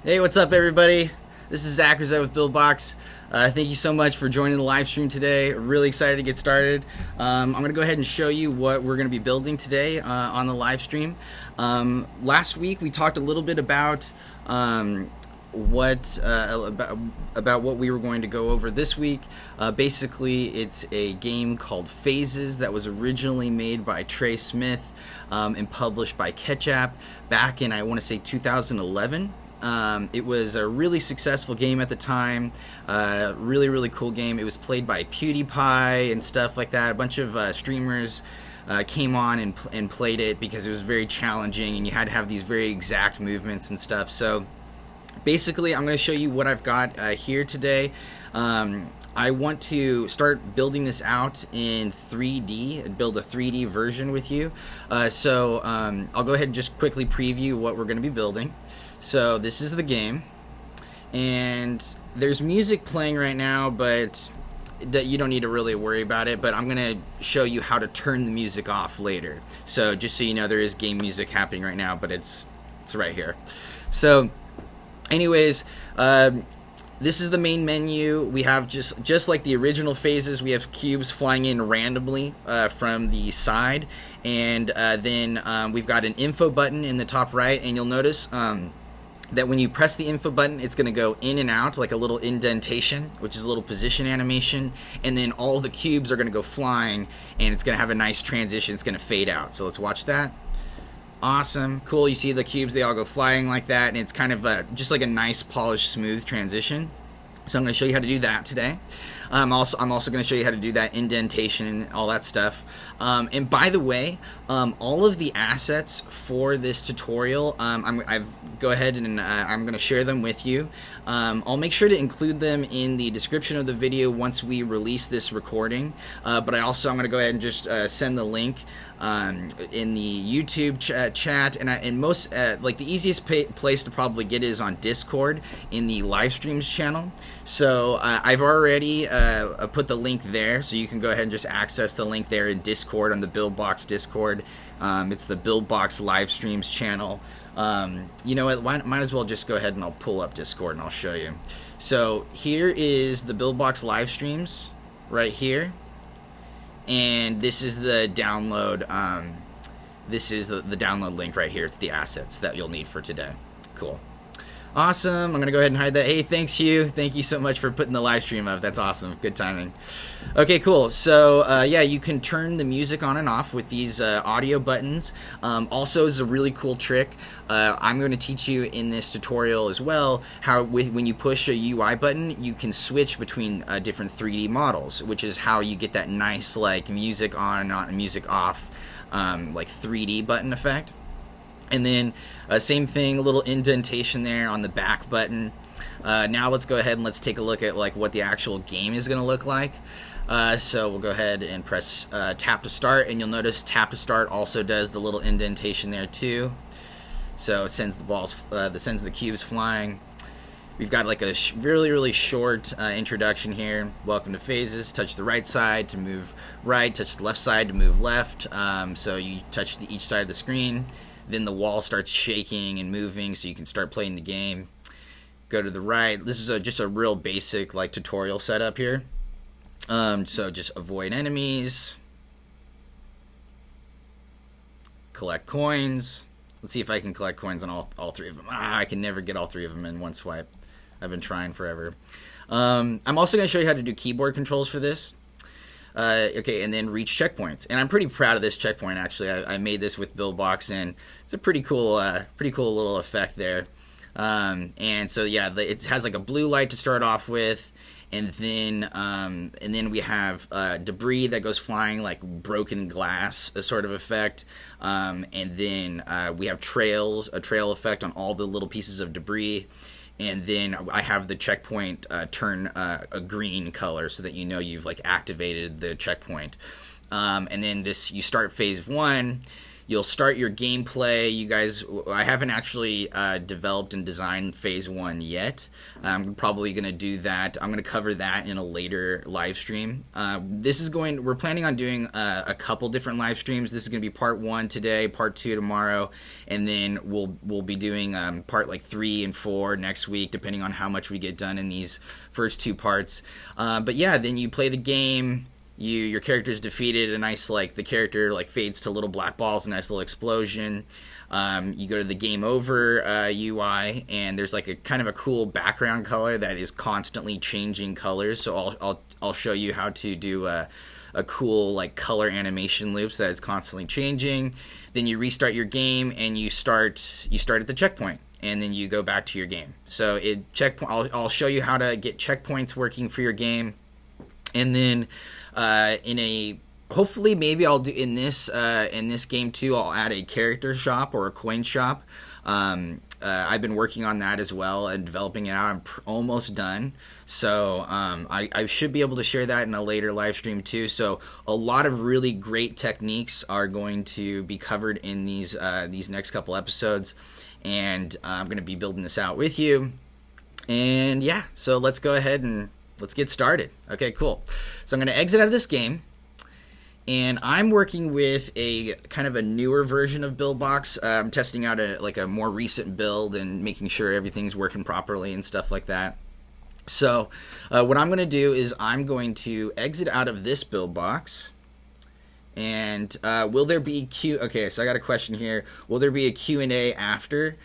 Hey, what's up, everybody? This is Zack Griset with Buildbox. Thank you so much for joining the live stream today. Really excited to get started. I'm going to go ahead and show you what we're going to be building today on the live stream. Last week we talked a little bit about about what we were going to go over this week. Basically, it's a game called Phases that was originally made by Trey Smith and published by Ketchup back in, I want to say, 2011. It was a really successful game at the time. Really cool game. It was played by PewDiePie and stuff like that. A bunch of streamers came on and played it because it was very challenging and you had to have these very exact movements and stuff. So basically, I'm going to show you what I've got here today. I want to start building this out in 3D and build a 3D version with you. So I'll go ahead and just quickly preview what we're going to be building. So this is the game, and there's music playing right now, but you don't need to really worry about it, but I'm going to show you how to turn the music off later. So just so you know, there is game music happening right now, but it's right here. So anyways, this is the main menu. We have just like the original Phases, we have cubes flying in randomly from the side, and then we've got an info button in the top right, and you'll notice that when you press the info button, it's going to go in and out like a little indentation, which is a little position animation, and then all the cubes are going to go flying, and it's going to have a nice transition. It's going to fade out. So let's watch that. Awesome, cool. You see the cubes, they all go flying like that, and it's kind of just like a nice polished smooth transition. So I'm going to show you how to do that today. I'm also going to show you how to do that indentation and all that stuff. And by the way, all of the assets for this tutorial, I've go ahead and I'm going to share them with you. I'll make sure to include them in the description of the video once we release this recording. But I'm going to go ahead and just send the link in the YouTube chat, and most like the easiest place to probably get it is on Discord in the live streams channel. So I've already put the link there, so you can go ahead and just access the link there in Discord on the Buildbox Discord. It's the Buildbox live streams channel. You know what, might as well just go ahead and I'll pull up Discord and I'll show you. So here is the Buildbox live streams right here. And this is the download. This is the download link right here. It's the assets that you'll need for today. Cool. Awesome. I'm going to go ahead and hide that. Hey, thanks, Hugh. Thank you so much for putting the live stream up. That's awesome. Good timing. Okay, cool. So, yeah, you can turn the music on and off with these audio buttons. Also, is a really cool trick. I'm going to teach you in this tutorial as well how when you push a UI button, you can switch between different 3D models, which is how you get that nice, like, music on and music off, like 3D button effect. And then same thing, a little indentation there on the back button. Now let's go ahead and let's take a look at like what the actual game is going to look like. So we'll go ahead and press tap to start, and you'll notice tap to start also does the little indentation there too. So it sends sends the cubes flying. We've got like a really short introduction here. Welcome to Phases. Touch the right side to move right. Touch the left side to move left. So you touch each side of the screen. Then the wall starts shaking and moving, so you can start playing the game. Go to the right. This is just a real basic like tutorial setup here. So just avoid enemies. Collect coins. Let's see if I can collect coins on all three of them. I can never get all three of them in one swipe. I've been trying forever. I'm also going to show you how to do keyboard controls for this. Okay, and then reach checkpoints. And I'm pretty proud of this checkpoint, actually. I made this with Buildbox, and it's a pretty cool little effect there. And so, yeah, it has like a blue light to start off with, and then we have debris that goes flying, like broken glass, a sort of effect. And then we have a trail effect on all the little pieces of debris. And then I have the checkpoint turn a green color so that you know you've like activated the checkpoint. And then you start phase 1. you'll start your gameplay. You guys, I haven't actually developed and designed phase 1 yet. I'm probably going to do that. I'm going to cover that in a later live stream. We're planning on doing a couple different live streams. This is going to be part 1 today, part 2 tomorrow, and then we'll be doing part like 3 and 4 next week, depending on how much we get done in these first 2 parts. But yeah, then you play the game. Your character's defeated. The character fades to little black balls. A nice little explosion. You go to the game over UI, and there's a kind of a cool background color that is constantly changing colors. So I'll show you how to do a cool color animation loops that is constantly changing. Then you restart your game, and you start at the checkpoint, and then you go back to your game. So I'll show you how to get checkpoints working for your game, and then hopefully maybe I'll do in this game too, I'll add a character shop or a coin shop. I've been working on that as well and developing it out. I'm almost done, so I should be able to share that in a later live stream too. So a lot of really great techniques are going to be covered in these next couple episodes, and I'm going to be building this out with you. And yeah, so let's go ahead and let's get started. Okay, cool. So I'm going to exit out of this game, and I'm working with a kind of a newer version of Buildbox. I'm testing out a more recent build and making sure everything's working properly and stuff like that. So what I'm going to do is I'm going to exit out of this Buildbox, and will there be Okay, so I got a question here. Will there be a Q&A after?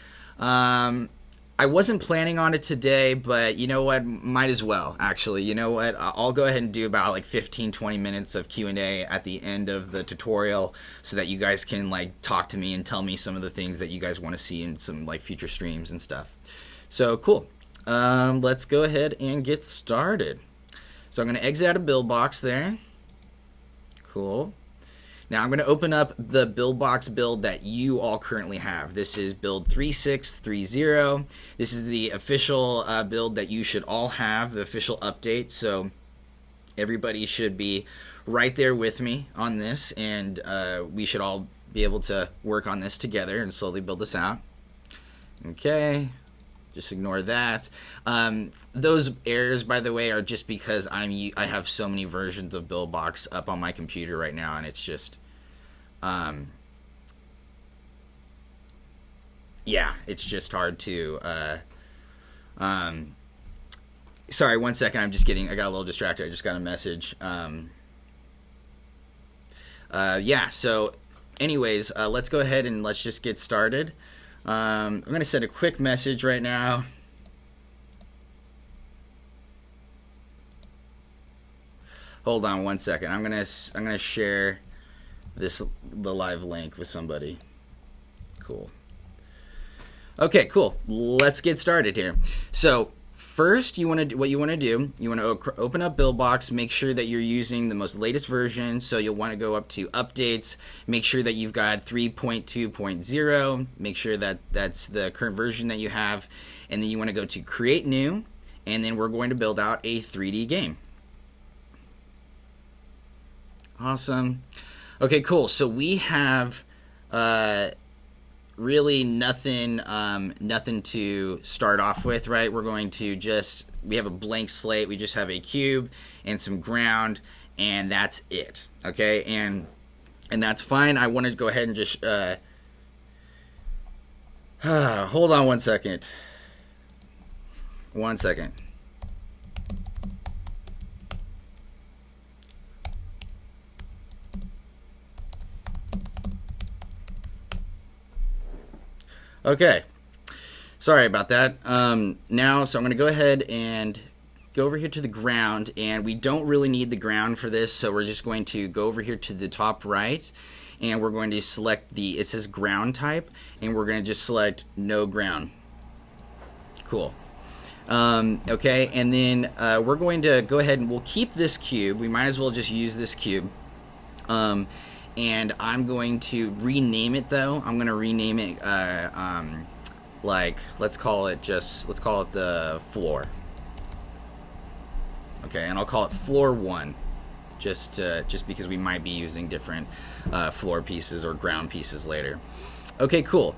I wasn't planning on it today, but you know what? Might as well, actually. You know what? I'll go ahead and do about 15-20 minutes of Q&A at the end of the tutorial so that you guys can talk to me and tell me some of the things that you guys want to see in some future streams and stuff. So cool. Let's go ahead and get started. So I'm going to exit out of Buildbox there. Cool. Now I'm going to open up the Buildbox build that you all currently have. This is build 3630. This is the official build that you should all have, the official update. So everybody should be right there with me on this, and we should all be able to work on this together and slowly build this out. Okay. Just ignore that. Those errors, by the way, are just because I have so many versions of Buildbox up on my computer right now, and it's just, yeah, it's just hard to. Sorry, 1 second. I got a little distracted. I just got a message. Yeah. So, anyways, let's go ahead and let's just get started. I'm going to send a quick message right now. Hold on 1 second. I'm going to share the live link with somebody. Cool. Okay, cool. Let's get started here. So, first, you want to open up Buildbox, make sure that you're using the most latest version. So you'll want to go up to updates, make sure that you've got 3.2.0, make sure that that's the current version that you have, and then you want to go to create new, and then we're going to build out a 3D game. Awesome. Okay, cool. So we have really nothing to start off with, right? We're going to we have a blank slate. We just have a cube and some ground, and that's it. Okay, and that's fine. I want to go ahead and just hold on 1 second. 1 second. Okay, sorry about that. So I'm going to go ahead and go over here to the ground, and we don't really need the ground for this, so we're just going to go over here to the top right, and we're going to select it says ground type, and we're going to just select no ground. Cool. Okay, and then we're going to go ahead and we'll keep this cube. We might as well just use this cube. And I'm going to rename it though. I'm going to rename it let's call it the floor. Okay, and I'll call it floor 1. just because we might be using different floor pieces or ground pieces later. Okay, cool.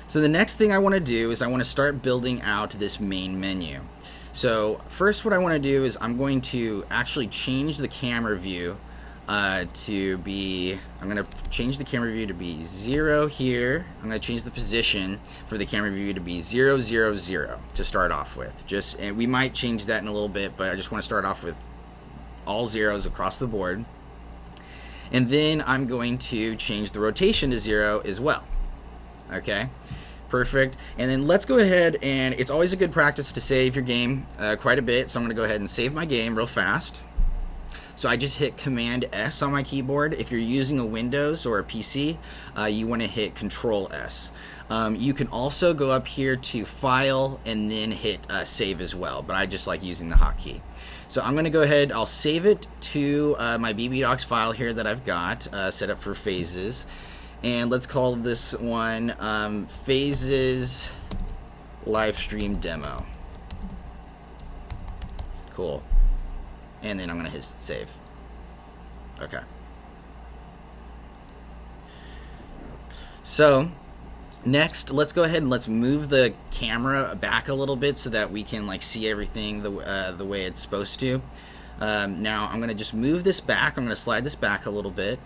So the next thing I want to do is I want to start building out this main menu. So first what I want to do is I'm going to actually change the camera view to be, I'm going to change the camera view to be 0 here. I'm going to change the position for the camera view to be 0, 0, 0 to start off with. And we might change that in a little bit, but I just want to start off with all zeros across the board. And then I'm going to change the rotation to 0 as well. Okay, perfect. And then let's go ahead, and it's always a good practice to save your game quite a bit. So I'm going to go ahead and save my game real fast. So I just hit Command S on my keyboard. If you're using a Windows or a PC, you want to hit Control S. You can also go up here to File and then hit Save as well, but I just like using the hotkey. So I'm going to go ahead, I'll save it to my BBDocs file here that I've got set up for phases. And let's call this one Phases Livestream Demo. Cool. And then I'm going to hit save. Okay. So next, let's go ahead and let's move the camera back a little bit so that we can like see everything the way it's supposed to. Now I'm going to just move this back. I'm going to slide this back a little bit.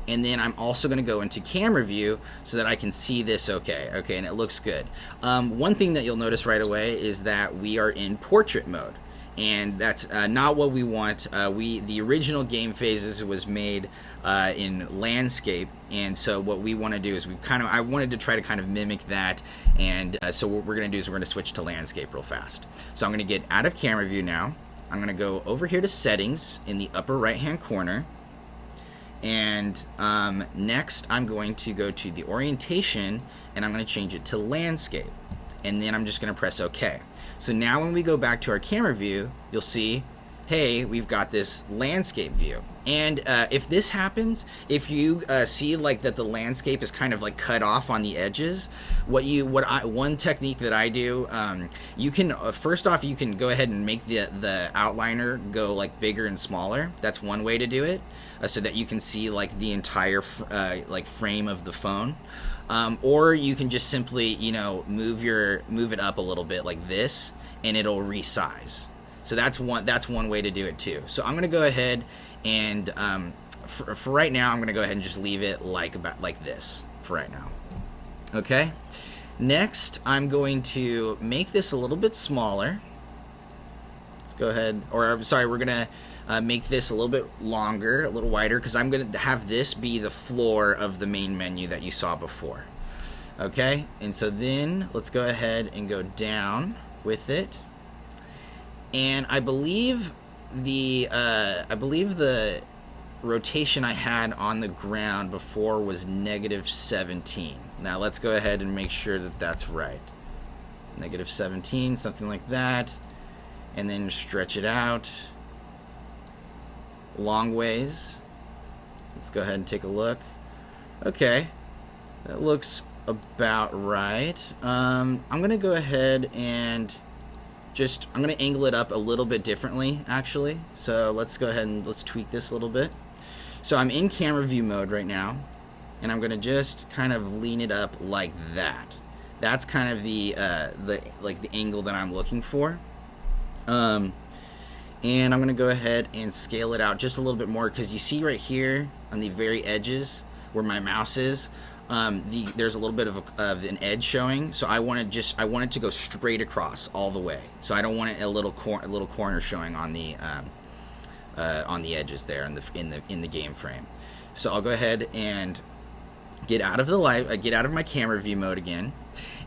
And then I'm also going to go into camera view so that I can see this okay, and it looks good. One thing that you'll notice right away is that we are in portrait mode. And that's not what we want. The original game Phases was made in landscape, and so what we want to do is I wanted to try to kind of mimic that, and so what we're going to do is we're going to switch to landscape real fast. So I'm going to get out of camera view now. I'm going to go over here to settings in the upper right hand corner, and next I'm going to go to the orientation, and I'm going to change it to landscape. And then I'm just going to press OK. So now when we go back to our camera view, you'll see, hey, we've got this landscape view. And if this happens, if you see like that the landscape is kind of like cut off on the edges, one technique that I do, you can first off you can go ahead and make the outliner go like bigger and smaller. That's one way to do it, so that you can see like the entire like frame of the phone. Or you can just simply, move it up a little bit like this, and it'll resize. So that's one way to do it too. So I'm gonna go ahead and for right now, I'm gonna go ahead and just leave it like this for right now. Okay. Next, I'm going to make this a little bit smaller. Let's go ahead, or sorry, we're gonna make this a little bit longer, a little wider, because I'm going to have this be the floor of the main menu that you saw before. Okay, and so then let's go ahead and go down with it. And I believe the rotation I had on the ground before was -17. Now let's go ahead and make sure that that's right. -17, something like that, and then stretch it out long ways. Let's go ahead and take a look. Okay, that looks about right. I'm gonna go ahead and I'm gonna angle it up a little bit differently actually. So let's go ahead and let's tweak this a little bit. So I'm in camera view mode right now, and I'm gonna just kind of lean it up like that. That's kind of the angle that I'm looking for. And I'm going to go ahead and scale it out just a little bit more, because you see right here on the very edges where my mouse is, there's a little bit of an edge showing. So I want it to go straight across all the way. So I don't want it a little corner showing on the edges there in the game frame. So I'll go ahead and get out of my camera view mode again.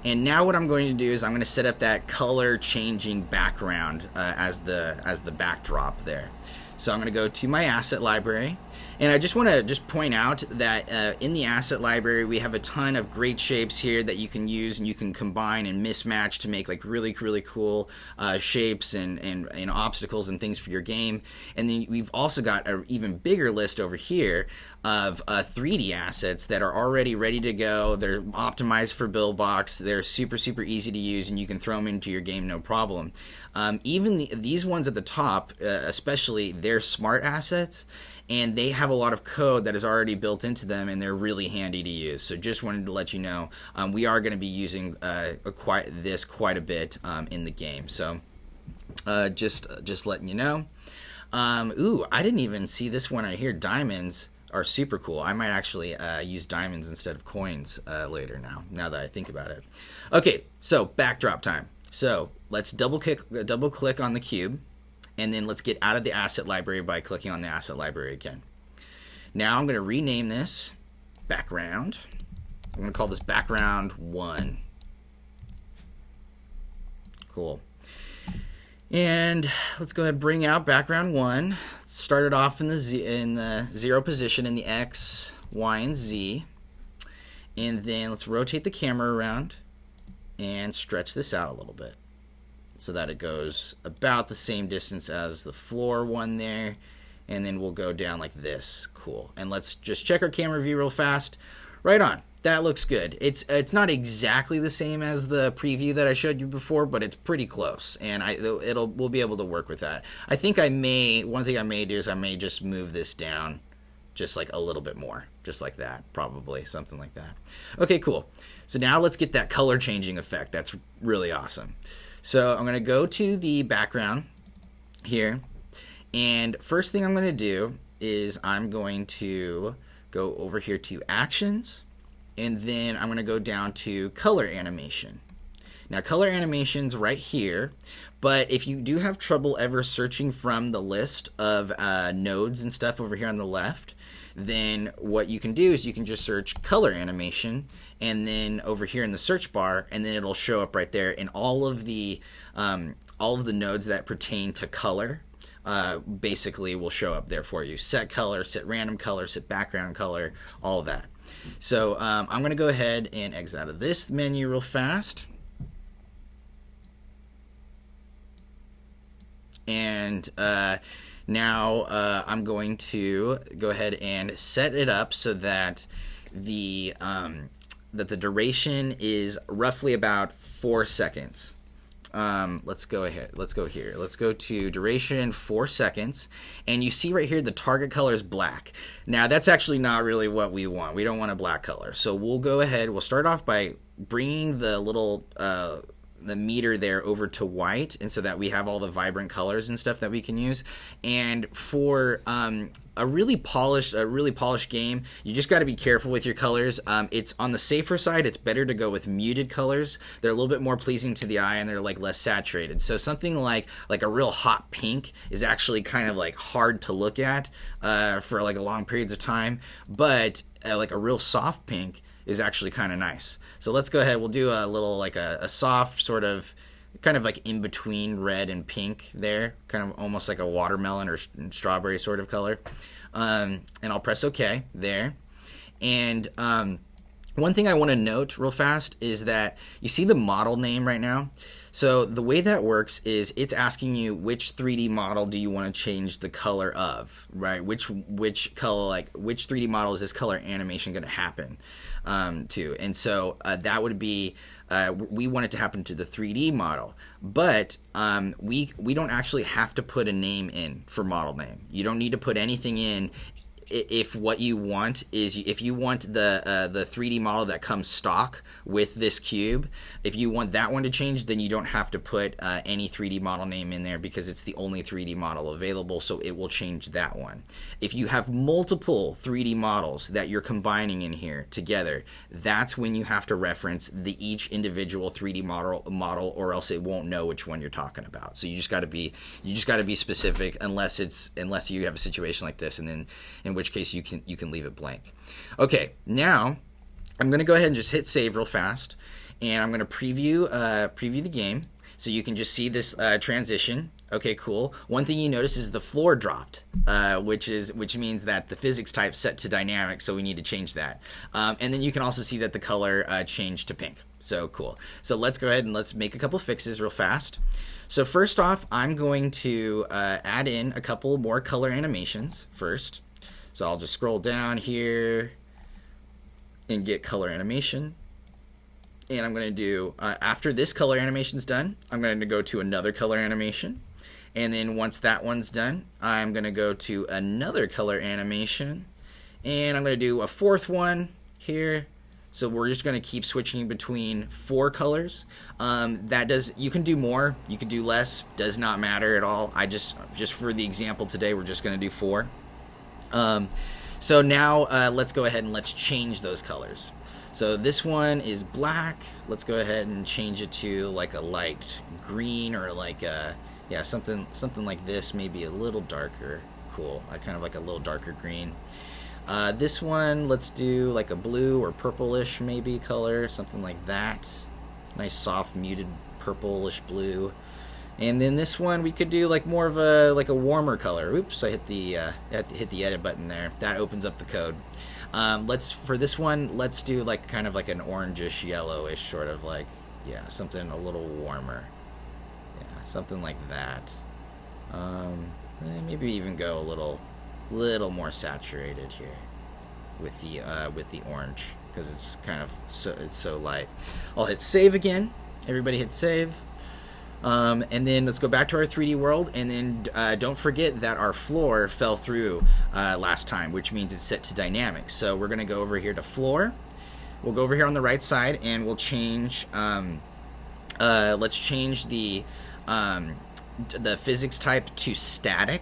And now what I'm going to do is I'm going to set up that color changing background as the backdrop there. So I'm going to go to my asset library, And I just want to just point out that in the asset library, we have a ton of great shapes here that you can use and you can combine and mismatch to make like really, really cool shapes and obstacles and things for your game. And then we've also got an even bigger list over here of 3D assets that are already ready to go. They're optimized for Buildbox. They're super, super easy to use, and you can throw them into your game no problem. Even these ones at the top, especially, they're smart assets, and they have a lot of code that is already built into them, and they're really handy to use. So just wanted to let you know, we are going to be using quite a bit in the game. So just letting you know. Ooh, I didn't even see this one right here. Diamonds are super cool. I might actually use diamonds instead of coins later now that I think about it. Okay, so backdrop time. So let's double click on the cube, and then let's get out of the asset library by clicking on the asset library again. Now I'm going to rename this background. I'm going to call this background 1. Cool. And let's go ahead and bring out background 1. Start it off in the 0 position in the X, Y, and Z. And then let's rotate the camera around and stretch this out a little bit so that it goes about the same distance as the floor one there. And then we'll go down like this. Cool. And let's just check our camera view real fast. Right on. That looks good. It's not exactly the same as the preview that I showed you before, but it's pretty close, and we'll be able to work with that. I think one thing I may do is I may just move this down just like a little bit more, just like that, probably something like that. Okay, cool. So now let's get that color changing effect. That's really awesome. So I'm going to go to the background here, and first thing I'm going to do is I'm going to go over here to actions. And then I'm going to go down to color animation. Now, color animation's right here, but if you do have trouble ever searching from the list of nodes and stuff over here on the left, then what you can do is you can just search color animation, and then over here in the search bar, and then it'll show up right there, and all of the nodes that pertain to color basically will show up there for you. Set color, set random color, set background color, all of that. So I'm going to go ahead and exit out of this menu real fast. And now I'm going to go ahead and set it up so that the duration is roughly about 4 seconds. Let's go ahead. Let's go here. Let's go to duration 4 seconds. And you see right here the target color is black. Now that's actually not really what we want. We don't want a black color. So we'll go ahead. We'll start off by bringing the little the meter there over to white, and so that we have all the vibrant colors and stuff that we can use. And for a really polished game, you just got to be careful with your colors. It's on the safer side. It's better to go with muted colors. They're a little bit more pleasing to the eye, and they're like less saturated. So something like a real hot pink is actually kind of like hard to look at for like long periods of time, but like a real soft pink is actually kind of nice. So let's go ahead. We'll do a little like a soft sort of kind of like in between red and pink there, kind of almost like a watermelon or strawberry sort of color. And I'll press OK there. And one thing I want to note real fast is that you see the model name right now. So the way that works is it's asking you which 3D model do you want to change the color of, right? Which color, like which 3D model is this color animation going to happen to? And so that would be we want it to happen to the 3D model, but we don't actually have to put a name in for model name. You don't need to put anything in. If what you want is, if you want the 3D model that comes stock with this cube, if you want that one to change, then you don't have to put any 3D model name in there, because it's the only 3D model available, so it will change that one. If you have multiple 3D models that you're combining in here together, that's when you have to reference each individual 3D model, or else it won't know which one you're talking about. So you just got to be specific, unless you have a situation like this, and then in which case you can leave it blank. Okay, now I'm going to go ahead and just hit save real fast, and I'm going to preview the game, so you can just see this transition Okay, cool. One thing you notice is the floor dropped, which means that the physics type set to dynamic, so we need to change that. And then you can also see that the color changed to pink. So cool. So let's go ahead and let's make a couple fixes real fast. So first off, I'm going to add in a couple more color animations first. So I'll just scroll down here and get color animation. And I'm going to do, after this color animation is done, I'm going to go to another color animation. And then once that one's done, I'm going to go to another color animation. And I'm going to do a fourth one here. So we're just going to keep switching between 4 colors. You can do more, you can do less, does not matter at all. Just for the example today, we're just going to do 4. So now let's go ahead and let's change those colors. So this one is black. Let's go ahead and change it to like a light green, or like a, yeah, something like this, maybe a little darker. Cool. I kind of like a little darker green. This one, let's do like a blue or purplish maybe color, something like that. Nice soft muted purplish blue. And then this one we could do like more of a warmer color. Oops, I hit the edit button there. That opens up the code. For this one, let's do like kind of like an orangish yellowish sort of like, yeah, something a little warmer. Yeah, something like that. Maybe even go a little more saturated here with the orange, because it's kind of so light. I'll hit save again. Everybody hit save. And then let's go back to our 3D world, and then don't forget that our floor fell through last time, which means it's set to dynamic. So we're going to go over here to floor. We'll go over here on the right side, and we'll change, let's change the physics type to static.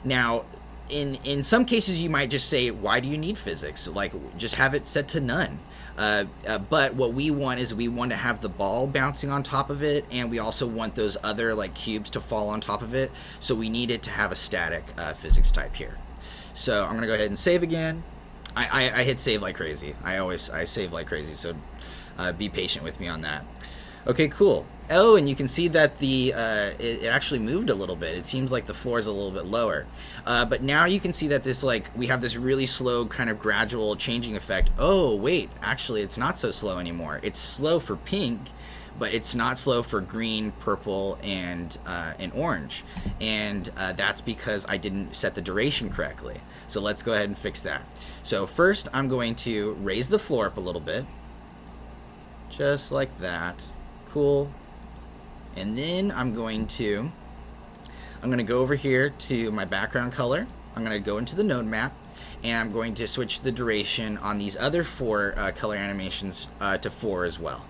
Now, in some cases you might just say, why do you need physics? Like, just have it set to none. But what we want is we want to have the ball bouncing on top of it, and we also want those other like cubes to fall on top of it. So we need it to have a static physics type here. So I'm gonna go ahead and save again. I hit save like crazy. I save like crazy, so be patient with me on that. Okay, cool. Oh, and you can see that it actually moved a little bit. It seems like the floor is a little bit lower. But now you can see that we have this really slow kind of gradual changing effect. Oh, wait, actually it's not so slow anymore. It's slow for pink, but it's not slow for green, purple, and orange. And that's because I didn't set the duration correctly. So let's go ahead and fix that. So first I'm going to raise the floor up a little bit. Just like that. Cool. And then I'm going to go over here to my background color. I'm going to go into the node map, and I'm going to switch the duration on these other 4 color animations to 4 as well.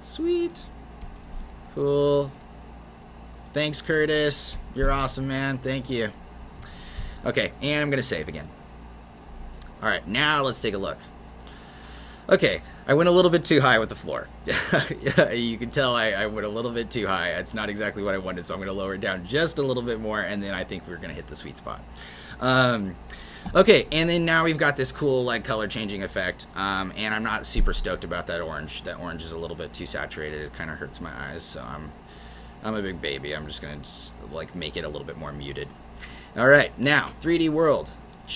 Sweet. Cool. Thanks, Curtis. You're awesome, man. Thank you. Okay, and I'm going to save again. All right, now let's take a look. Okay, I went a little bit too high with the floor. You can tell I went a little bit too high. It's not exactly what I wanted, so I'm going to lower it down just a little bit more, and then I think we're going to hit the sweet spot. Okay, and then now we've got this cool like color changing effect, and I'm not super stoked about that orange. That orange is a little bit too saturated. It kind of hurts my eyes, so I'm a big baby. I'm just going to like make it a little bit more muted. All right, now 3D world.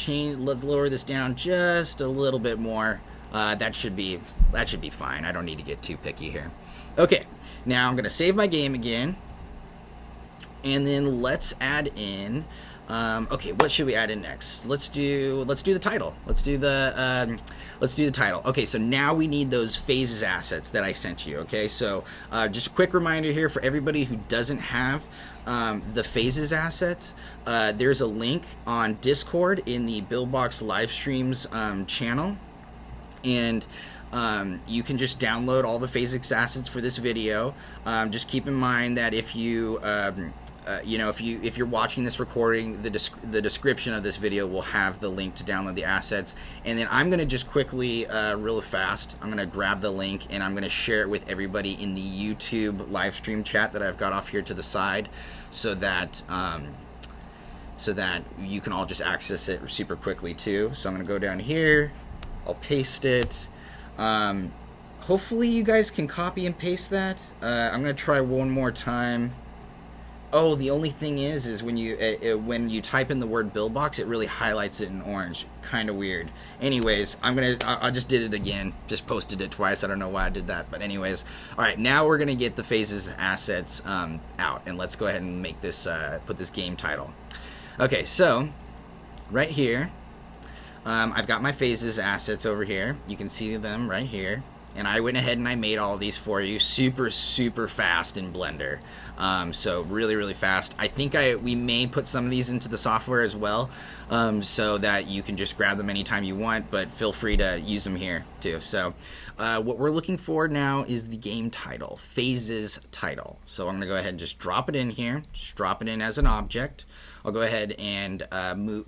Let's lower this down just a little bit more. That should be fine. I don't need to get too picky here. Okay, now I'm gonna save my game again, and then let's add in. Okay, what should we add in next? Let's do the title. Let's do the title. Okay, so now we need those phases assets that I sent you. Okay, so just a quick reminder here for everybody who doesn't have the phases assets. There's a link on Discord in the Buildbox Livestreams channel. And you can just download all the physics assets for this video. Just keep in mind that if you, if you're watching this recording, the description of this video will have the link to download the assets. And then I'm gonna just quickly, real fast, I'm gonna grab the link and I'm gonna share it with everybody in the YouTube live stream chat that I've got off here to the side, so that you can all just access it super quickly too. So I'm gonna go down here. I'll paste it. hopefully you guys can copy and paste that. I'm gonna try one more time. Oh, the only thing is when you type in the word Buildbox, it really highlights it in orange. Kind of weird. Anyways, I just did it again. Just posted it twice. I don't know why I did that, but anyways, all right. Now we're gonna get the phases assets out, and let's go ahead and make this put this game title. Okay, so right here, I've got my phases assets over here. You can see them right here. And I went ahead and I made all these for you super fast in Blender. So really fast. I think we may put some of these into the software as well, so that you can just grab them anytime you want, but feel free to use them here too. So what we're looking for now is the game title, Phases title. So I'm gonna go ahead and just drop it in here, just drop it in as an object. I'll go ahead and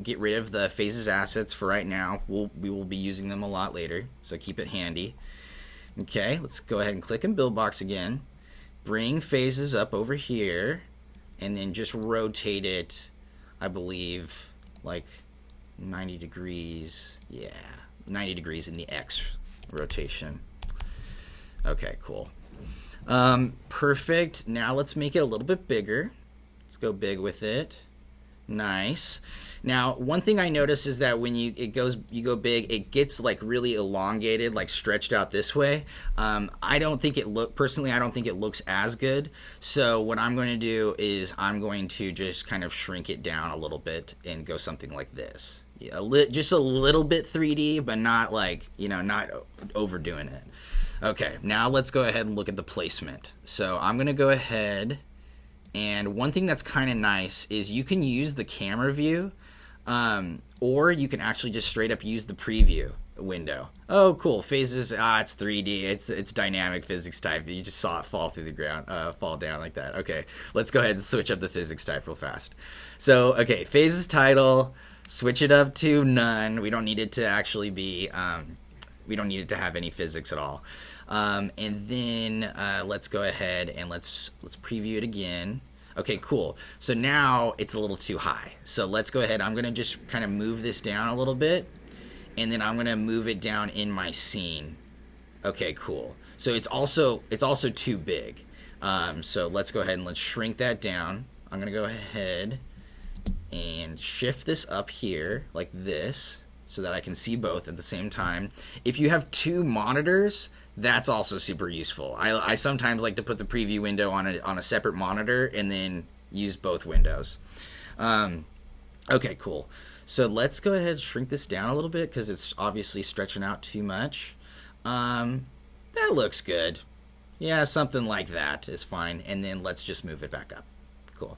get rid of the phases assets for right now. We will be using them a lot later, so keep it handy. Okay, let's go ahead and click in Buildbox again. Bring phases up over here, and then just rotate it, I believe, like 90 degrees. Yeah, 90 degrees in the X rotation. Okay, cool. Perfect. Now let's make it a little bit bigger. Let's go big with it. Nice. Now, one thing I notice is that when you go big, it gets like really elongated, like stretched out this way. I don't think it looks as good. So what I'm going to do is I'm going to just kind of shrink it down a little bit and go something like this. Yeah, just a little bit 3D, but not like, not overdoing it. Okay, now let's go ahead and look at the placement. So I'm going to go ahead, and one thing that's kind of nice is you can use the camera view, or you can actually just straight up use the preview window. Oh, cool. Phases, it's 3D. It's dynamic physics type. You just saw it fall through the ground, fall down like that. Okay, let's go ahead and switch up the physics type real fast. So, okay, phases title, switch it up to none. We don't need it to actually be, we don't need it to have any physics at all. And then let's go ahead and let's preview it again. Okay, cool. So now it's a little too high. So let's go ahead. I'm going to just kind of move this down a little bit, and then I'm going to move it down in my scene. Okay, cool. So it's also too big. So let's go ahead and let's shrink that down. I'm going to go ahead and shift this up here like this so that I can see both at the same time. If you have two monitors, that's also super useful. I sometimes like to put the preview window on a separate monitor and then use both windows. Okay, cool. So let's go ahead and shrink this down a little bit because it's obviously stretching out too much. That looks good. Yeah, something like that is fine. And then let's just move it back up. Cool.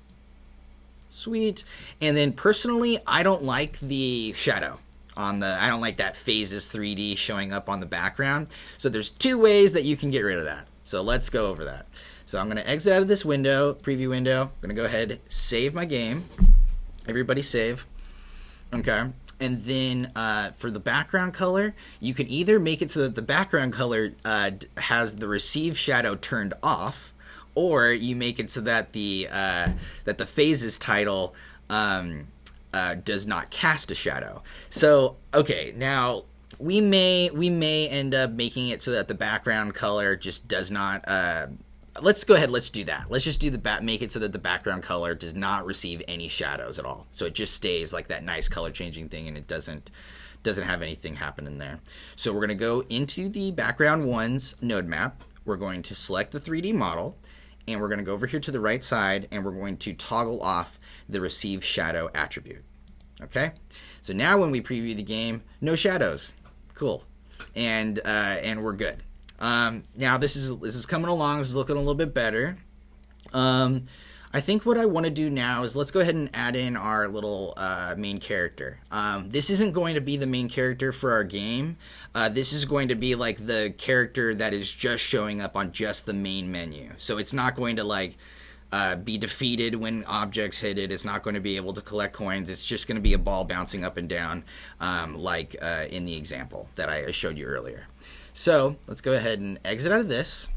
Sweet. And then personally, I don't like the shadow. I don't like that phases 3D showing up on the background. So there's two ways that you can get rid of that. So let's go over that. So I'm going to exit out of this window, preview window. I'm going to go ahead, save my game. Everybody save. Okay. And then for the background color, you can either make it so that the background color has the receive shadow turned off, or you make it so that the phases title does not cast a shadow. So, okay, now we may end up making it so that the background color just does not, let's go ahead, let's do that. Let's just do make it so that the background color does not receive any shadows at all. So it just stays like that nice color changing thing, and it doesn't have anything happen in there. So we're going to go into the background one's node map. We're going to select the 3D model, and we're going to go over here to the right side, and we're going to toggle off the receive shadow attribute. Okay, so now when we preview the game, no shadows. Cool, and we're good. Now this is coming along. This is looking a little bit better. I think what I want to do now is let's go ahead and add in our little main character. This isn't going to be the main character for our game. This is going to be like the character that is just showing up on just the main menu. So it's not going to like be defeated when objects hit it. It's not going to be able to collect coins. It's just going to be a ball bouncing up and down like in the example that I showed you earlier. So let's go ahead and exit out of this.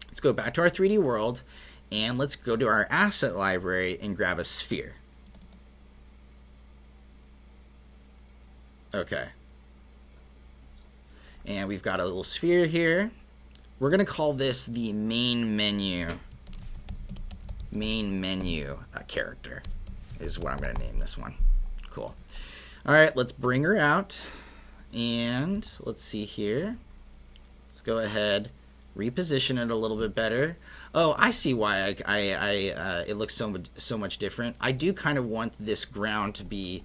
Let's go back to our 3D world. And let's go to our asset library and grab a sphere. Okay. And we've got a little sphere here. we're going to call this the main menu character is what I'm going to name this one. Cool. All right, let's bring her out, and let's see here. Let's go ahead, reposition it a little bit better. Oh, I see why it looks so much different. I do kind of want this ground to be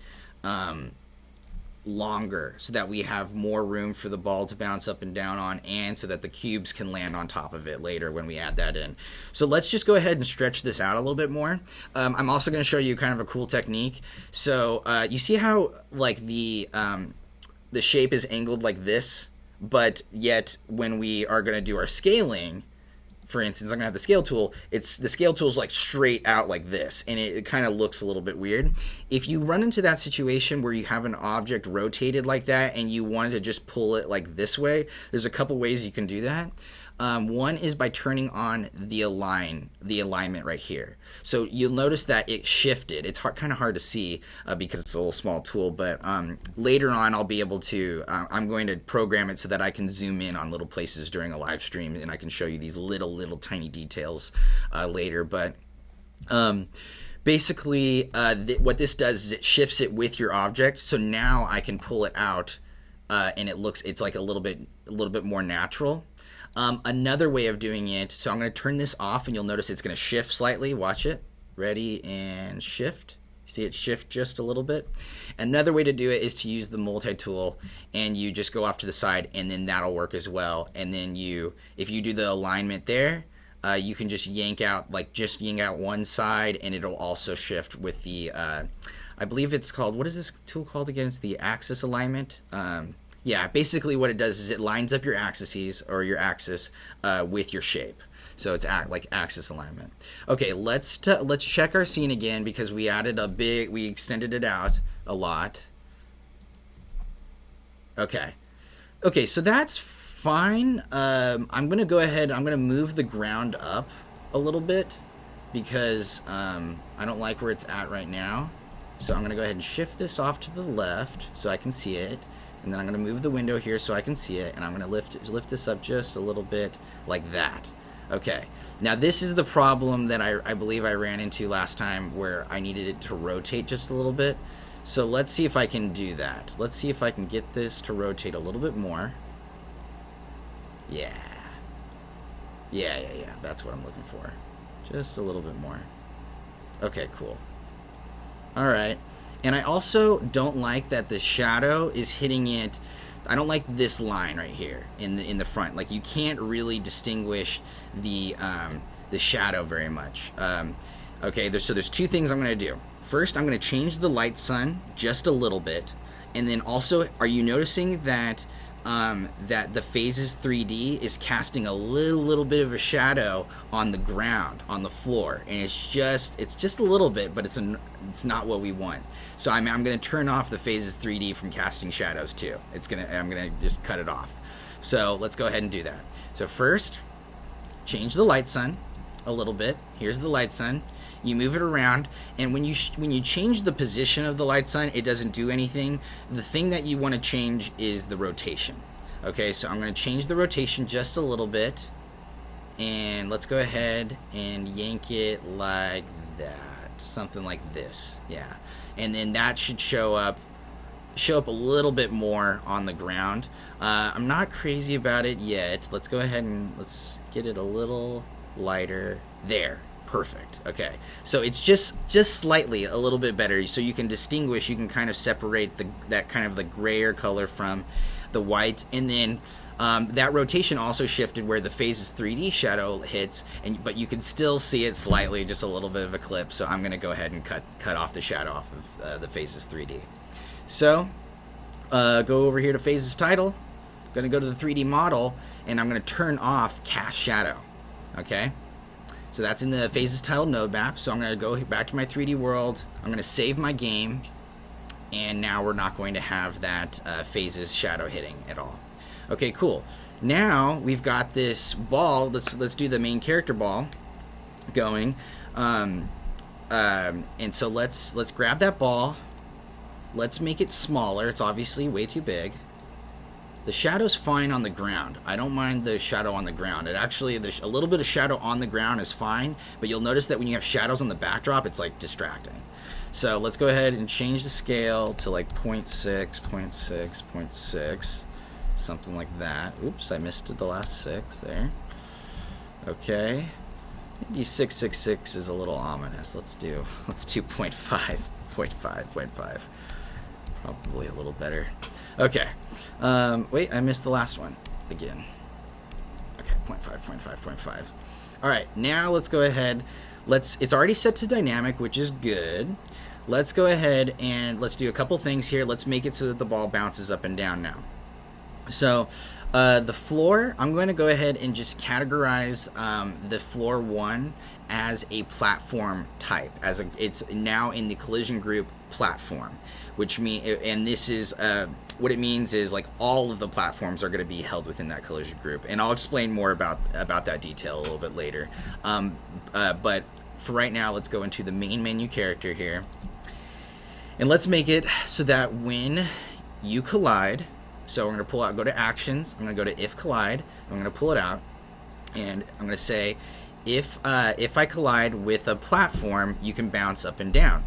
longer so that we have more room for the ball to bounce up and down on, and so that the cubes can land on top of it later when we add that in. So let's just go ahead and stretch this out a little bit more. I'm also going to show you kind of a cool technique. So you see how like the shape is angled like this, but yet when we are going to do our scaling, for instance, I'm going to have the scale tool. The scale tool is like straight out like this, and it kind of looks a little bit weird. If you run into that situation where you have an object rotated like that and you want to just pull it like this way, there's a couple ways you can do that. One is by turning on the alignment right here. So you'll notice that it shifted. It's kind of hard to see because it's a little small tool, but later on I'll be able to, I'm going to program it so that I can zoom in on little places during a live stream, and I can show you these little tiny details later. But basically what this does is it shifts it with your object. So now I can pull it out and it's like a little bit more natural. Another way of doing it, so I'm going to turn this off, and you'll notice it's going to shift slightly. Watch it. Ready, and shift. See it shift just a little bit. Another way to do it is to use the multi-tool, and you just go off to the side, and then that'll work as well. And then if you do the alignment there, you can just yank out one side, and it'll also shift with the, I believe it's called, what is this tool called again? It's the axis alignment. Yeah, basically what it does is it lines up your axes or your axis with your shape. So it's like axis alignment. Okay, let's check our scene again because we extended it out a lot. Okay, so that's fine. I'm gonna go ahead. I'm gonna move the ground up a little bit because I don't like where it's at right now. So I'm gonna go ahead and shift this off to the left so I can see it. And then I'm going to move the window here so I can see it, and I'm going to lift this up just a little bit like that. Okay, now this is the problem that I believe I ran into last time where I needed it to rotate just a little bit. So let's see if I can do that. Let's see if I can get this to rotate a little bit more. Yeah, that's what I'm looking for. Just a little bit more. Okay, cool. All right. And I also don't like that the shadow is hitting it. I don't like this line right here in the front. Like you can't really distinguish the shadow very much. Okay, there's two things I'm going to do. First, I'm going to change the light sun just a little bit, and then also, are you noticing that that the phases 3D is casting a little bit of a shadow on the ground, on the floor, and it's just a little bit, but it's not what we want. So I'm going to turn off the phases 3D from casting shadows too. I'm going to just cut it off. So let's go ahead and do that. So first, change the light sun a little bit. Here's the light sun. You move it around, and when you change the position of the light sun, it doesn't do anything. The thing that you want to change is the rotation. Okay, so I'm going to change the rotation just a little bit, and let's go ahead and yank it like that, something like this. Yeah, and then that should show up a little bit more on the ground. I'm not crazy about it yet. Let's go ahead and let's get it a little lighter. There. Perfect. Okay, so it's just slightly a little bit better, so you can distinguish, you can kind of separate that kind of the grayer color from the white, and then that rotation also shifted where the phases 3D shadow hits, but you can still see it slightly, just a little bit of a clip. So I'm going to go ahead and cut off the shadow off of the phases 3D. So go over here to phases title, going to go to the 3D model, and I'm going to turn off cast shadow. Okay. So that's in the phases title node map. So I'm going to go back to my 3D world. I'm going to save my game. And now we're not going to have that phases shadow hitting at all. Okay, cool. Now we've got this ball. Let's do the main character ball going. And so let's grab that ball. Let's make it smaller. It's obviously way too big. The shadow's fine on the ground. I don't mind the shadow on the ground. It actually, there's a little bit of shadow on the ground is fine, but you'll notice that when you have shadows on the backdrop, it's like distracting. So let's go ahead and change the scale to like 0.6, 0.6, 0.6, something like that. Oops, I missed the last 6 there. Okay, maybe 666 is a little ominous. Let's do 0.5, 0.5. Probably a little better. Okay. Wait, I missed the last one again. Okay, 0.5, 0.5, 0.5. All right, now let's go ahead. It's already set to dynamic, which is good. Let's go ahead and let's do a couple things here. Let's make it so that the ball bounces up and down now. So the floor, I'm going to go ahead and just categorize the floor 1 as a platform type. It's now in the collision group platform, which and this is what it means is like all of the platforms are going to be held within that collision group, and I'll explain more about that detail a little bit later. But for right now, let's go into the main menu character here, and let's make it so that when you collide, so we're going to pull out, go to actions, I'm going to go to if collide, I'm going to pull it out, and I'm going to say if I collide with a platform, you can bounce up and down.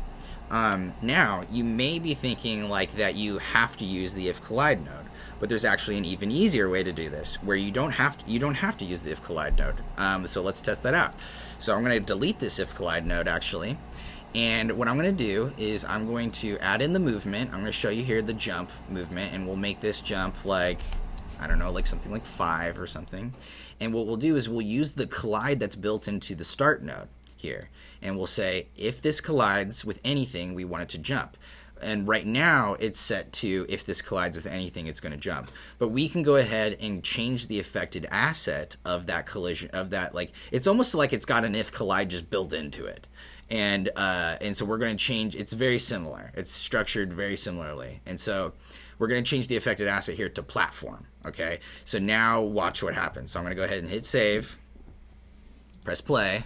Now you may be thinking like that you have to use the if collide node, but there's actually an even easier way to do this where you don't have to use the if collide node. So let's test that out. So I'm going to delete this if collide node actually, and what I'm going to do is I'm going to add in the movement. I'm going to show you here the jump movement, and we'll make this jump like, I don't know, like something like 5 or something. And what we'll do is we'll use the collide that's built into the start node here, and we'll say if this collides with anything, we want it to jump. And right now it's set to if this collides with anything, it's going to jump. But we can go ahead and change the affected asset of that collision, of that, like it's almost like it's got an if collide just built into it. And so we're going to change, it's very similar. It's structured very similarly. And so we're going to change the affected asset here to platform. Okay, so now watch what happens. So I'm going to go ahead and hit save, press play.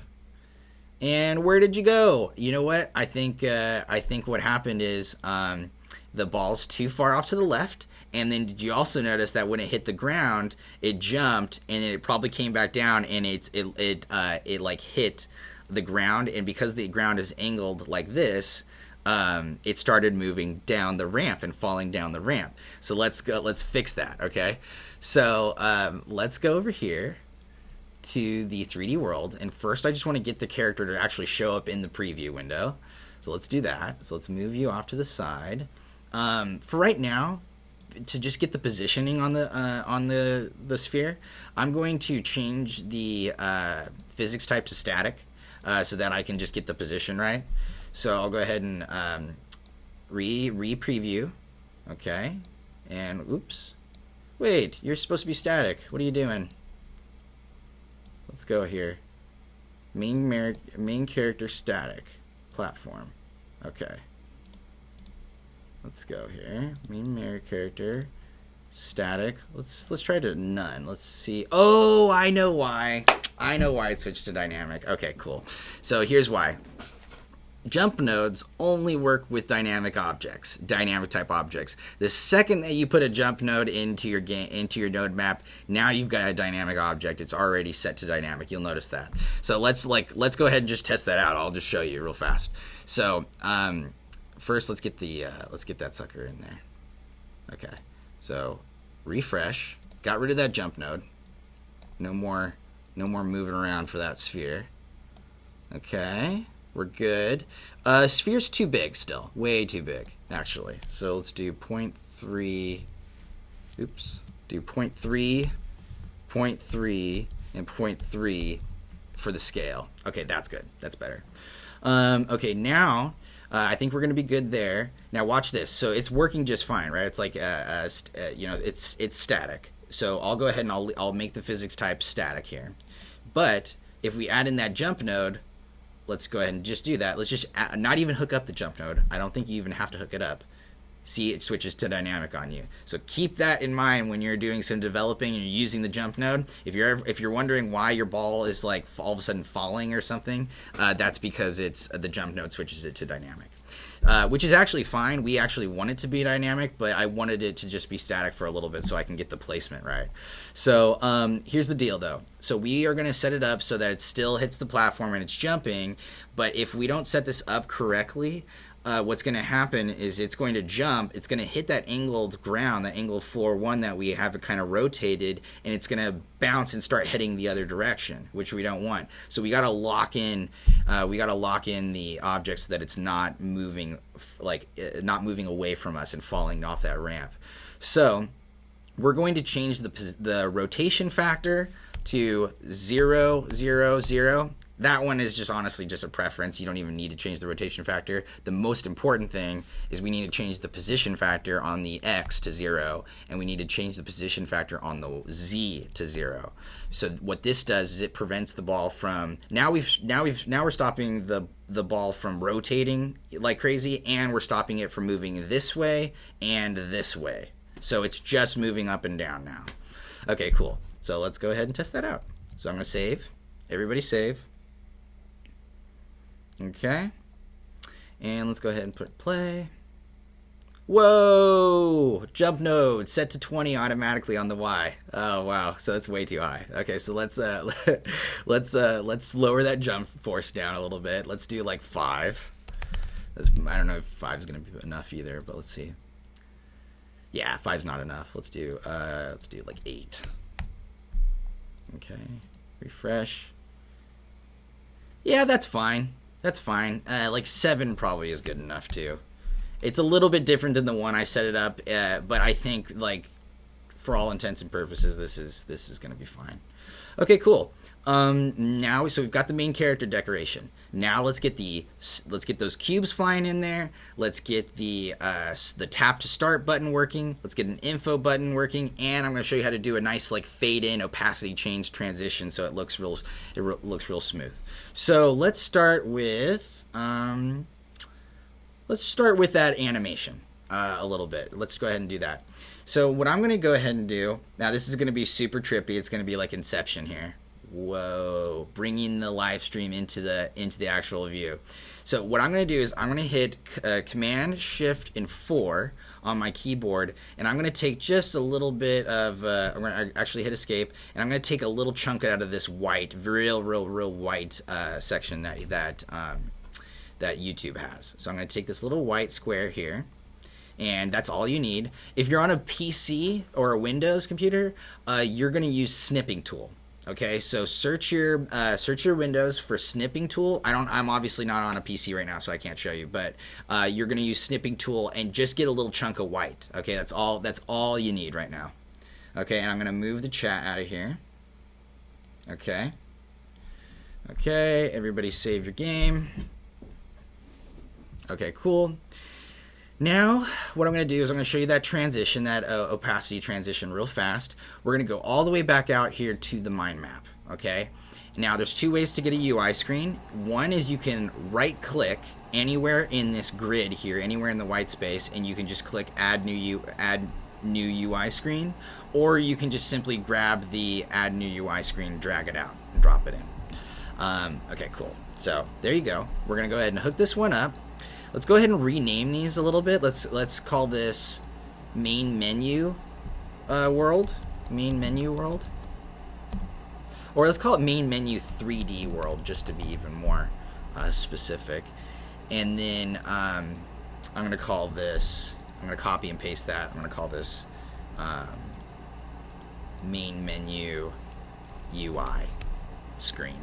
And where did you go? You know what? I think what happened is the ball's too far off to the left. And then did you also notice that when it hit the ground, it jumped and it probably came back down, and it like hit the ground, and because the ground is angled like this, it started moving down the ramp and falling down the ramp. So let's fix that. Okay, so let's go over here to the 3D world, and first I just want to get the character to actually show up in the preview window. So let's do that. So let's move you off to the side. For right now, to just get the positioning on the sphere, I'm going to change the physics type to static, so that I can just get the position right. So I'll go ahead and re-preview. Okay, and oops, wait, you're supposed to be static. What are you doing? Let's go here. Main character static platform. Okay. Let's go here. Main character static. Let's try to none. Let's see. Oh, I know why. I know why it switched to dynamic. Okay, cool. So here's why. Jump nodes only work with dynamic objects, dynamic type objects. The second that you put a jump node into your node map, now you've got a dynamic object. It's already set to dynamic. You'll notice that. So let's go ahead and just test that out. I'll just show you real fast. So first, let's get that sucker in there. Okay. So refresh. Got rid of that jump node. No more moving around for that sphere. Okay. We're good. Sphere's too big still. Way too big, actually. So let's do 0.3. Oops. Do 0.3, 0.3, and 0.3 for the scale. Okay, that's good. That's better. Okay, now I think we're going to be good there. Now watch this. So it's working just fine, right? It's like, it's static. So I'll go ahead and I'll make the physics type static here. But if we add in that jump node, let's go ahead and just do that. Let's just not even hook up the jump node. I don't think you even have to hook it up. See, it switches to dynamic on you. So keep that in mind when you're doing some developing and you're using the jump node. If you're wondering why your ball is like all of a sudden falling or something, that's because it's the jump node switches it to dynamic. which is actually fine. We actually want it to be dynamic, but I wanted it to just be static for a little bit so I can get the placement right. So here's the deal, though. So we are going to set it up so that it still hits the platform and it's jumping, but if we don't set this up correctly, what's going to happen is it's going to jump, it's going to hit that angled ground, that angled floor 1 that we have it kind of rotated, and it's going to bounce and start heading the other direction, which we don't want. So we got to lock in the object so that it's not moving, not moving away from us and falling off that ramp. So we're going to change the rotation factor to 0, 0, 0. That one is just honestly just a preference. You don't even need to change the rotation factor. The most important thing is we need to change the position factor on the X to 0, and we need to change the position factor on the Z to 0. So what this does is it prevents the ball from now we're stopping the ball from rotating like crazy, and we're stopping it from moving this way and this way. So it's just moving up and down now. Okay, cool. So let's go ahead and test that out. So I'm going to save. Everybody save. Okay, and let's go ahead and put play. Whoa! Jump node set to 20 automatically on the Y. Oh wow, so that's way too high. Okay, so let's lower that jump force down a little bit. Let's do like 5. I don't know if 5 is gonna be enough either, but let's see. Yeah, 5's not enough. Let's do like 8. Okay, refresh. Yeah, that's fine. That's fine. Like 7 probably is good enough too. It's a little bit different than the one I set it up, but I think like for all intents and purposes, this is gonna be fine. Okay, cool. Now so we've got the main character decoration. Now let's get those cubes flying in there. Let's get the tap to start button working. Let's get an info button working, and I'm going to show you how to do a nice like fade in opacity change transition so it looks real smooth. So let's start with that animation a little bit. Let's go ahead and do that. So what I'm going to go ahead and do now, this is going to be super trippy. It's going to be like Inception here. Whoa, bringing the live stream into the actual view. So what I'm going to do is I'm going to hit Command Shift and 4 on my keyboard, and I'm going to take just a little bit of I'm going to actually hit Escape, and I'm going to take a little chunk out of this white, real white section that YouTube has. So I'm going to take this little white square here, and that's all you need. If you're on a PC or a Windows computer, you're going to use Snipping Tool. Okay, so search your Windows for Snipping Tool. I'm obviously not on a PC right now, so I can't show you, but you're going to use Snipping Tool and just get a little chunk of white. Okay, that's all you need right now. Okay, and I'm going to move the chat out of here. Okay, everybody save your game. Okay, cool. Now, what I'm going to do is I'm going to show you that transition, that opacity transition real fast. We're going to go all the way back out here to the mind map, okay? Now, there's 2 ways to get a UI screen. One is you can right-click anywhere in this grid here, anywhere in the white space, and you can just click Add New UI Screen, or you can just simply grab the Add New UI Screen, drag it out, and drop it in. Okay, cool. So, there you go. We're going to go ahead and hook this one up. Let's go ahead and rename these a little bit. Let's call this Main Menu World. Main Menu World. Or let's call it Main Menu 3D World, just to be even more specific. And then I'm going to call this, I'm going to copy and paste that. I'm going to call this Main Menu UI Screen.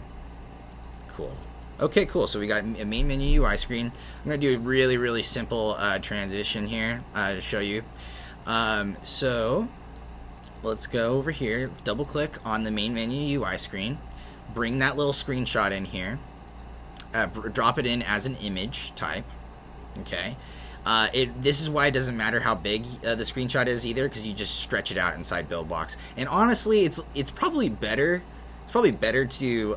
Cool. Okay, cool. So we got a main menu UI screen. I'm going to do a really simple transition here to show you. So let's go over here, double click on the main menu UI screen, bring that little screenshot in here, drop it in as an image type. Okay. This is why it doesn't matter how big the screenshot is either, because you just stretch it out inside Buildbox. And honestly, it's probably better. It's probably better to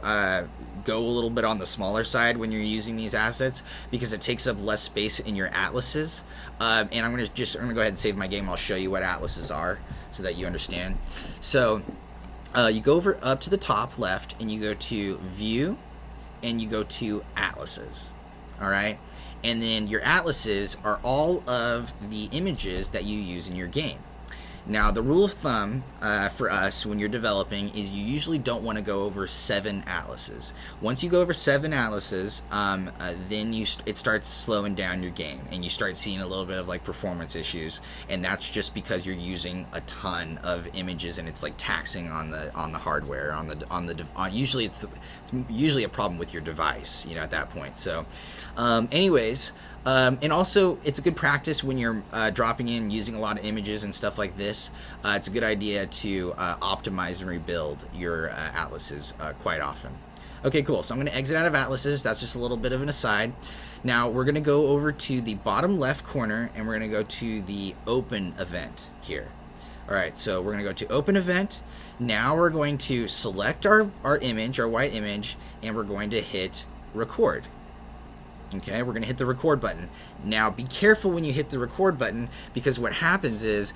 go a little bit on the smaller side when you're using these assets, because it takes up less space in your atlases. And I'm gonna go ahead and save my game. I'll show you what atlases are so that you understand. So you go up to the top left and you go to View and you go to Atlases. All right. And then your atlases are all of the images that you use in your game. Now, the rule of thumb for us when you're developing is you usually don't want to go over 7 atlases. Once you go over 7 atlases, then it starts slowing down your game, and you start seeing a little bit of like performance issues, and that's just because you're using a ton of images, and it's like taxing on the hardware, usually it's usually a problem with your device, you know, at that point. So, anyways. And also, it's a good practice when you're dropping in using a lot of images and stuff like this. It's a good idea to optimize and rebuild your atlases quite often. Okay, cool. So I'm going to exit out of atlases. That's just a little bit of an aside. Now we're going to go over to the bottom left corner, and we're going to go to the open event here. All right, so we're going to go to open event. Now we're going to select our image, our white image, and we're going to hit record. Okay, we're going to hit the record button. Now, be careful when you hit the record button, because what happens is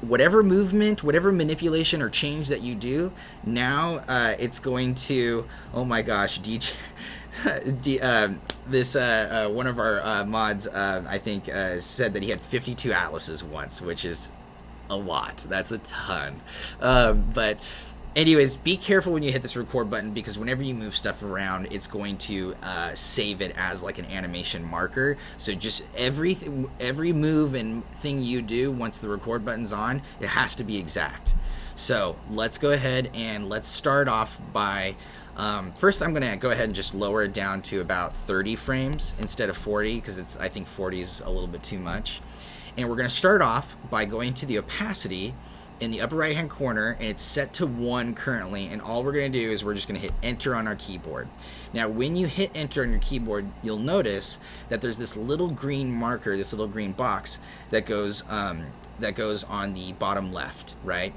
whatever movement, whatever manipulation or change that you do, now it's going to, oh my gosh, DJ, one of our mods, I think, said that he had 52 atlases once, which is a lot. That's a ton. But anyways, be careful when you hit this record button, because whenever you move stuff around, it's going to save it as like an animation marker. So just every move and thing you do once the record button's on, it has to be exact. So let's go ahead and let's start off by first I'm going to go ahead and just lower it down to about 30 frames instead of 40, because I think 40 is a little bit too much. And we're going to start off by going to the opacity in the upper right hand corner, and it's set to 1 currently, and all we're going to do is we're just going to hit enter on our keyboard. Now when you hit enter on your keyboard, you'll notice that there's this little green marker, this little green box that goes on the bottom left, right?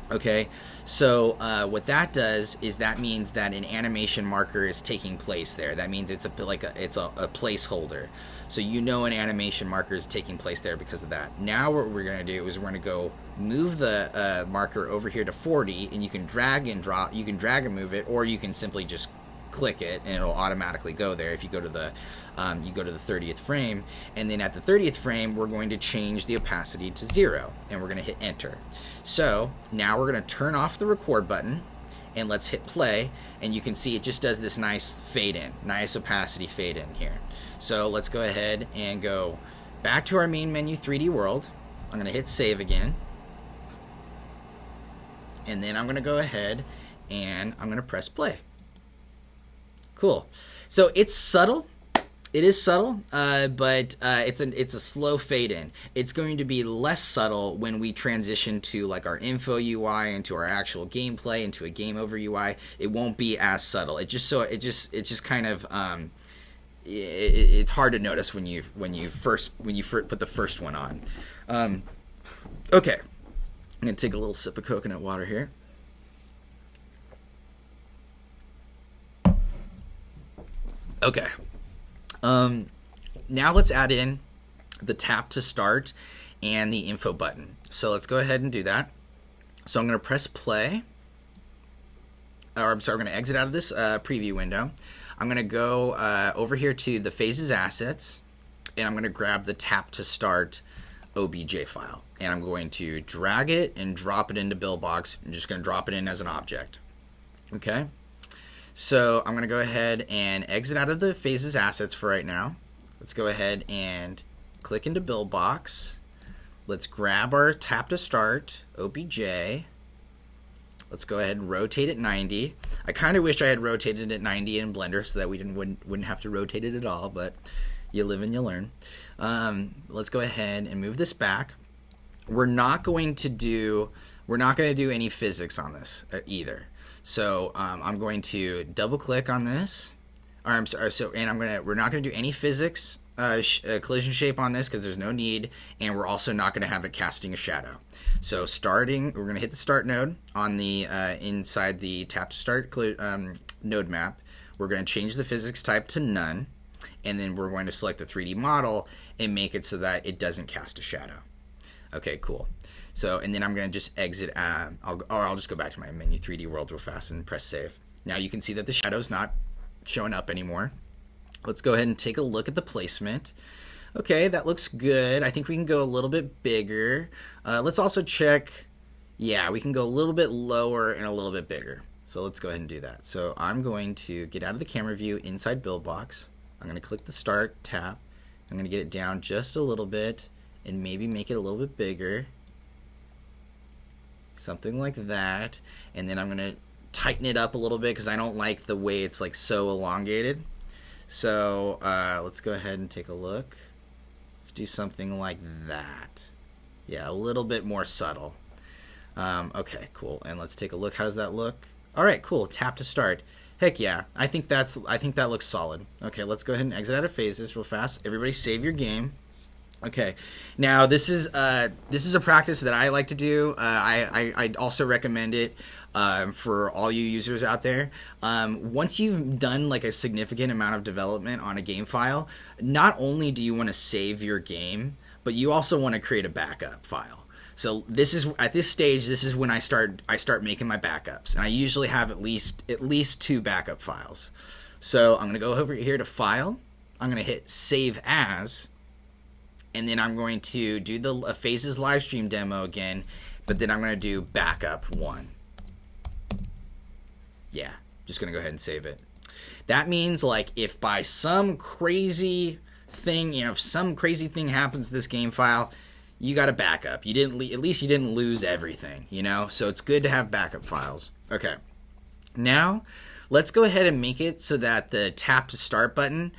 Okay, so what that does is that means that an animation marker is taking place there. That means it's a placeholder. So you know an animation marker is taking place there because of that. Now what we're going to do is we're going to go move the marker over here to 40, and you can drag and drop. You can drag and move it, or you can simply just click it and it'll automatically go there. If you go to the 30th frame, and then at the 30th frame we're going to change the opacity to 0, and we're going to hit enter. So now we're going to turn off the record button, and let's hit play, and you can see it just does this nice fade in, nice opacity fade in here. So let's go ahead and go back to our main menu, 3D world. I'm going to hit save again, and then I'm going to go ahead and I'm going to press play. Cool. So it's subtle. It is subtle, but it's a slow fade in. It's going to be less subtle when we transition to like our info UI, into our actual gameplay, into a game over UI. It won't be as subtle. It's just kind of it's hard to notice when you first put the first one on. Okay, I'm gonna take a little sip of coconut water here. Okay. Now let's add in the tap to start and the info button. So let's go ahead and do that. So I'm going to press play. Or I'm sorry, I'm going to exit out of this preview window. I'm going to go over here to the phases assets, and I'm going to grab the tap to start OBJ file. And I'm going to drag it and drop it into Buildbox. I'm just going to drop it in as an object. Okay. So I'm going to go ahead and exit out of the phases assets for right now. Let's go ahead and click into Buildbox. Let's grab our tap to start OBJ. Let's go ahead and rotate it 90. I kind of wish I had rotated it 90 in Blender so that we wouldn't have to rotate it at all, but you live and you learn. Let's go ahead and move this back. We're not going to do any physics on this either. So I'm going to double click on this. Or I'm sorry. We're not going to do any physics collision shape on this because there's no need, and we're also not going to have it casting a shadow. So we're going to hit the start node on the inside the tap to start node map. We're going to change the physics type to none, and then we're going to select the 3D model and make it so that it doesn't cast a shadow. Okay, cool. So, and then I'm going to just exit, I'll just go back to my menu 3D world real fast and press save. Now you can see that the shadow's not showing up anymore. Let's go ahead and take a look at the placement. Okay, that looks good. I think we can go a little bit bigger. Let's also check, yeah, we can go a little bit lower and a little bit bigger. So let's go ahead and do that. So I'm going to get out of the camera view inside Buildbox. I'm going to click the Start tab. I'm going to get it down just a little bit and maybe make it a little bit bigger. Something like that. And then I'm going to tighten it up a little bit because I don't like the way it's like so elongated. So let's go ahead and take a look. Let's do something like that. Yeah, a little bit more subtle. Okay, cool. And let's take a look. How does that look? All right, cool. Tap to start. Heck yeah, I think that looks solid. Okay, let's go ahead and exit out of phases real fast. Everybody save your game. Okay, now this is a practice that I like to do. I also recommend it for all you users out there. Once you've done like a significant amount of development on a game file, not only do you want to save your game, but you also want to create a backup file. So this is at this stage. This is when I start making my backups, and I usually have at least 2 backup files. So I'm going to go over here to File. I'm going to hit Save As, and then I'm going to do the Phases Livestream demo again, but then I'm going to do Backup 1. Yeah, just going to go ahead and save it. That means like if by some crazy thing, if some crazy thing happens to this game file, you got a backup. You didn't at least you didn't lose everything, So it's good to have backup files. Okay. Now, let's go ahead and make it so that the tap to start button,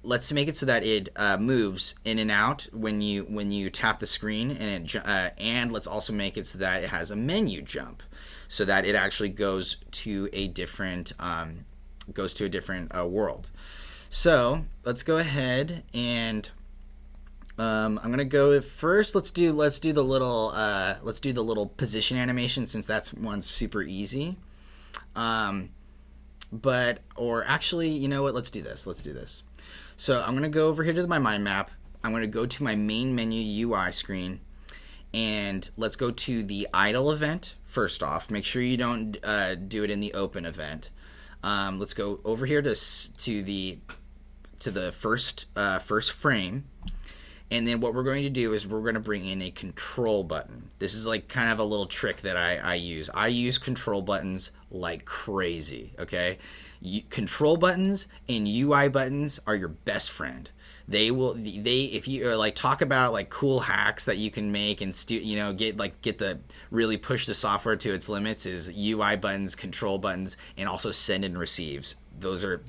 let's make it so that it moves in and out when you tap the screen, and let's also make it so that it has a menu jump, so that it actually goes to a different world. So let's go ahead and I'm gonna go first. Let's do the little position animation, since that's one's super easy. Or actually, you know what? Let's do this. So I'm gonna go over here to my mind map. I'm gonna go to my main menu UI screen, and let's go to the idle event first off. Make sure you don't do it in the open event. Let's go over here to the first frame. And then what we're going to do is we're going to bring in a control button. This is like kind of a little trick that I use. I use control buttons like crazy, okay? Control buttons and UI buttons are your best friend. If you like talk about like cool hacks that you can make and really push the software to its limits, is UI buttons, control buttons, and also send and receives. Those are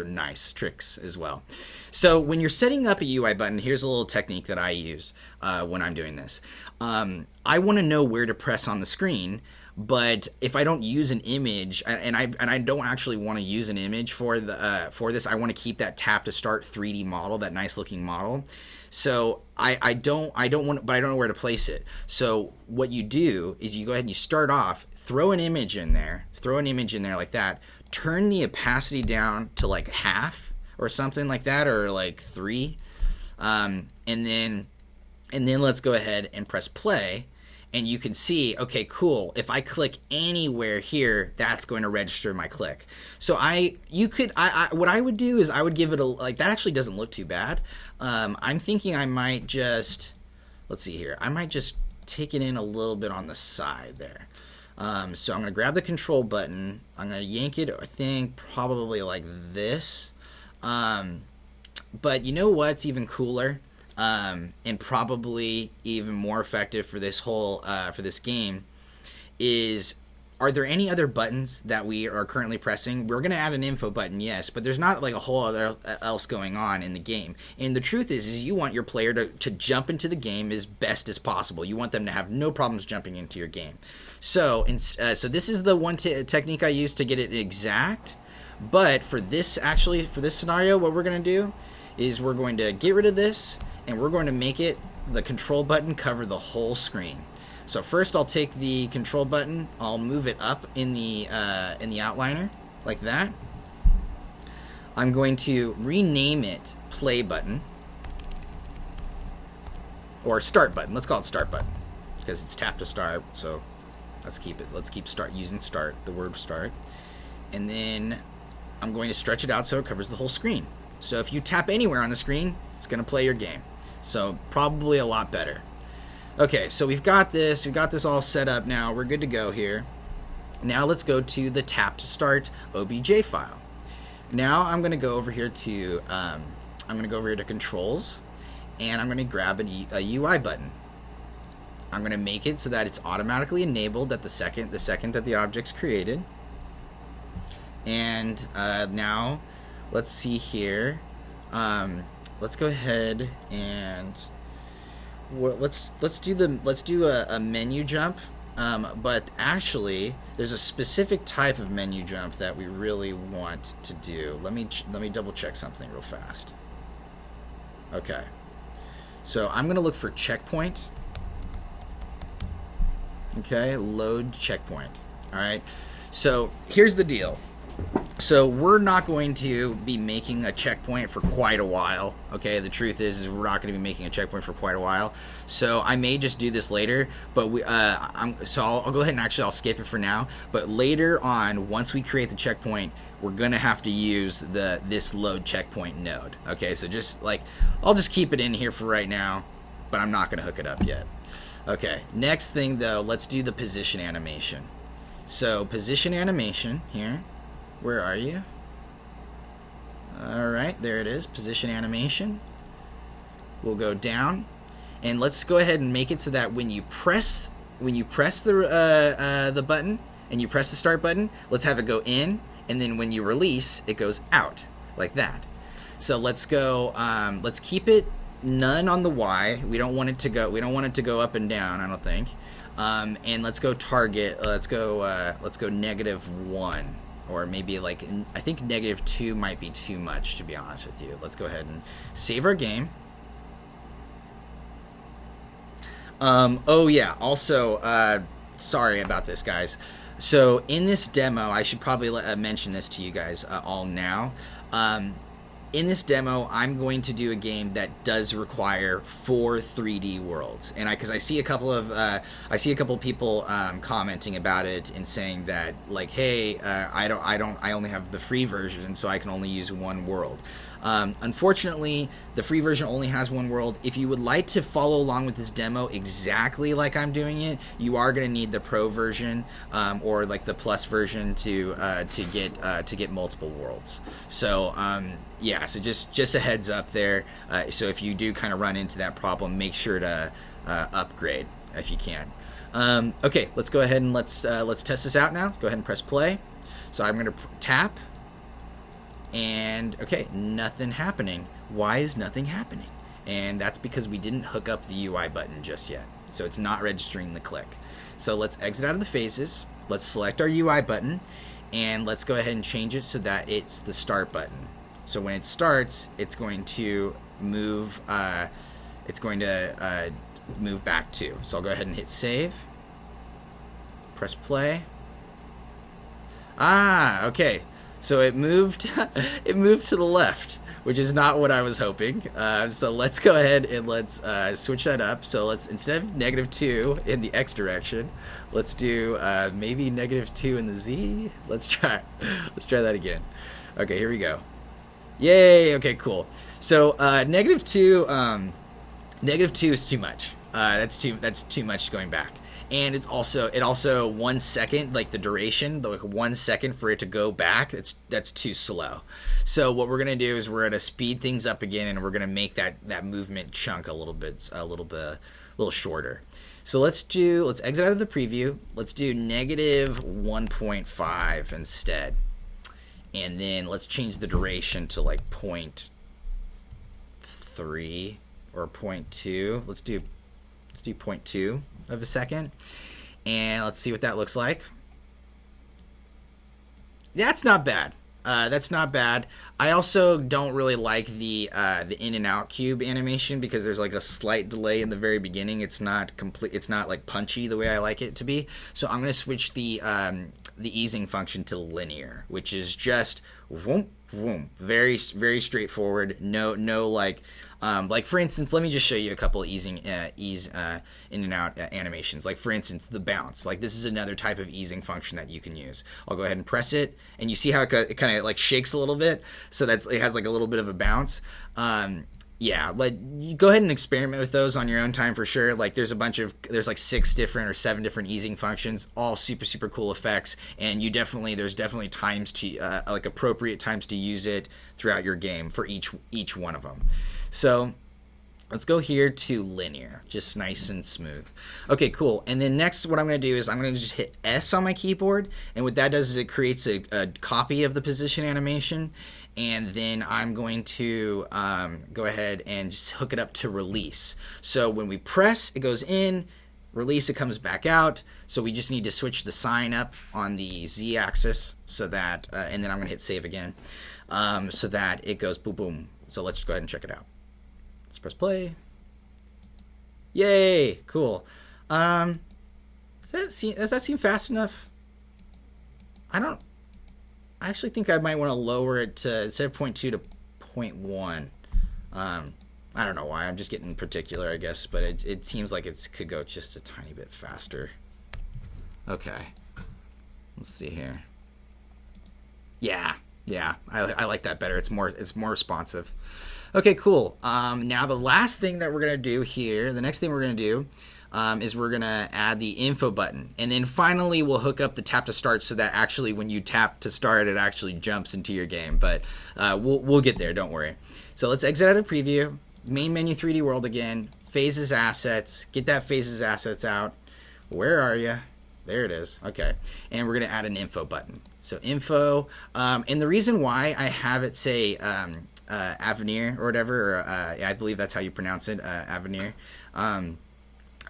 nice tricks as well. So when you're setting up a UI button, here's a little technique that I use when I'm doing this. I want to know where to press on the screen, but if I don't use an image, and I don't actually want to use an image for this, I want to keep that tap to start 3D model, that nice looking model. So I don't know where to place it. So what you do is you go ahead and you start off, throw an image in there like that. Turn the opacity down to like half or something like that, or like 3, and then let's go ahead and press play, and you can see, okay, cool. If I click anywhere here, that's going to register my click. So what I would do is I would give it that actually doesn't look too bad. I'm thinking I might just, let's see here. I might just take it in a little bit on the side there. So I'm going to grab the control button. I'm going to yank it, I think, probably like this. But you know what's even cooler, and probably even more effective for this for this game, is, are there any other buttons that we are currently pressing? We're going to add an info button, yes, but there's not like a whole other else going on in the game. And the truth is you want your player to jump into the game as best as possible. You want them to have no problems jumping into your game. So this is the one technique I use to get it exact. But for this scenario, what we're going to do is we're going to get rid of this, and we're going to make it the control button cover the whole screen. So first I'll take the control button, I'll move it up in the outliner like that. I'm going to rename it play button, or start button. Let's call it start button because it's tap to start. So let's keep using start, the word start. And then I'm going to stretch it out so it covers the whole screen. So if you tap anywhere on the screen, it's going to play your game. So probably a lot better. Okay, so we've got this all set up now. We're good to go here. Now let's go to the tap to start OBJ file. Now I'm going to go over here to controls, and I'm going to grab a UI button. I'm going to make it so that it's automatically enabled at the second that the object's created. And now let's see here. Let's go ahead and let's do a menu jump. But actually, there's a specific type of menu jump that we really want to do. Let me double check something real fast. Okay, so I'm gonna look for checkpoint. Okay, load checkpoint. All right, so here's the deal. So we're not going to be making a checkpoint for quite a while. Okay, the truth is we're not going to be making a checkpoint for quite a while. So I may just do this later, but I'll go ahead and I'll skip it for now. But later on, once we create the checkpoint, we're gonna have to use this load checkpoint node. Okay, so I'll just keep it in here for right now, but I'm not gonna hook it up yet. Okay, next thing though, let's do the position animation. So position animation here. Where are you? All right, there it is. Position animation. We'll go down, and let's go ahead and make it so that when you press the button and you press the start button, let's have it go in, and then when you release, it goes out like that. So let's go. Let's keep it none on the Y. We don't want it to go. We don't want it to go up and down, I don't think. And let's go target. Let's go -1. Or maybe I think -2 might be too much, to be honest with you. Let's go ahead and save our game. Oh yeah, also, sorry about this, guys. So in this demo, I should probably mention this to you guys all now. In this demo, I'm going to do a game that does require 4 3D worlds, and because I see a couple of people commenting about it and saying that hey, I only have the free version, so I can only use 1 world. Unfortunately, the free version only has 1 world. If you would like to follow along with this demo exactly like I'm doing it, you are going to need the Pro version or the Plus version to get multiple worlds. So yeah, so just a heads up there. So if you do kind of run into that problem, make sure to upgrade if you can. Okay, let's go ahead and let's test this out now. Go ahead and press play. So I'm going to tap. And okay, nothing happening. Why is nothing happening? And that's because we didn't hook up the UI button just yet. So it's not registering the click. So let's exit out of the phases. Let's select our UI button, and let's go ahead and change it so that it's the start button. So when it starts, it's going to move. Move back to. So I'll go ahead and hit save. Press play. Ah, okay. So it moved. It moved to the left, which is not what I was hoping. So let's go ahead and let's switch that up. So let's, instead of -2 in the X direction, let's do maybe -2 in the Z. Let's try that again. Okay, here we go. Yay! Okay, cool. So -2 is too much. That's too much going back. And it also 1 second, the duration, 1 second for it to go back, that's too slow. So what we're gonna do is we're gonna speed things up again, and we're gonna make that movement chunk a little shorter. So let's exit out of the preview. Let's do -1.5 instead, and then let's change the duration to 0.3 or 0.2. Let's do 0.2 of a second, and let's see what that looks like. That's not bad. That's not bad. I also don't really like the in and out cube animation because there's a slight delay in the very beginning. It's not complete. It's not punchy the way I like it to be. So I'm gonna switch the the easing function to linear, which is just whoom, whoom, very straightforward. No like for instance, let me just show you a couple of ease in and out animations. Like for instance, the bounce. Like this is another type of easing function that you can use. I'll go ahead and press it, and you see how it kind of like shakes a little bit. So it has like a little bit of a bounce. Yeah, like you go ahead and experiment with those on your own time for sure. Like there's like 6 different or 7 different easing functions, all super cool effects, and there's definitely times to like appropriate times to use it throughout your game for each one of them. So let's go here to linear, just nice and smooth. Okay, cool. And then next, what I'm going to do is I'm going to just hit S on my keyboard, and what that does is it creates a copy of the position animation. And then I'm going to go ahead and just hook it up to release. So when we press, it goes in, release, it comes back out. So we just need to switch the sign up on the Z axis so that, and then I'm going to hit save again, so that it goes boom, boom. So let's go ahead and check it out. Let's press play. Yay, cool. Does that seem fast enough? I actually think I might want to lower it to, instead of 0.2 to 0.1. I don't know why. I'm just getting particular, I guess, but it seems like it could go just a tiny bit faster. Okay. Let's see here. Yeah, I like that better. It's more responsive. Okay, cool. Now the last thing that we're gonna do here, the next thing we're gonna do is we're gonna add the info button, and then finally we'll hook up the tap to start so that actually when you tap to start, it actually jumps into your game. But we'll get there. Don't worry. So let's exit out of preview. Main menu 3D world again. Phases assets. Get that phases assets out. Where are you? There it is. Okay, and we're gonna add an info button. So info, and the reason why I have it say Avenir or whatever, or, I believe that's how you pronounce it, Avenir.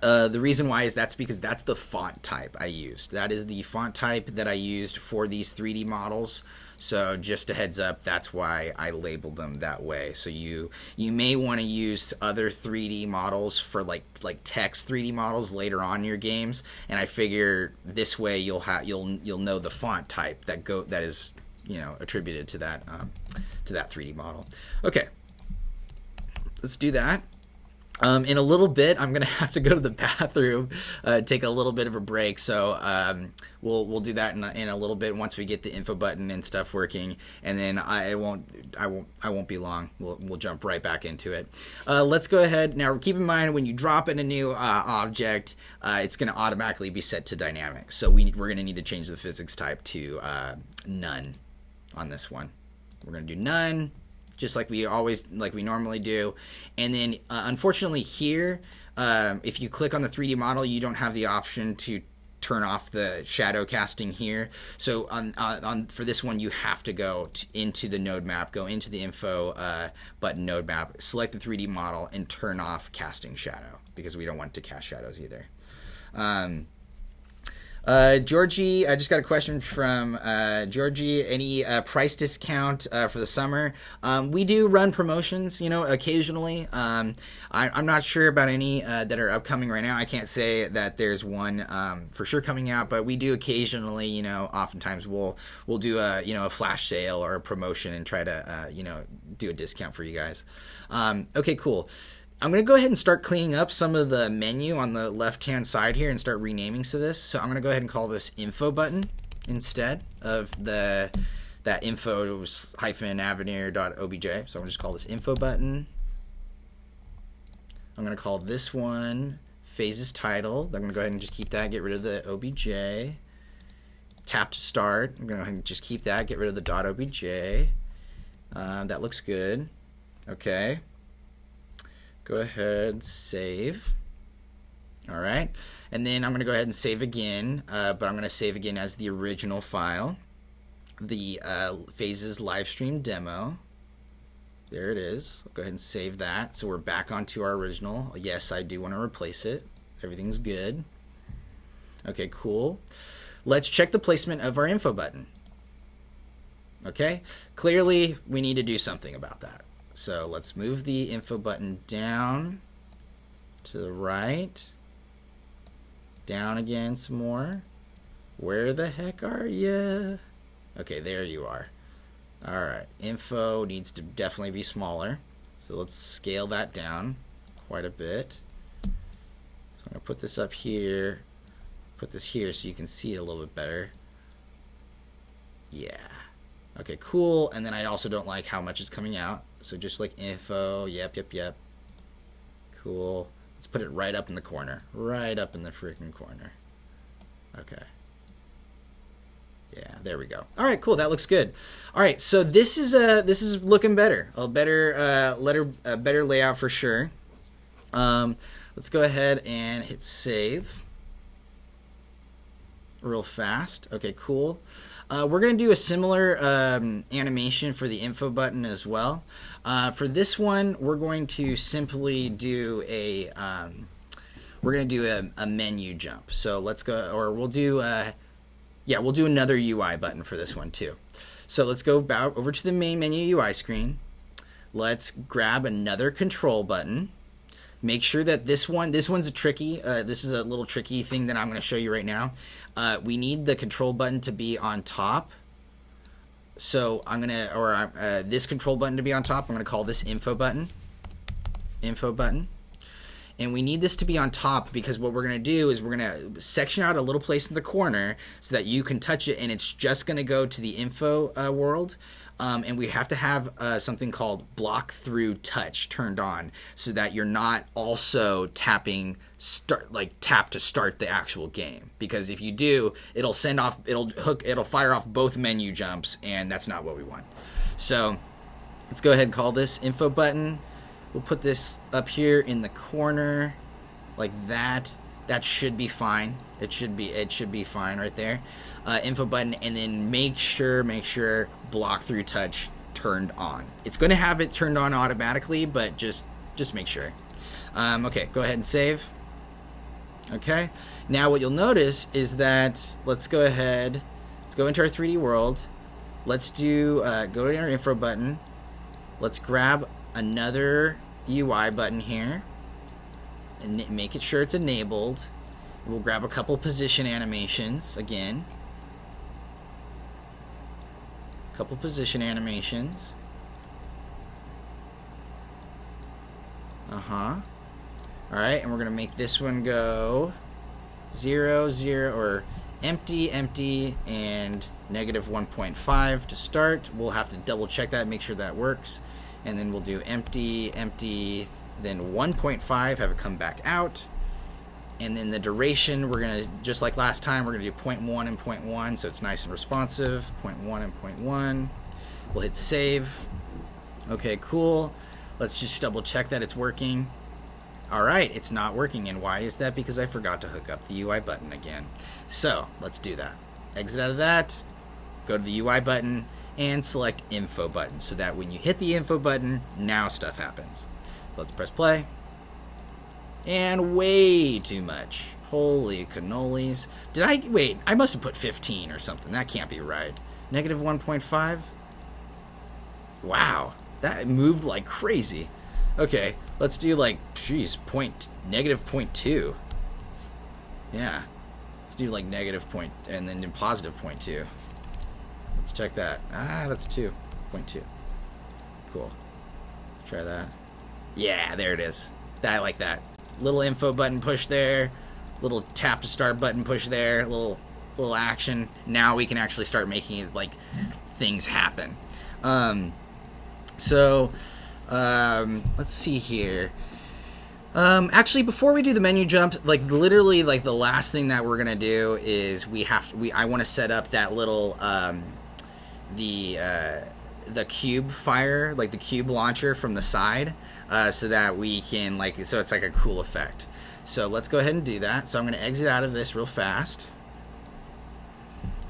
The reason why is because that's the font type I used. That is the font type that I used for these 3D models. So just a heads up, that's why I labeled them that way. So you may want to use other 3D models for like text 3D models later on in your games. And I figure this way you'll know the font type that is attributed to that 3D model. Okay, let's do that. In a little bit, I'm gonna have to go to the bathroom, take a little bit of a break. So we'll do that in a little bit once we get the info button and stuff working, and then I won't be long. We'll jump right back into it. Let's go ahead now. Keep in mind when you drop in a new object, it's gonna automatically be set to dynamic. So we're gonna need to change the physics type to none on this one. We're gonna do none, just like we normally do. And then unfortunately here, if you click on the 3D model, you don't have the option to turn off the shadow casting here. So for this one, you have to go into the node map, go into the info button node map, select the 3D model, and turn off casting shadow, because we don't want to cast shadows either. Georgie, I just got a question from Georgie. Any price discount for the summer? We do run promotions, occasionally. I'm not sure about any that are upcoming right now. I can't say that there's one for sure coming out, but we do occasionally. Oftentimes we'll do a flash sale or a promotion and try to do a discount for you guys. Okay, cool. I'm going to go ahead and start cleaning up some of the menu on the left-hand side here and start renaming to this. So I'm going to go ahead and call this info button instead of that info-avenir.obj. So I'm going to just call this info button. I'm going to call this one phases title. I'm going to go ahead and just keep that, get rid of the obj. Tap to start. I'm going to go ahead and just keep that, get rid of the .obj. That looks good. Okay. Go ahead, save. All right, and then I'm going to go ahead and save again, but I'm going to save again as the original file, the phases livestream demo. There it is. I'll go ahead and save that. So we're back onto our original. Yes, I do want to replace it. Everything's good. Okay, cool. Let's check the placement of our info button. Okay, clearly we need to do something about that. So let's move the info button down to the right, down again some more, Where the heck are you? Okay, there you are. All right, info needs to definitely be smaller. So let's scale that down quite a bit. So I'm gonna put this up here, put this here so you can see it a little bit better. Yeah. Okay, cool. And then I also don't like how much is coming out. So just like info, yep. Cool. Let's put it right up in the corner. Right up in the freaking corner. Okay. Yeah, there we go. All right, cool. That looks good. All right, so this is looking better. A better layout for sure. Let's go ahead and hit save. Real fast. Okay, cool. We're going to do a similar animation for the info button as well. For this one, we're going to simply do a menu jump. So let's go, or we'll do another UI button for this one too. So let's go over to the main menu UI screen. Let's grab another control button. Make sure that this one's a tricky, this is a little tricky thing that I'm going to show you right now. We need the control button to be on top. So I'm going to, this control button to be on top. I'm going to call this info button. And we need this to be on top because what we're going to do is we're going to section out a little place in the corner so that you can touch it and it's just going to go to the info world. And we have to have something called block through touch turned on so that you're not also tapping tap to start the actual game, because if you do, it'll fire off both menu jumps, and that's not what we want. So let's go ahead and call this info button. We'll put this up here in the corner like that. That should be fine. It should be fine right there. Info button, and then make sure block through touch turned on. It's going to have it turned on automatically, but just make sure. Okay, go ahead and save. Okay, now what you'll notice is that let's go into our 3D world. Let's do go to our info button. Let's grab another UI button here and make it sure it's enabled. We'll grab a couple position animations again. Couple position animations. Alright, and we're gonna make this one go 0, 0, or empty, and negative 1.5 to start. We'll have to double check that, make sure that works. And then we'll do empty, then 1.5, have it come back out. And then the duration, we're going to, just like last time, we're going to do 0.1 and 0.1, so it's nice and responsive. 0.1 and 0.1. We'll hit save. Okay, cool. Let's just double check that it's working. All right, it's not working, and why is that? Because I forgot to hook up the UI button again. So let's do that. Exit out of that, go to the UI button, and select info button, so that when you hit the info button, now stuff happens. So let's press play. And way too much. Holy cannolis. Wait, I must have put 15 or something. That can't be right. Negative 1.5? Wow, that moved like crazy. Okay, let's do like, negative 0.2. Yeah, let's do like negative point, and then positive 0.2. Let's check that. That's 2.2. Cool. Try that. Yeah, there it is. I like that. Little info button push there. Little tap to start button push there. Little action. Now we can actually start making it like things happen. Let's see here. Actually, before we do the menu jump, like literally, like the last thing that we're gonna do is I want to set up that little the cube fire, like the cube launcher from the side, so that we can so it's like a cool effect. So let's go ahead and do that. So I'm going to exit out of this real fast,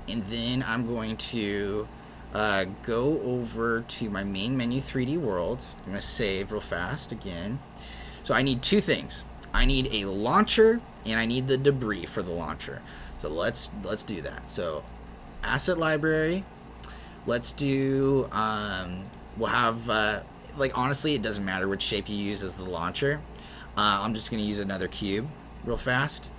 and then I'm going to go over to my main menu 3D world. I'm going to save real fast again. So I need two things. I need a launcher, and I need the debris for the launcher. So let's do that. So asset library. Let's do, we'll have, honestly, it doesn't matter which shape you use as the launcher. I'm just going to use another cube real fast.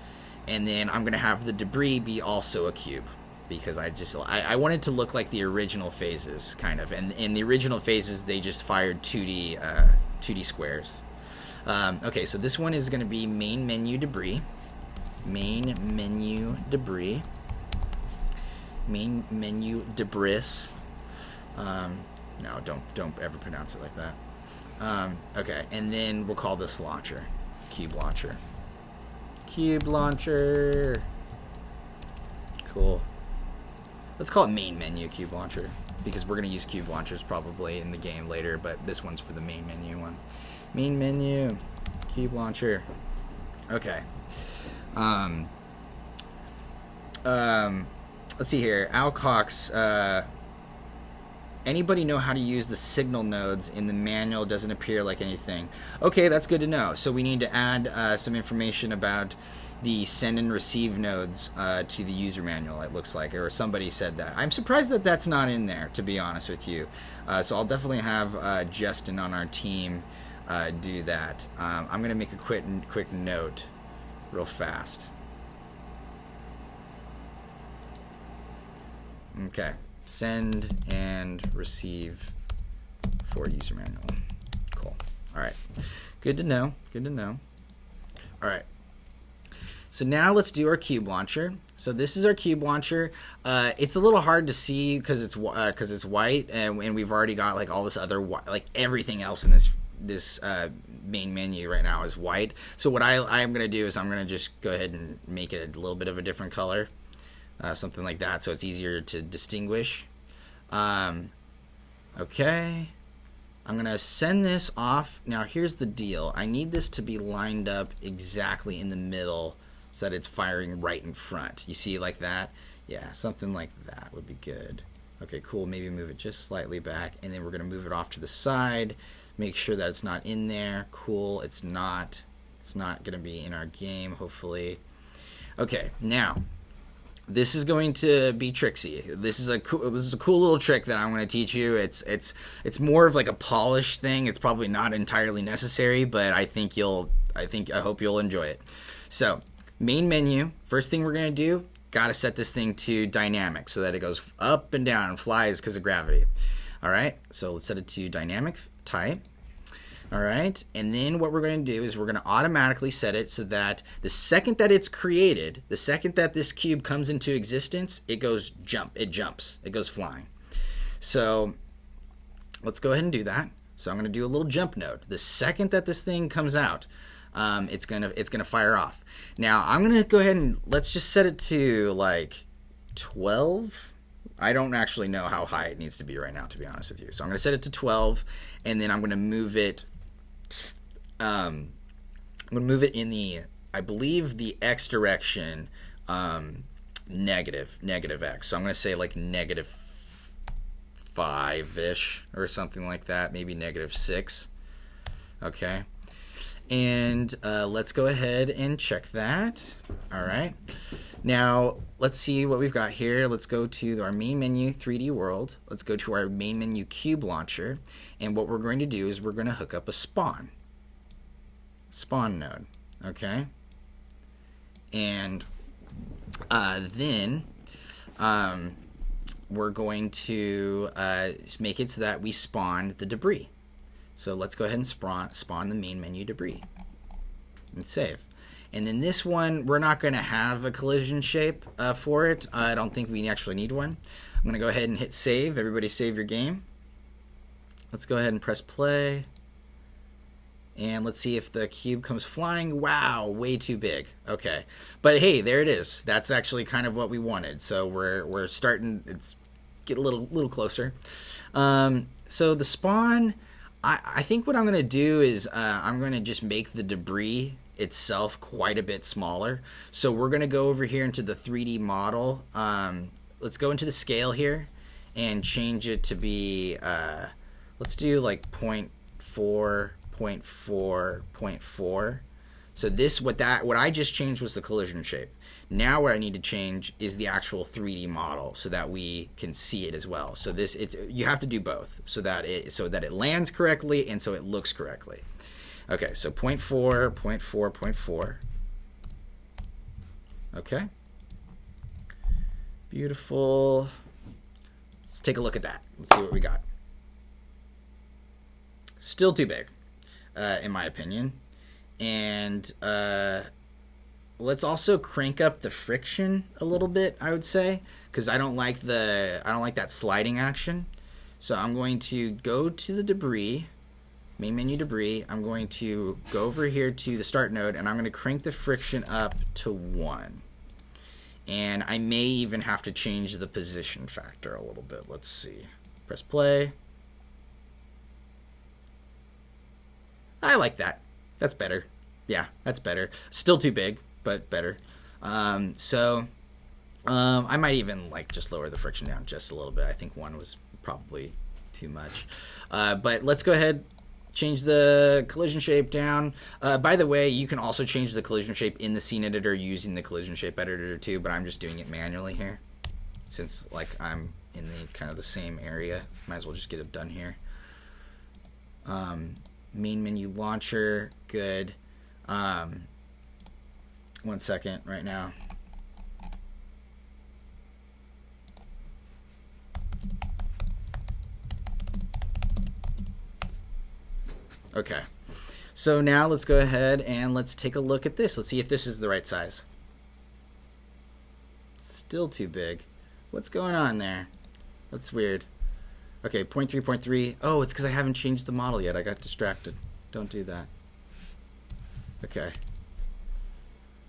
And then I'm going to have the debris be also a cube, because I wanted to look like the original phases, kind of. And in the original phases, they just fired 2D squares. Okay, so this one is going to be main menu debris. Main menu debris. Main menu debris. No, don't ever pronounce it like that. Okay, and then we'll call this launcher. Cube launcher. Cube launcher. Cool. Let's call it main menu cube launcher, because we're going to use cube launchers probably in the game later, but this one's for the main menu one. Main menu cube launcher. Okay. Let's see here. Alcox, anybody know how to use the signal nodes in the manual? Doesn't appear like anything. Okay, that's good to know. So we need to add some information about the send and receive nodes to the user manual, it looks like, or somebody said that. I'm surprised that that's not in there, to be honest with you. So I'll definitely have Justin on our team do that. I'm going to make a quick note real fast. Okay. Send and receive for user manual. Cool. All right. Good to know. Good to know. All right. So now let's do our cube launcher. So this is our cube launcher. It's a little hard to see because it's white, and we've already got like all this other like everything else in this main menu right now is white. So what I'm gonna do is I'm gonna just go ahead and make it a little bit of a different color. Something like that, so it's easier to distinguish. Okay, I'm going to send this off. Now, here's the deal. I need this to be lined up exactly in the middle so that it's firing right in front. You see, like that? Yeah, something like that would be good. Okay, cool. Maybe move it just slightly back, and then we're going to move it off to the side. Make sure that it's not in there. Cool, it's not. It's not going to be in our game, hopefully. Okay, now... this is going to be tricksy. This is a cool little trick that I'm going to teach you. It's more of like a polish thing. It's probably not entirely necessary, but I hope you'll enjoy it. So, main menu, first thing we're going to do, got to set this thing to dynamic so that it goes up and down and flies because of gravity. All right? So, let's set it to dynamic type. All right, and then what we're going to do is we're going to automatically set it so that the second that it's created, the second that this cube comes into existence, it jumps, it goes flying. So let's go ahead and do that. So I'm going to do a little jump node. The second that this thing comes out, it's gonna fire off. Now I'm going to go ahead and let's just set it to like 12. I don't actually know how high it needs to be right now, to be honest with you. So I'm going to set it to 12, and then I'm going to move it. I'm going to move it in the, I believe, the X direction, negative X. So I'm going to say like negative 5-ish or something like that, maybe negative 6. Okay. And let's go ahead and check that. All right. Now, let's see what we've got here. Let's go to our main menu, 3D world. Let's go to our main menu cube launcher. And what we're going to do is we're going to hook up a spawn node. Okay. And then we're going to make it so that we spawn the debris. So let's go ahead and spawn the main menu debris and save. And then this one, we're not going to have a collision shape for it. I don't think we actually need one. I'm going to go ahead and hit save. Everybody save your game. Let's go ahead and press play. And let's see if the cube comes flying. Wow, way too big. Okay. But hey, there it is. That's actually kind of what we wanted. So we're starting, it's get a little closer. So the spawn, I think what I'm going to do is I'm going to just make the debris itself quite a bit smaller. So we're going to go over here into the 3D model. Let's go into the scale here and change it to be, let's do like 0.4, 0.4, 0.4. So this, what I just changed was the collision shape. Now what I need to change is the actual 3D model so that we can see it as well. So you have to do both so that it lands correctly and so it looks correctly. Okay, so 0.4, 0.4, 0.4. Okay. Beautiful. Let's take a look at that. Let's see what we got. Still too big, in my opinion. And let's also crank up the friction a little bit, I would say, because I don't like that sliding action. So I'm going to go to the debris, main menu debris. I'm going to go over here to the start node, and I'm going to crank the friction up to 1. And I may even have to change the position factor a little bit. Let's see. Press play. I like that. That's better. Yeah, that's better. Still too big, but better. I might even just lower the friction down just a little bit. I think 1 was probably too much. But let's go ahead, change the collision shape down. By the way, you can also change the collision shape in the scene editor using the collision shape editor too, but I'm just doing it manually here since I'm in the kind of the same area. Might as well just get it done here. Main menu launcher, good. 1 second right now. Okay, so now let's go ahead and let's take a look at this. Let's see if this is the right size. Still too big. What's going on there? That's weird. Okay, 0.3, 0.3. Oh, it's because I haven't changed the model yet. I got distracted. Don't do that. Okay.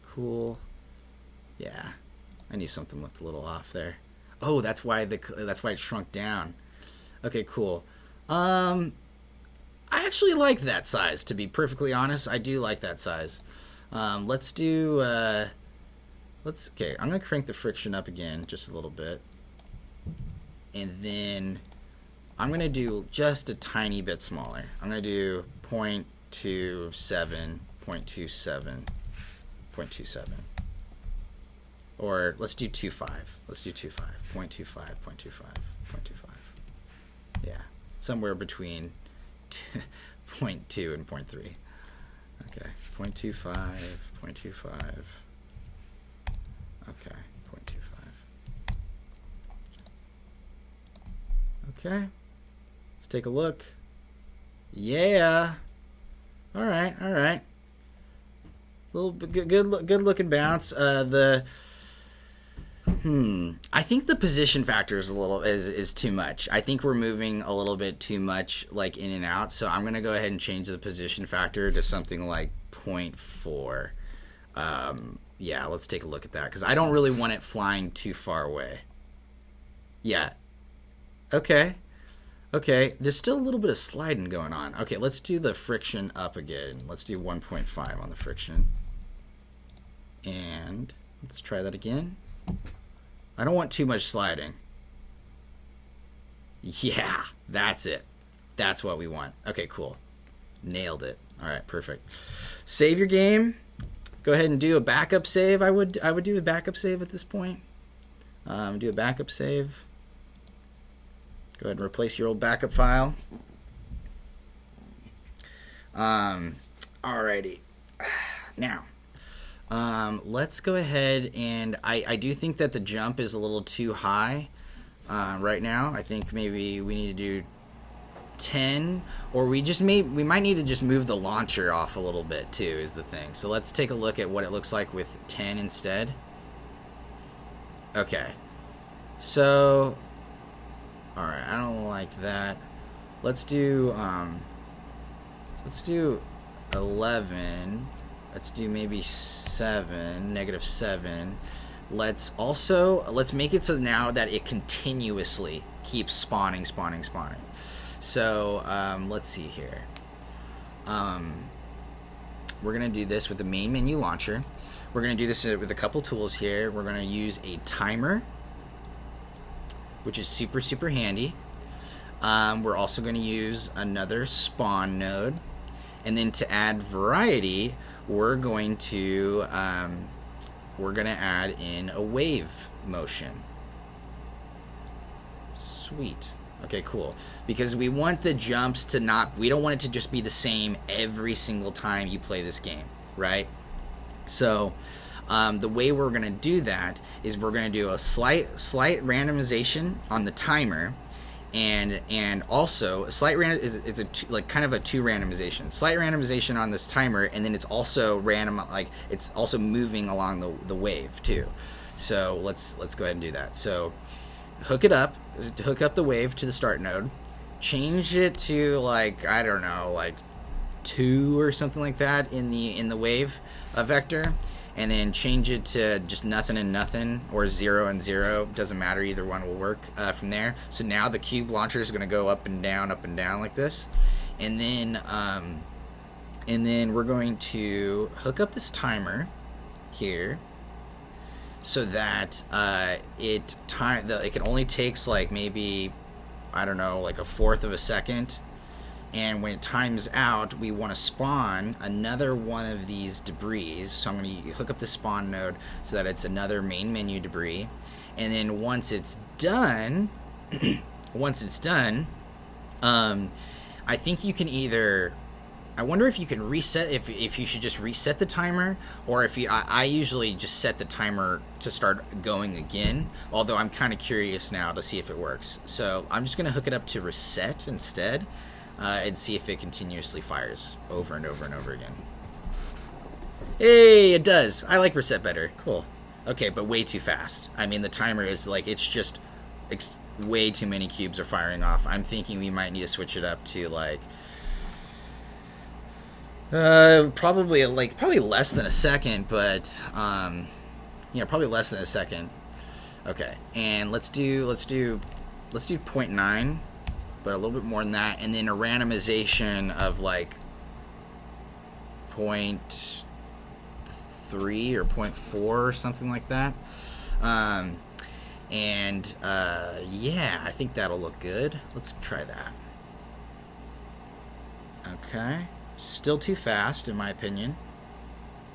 Cool. Yeah, I knew something looked a little off there. Oh, that's why it shrunk down. Okay, cool. I actually like that size, to be perfectly honest. I do like that size. Let's do. Okay, I'm gonna crank the friction up again just a little bit, and then I'm going to do just a tiny bit smaller. I'm going to do 0.27, 0.27, 0.27. Or let's do 2.5. Let's do 2.5, 0.25, 0.25, 0.25. Yeah, somewhere between 0.2 and 0.3. Okay, 0.25, 0.25. Okay, 0.25. Okay. Let's take a look. Yeah. All right. Little good looking bounce. I think the position factor is too much. I think we're moving a little bit too much in and out. So I'm gonna go ahead and change the position factor to something like 0.4. Yeah, let's take a look at that because I don't really want it flying too far away. Yeah. Okay, there's still a little bit of sliding going on. Okay, let's do the friction up again. Let's do 1.5 on the friction. And let's try that again. I don't want too much sliding. Yeah, that's it. That's what we want. Okay, cool. Nailed it. All right, perfect. Save your game. Go ahead and do a backup save. I would do a backup save at this point. Do a backup save. Go ahead and replace your old backup file. Alrighty. Now, let's go ahead and I do think that the jump is a little too high right now. I think maybe we need to do 10, or we might need to just move the launcher off a little bit too, is the thing. So let's take a look at what it looks like with 10 instead. Okay. So alright, I don't like that. Let's do 11. Let's do maybe 7, -7. Let's make it so now that it continuously keeps spawning. So let's see here. We're gonna do this with the main menu launcher. We're gonna do this with a couple tools here. We're gonna use a timer, which is super handy. We're also going to use another spawn node, and then to add variety, we're going to add in a wave motion. Sweet. Okay, cool. Because we want the jumps to we don't want it to just be the same every single time you play this game, right? So The way we're going to do that is we're going to do a slight randomization on the timer, and also a slight it's like kind of a 2 randomization, slight randomization on this timer, and then it's also random, like it's also moving along the wave too. So let's go ahead and do that. So hook up the wave to the start node, change it to like, I don't know, like 2 or something like that in the wave vector, and then change it to just nothing and nothing, or 0 and 0. Doesn't matter, either one will work from there. So now the cube launcher is going to go up and down like this, and then we're going to hook up this timer here, so that it only takes like maybe, I don't know, like 1/4 of a second. And when it times out, we want to spawn another one of these debris. So I'm going to hook up the spawn node so that it's another main menu debris. And then once it's done, I think you can either, I wonder if you can reset, if you should just reset the timer, or if I usually just set the timer to start going again, although I'm kind of curious now to see if it works. So I'm just going to hook it up to reset instead. And see if it continuously fires over and over and over again. Hey, it does. I like reset better. Cool. Okay, but way too fast. I mean, the timer is like, it's just way too many cubes are firing off. I'm thinking we might need to switch it up to like probably less than a second, but probably less than a second. Okay, and let's do 0.9. But a little bit more than that, and then a randomization of like 0.3 or 0.4 or something like that. Yeah, I think that'll look good. Let's try that. Okay, still too fast in my opinion.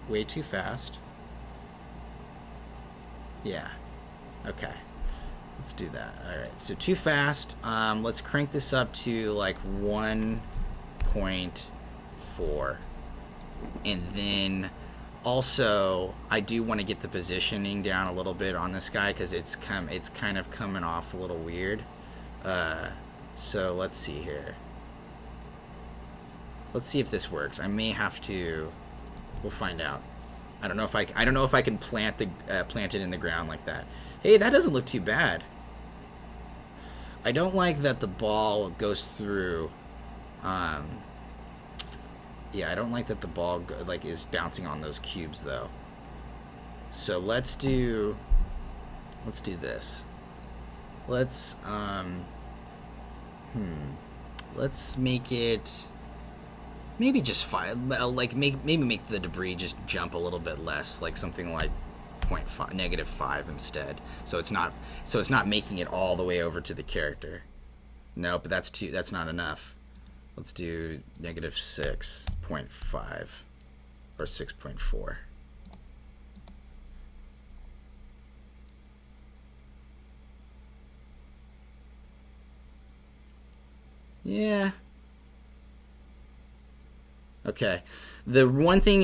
Way too fast. Yeah. Okay. Let's do that. All right, so too fast. Let's crank this up to like 1.4, and then also I do want to get the positioning down a little bit on this guy because it's kind of coming off a little weird. So let's see here. Let's see if this works. I may have to. We'll find out. I don't know if I can plant it in the ground like that. Hey, that doesn't look too bad. I don't like that the ball goes through. Yeah, I don't like that the ball is bouncing on those cubes though. So let's do this. Let's make it maybe just 5. Like maybe make the debris just jump a little bit less, like something like -5 instead, so it's not making it all the way over to the character. No, but that's not enough. Let's do -6.5 or 6.4. Yeah. Okay. The one thing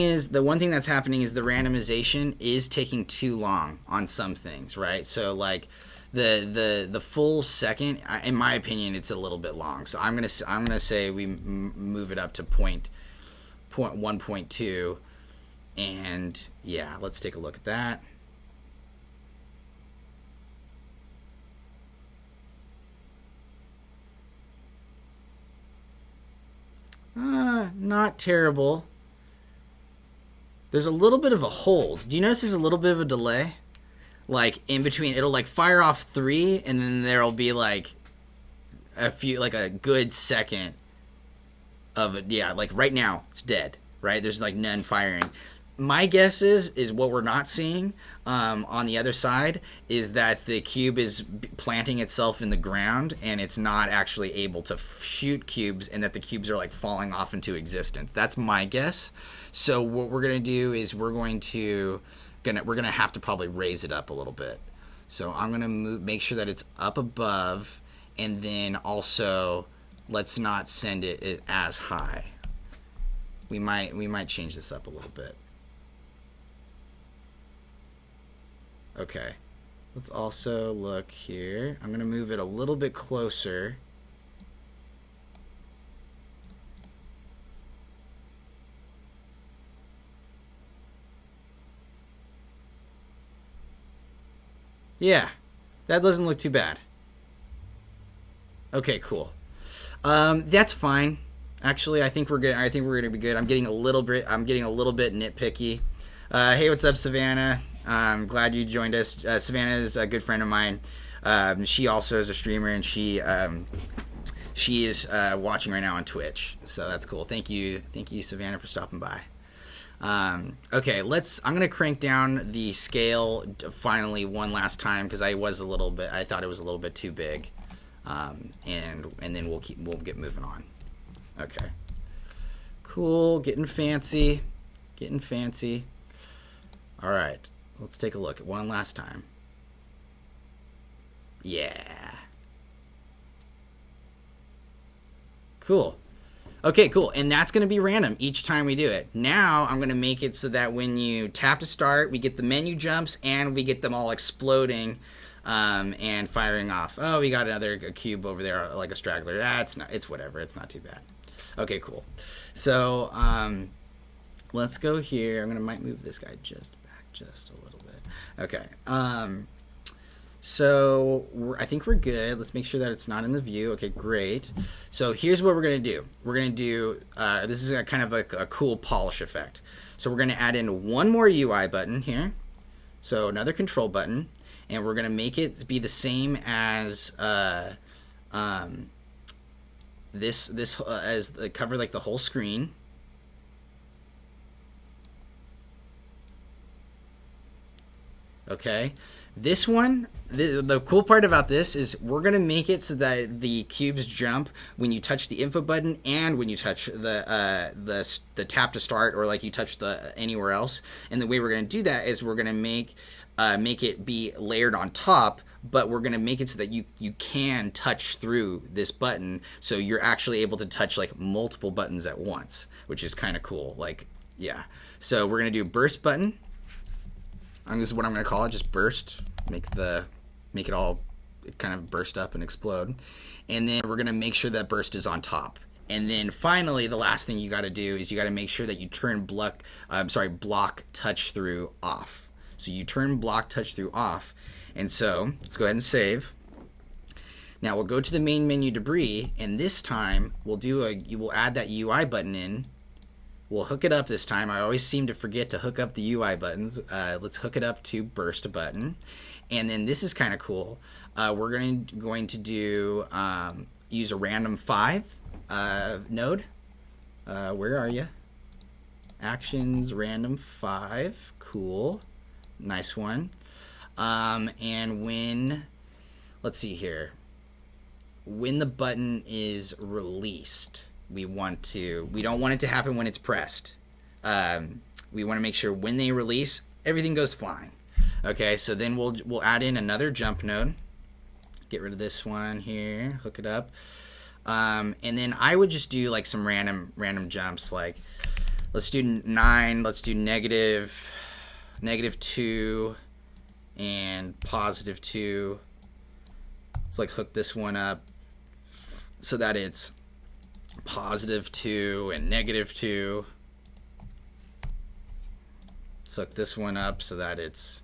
that's happening is the randomization is taking too long on some things, right? So like the full second, in my opinion, it's a little bit long. So I'm gonna say we move it up to 1.2, and yeah, let's take a look at that. Not terrible. There's a little bit of a hold. Do you notice there's a little bit of a delay? Like in between, it'll like fire off 3, and then there'll be like a good second of it. Yeah, like right now it's dead, right? There's like none firing. My guess is what we're not seeing on the other side is that the cube is planting itself in the ground and it's not actually able to shoot cubes, and that the cubes are like falling off into existence. That's my guess. So what we're gonna do is we're gonna have to probably raise it up a little bit. So I'm gonna make sure that it's up above, and then also let's not send it as high. We might change this up a little bit. Okay. Let's also look here. I'm going to move it a little bit closer. Yeah, that doesn't look too bad. Okay, cool. That's fine. Actually, I think we're good. I think we're gonna be good. I'm getting a little bit. I'm getting a little bit nitpicky. Hey, what's up, Savannah? I'm glad you joined us. Savannah is a good friend of mine. She also is a streamer, and she is watching right now on Twitch. So that's cool. Thank you, Savannah, for stopping by. Okay, I'm gonna crank down the scale finally one last time because I thought it was a little bit too big, and then we'll get moving on. Okay, cool, getting fancy. All right, let's take a look at one last time. Yeah, cool. Okay, cool. And that's going to be random each time we do it. Now I'm going to make it so that when you tap to start, we get the menu jumps and we get them all exploding and firing off. Oh, we got a cube over there, like a straggler. It's whatever. It's not too bad. Okay, cool. So let's go here. Might move this guy just back just a little bit. Okay. So I think we're good. Let's make sure that it's not in the view. Okay, great. So here's what we're going to do. We're going to do, this is kind of like a cool polish effect. So we're going to add in one more UI button here. So another control button. And we're going to make it be the same as as cover like the whole screen. Okay. This one, the cool part about this is we're going to make it so that the cubes jump when you touch the info button and when you touch the tap to start, or like you touch the anywhere else. And the way we're going to do that is we're going to make it be layered on top, but we're going to make it so that you can touch through this button, so you're actually able to touch like multiple buttons at once, which is kind of cool. Like, yeah. So we're going to do burst button. This is what I'm going to call it, just burst. Make it all kind of burst up and explode. And then we're going to make sure that burst is on top. And then finally, the last thing you got to do is you got to make sure that you turn block touch through off. So you turn block touch through off. And so let's go ahead and save. Now we'll go to the main menu debris, and this time you will add that UI button in. We'll hook it up this time. I always seem to forget to hook up the UI buttons. Let's hook it up to burst button. And then this is kind of cool. We're going to do use a random 5 node. Where are you? Actions random 5. Cool. Nice one. And let's see here. When the button is released, we don't want it to happen when it's pressed. We want to make sure when they release, everything goes flying. Okay, so then we'll add in another jump node. Get rid of this one here, hook it up. And then I would just do like some random jumps, like let's do 9, let's do -2 and +2. Let's like hook this one up so that it's +2 and -2. Let's hook this one up so that it's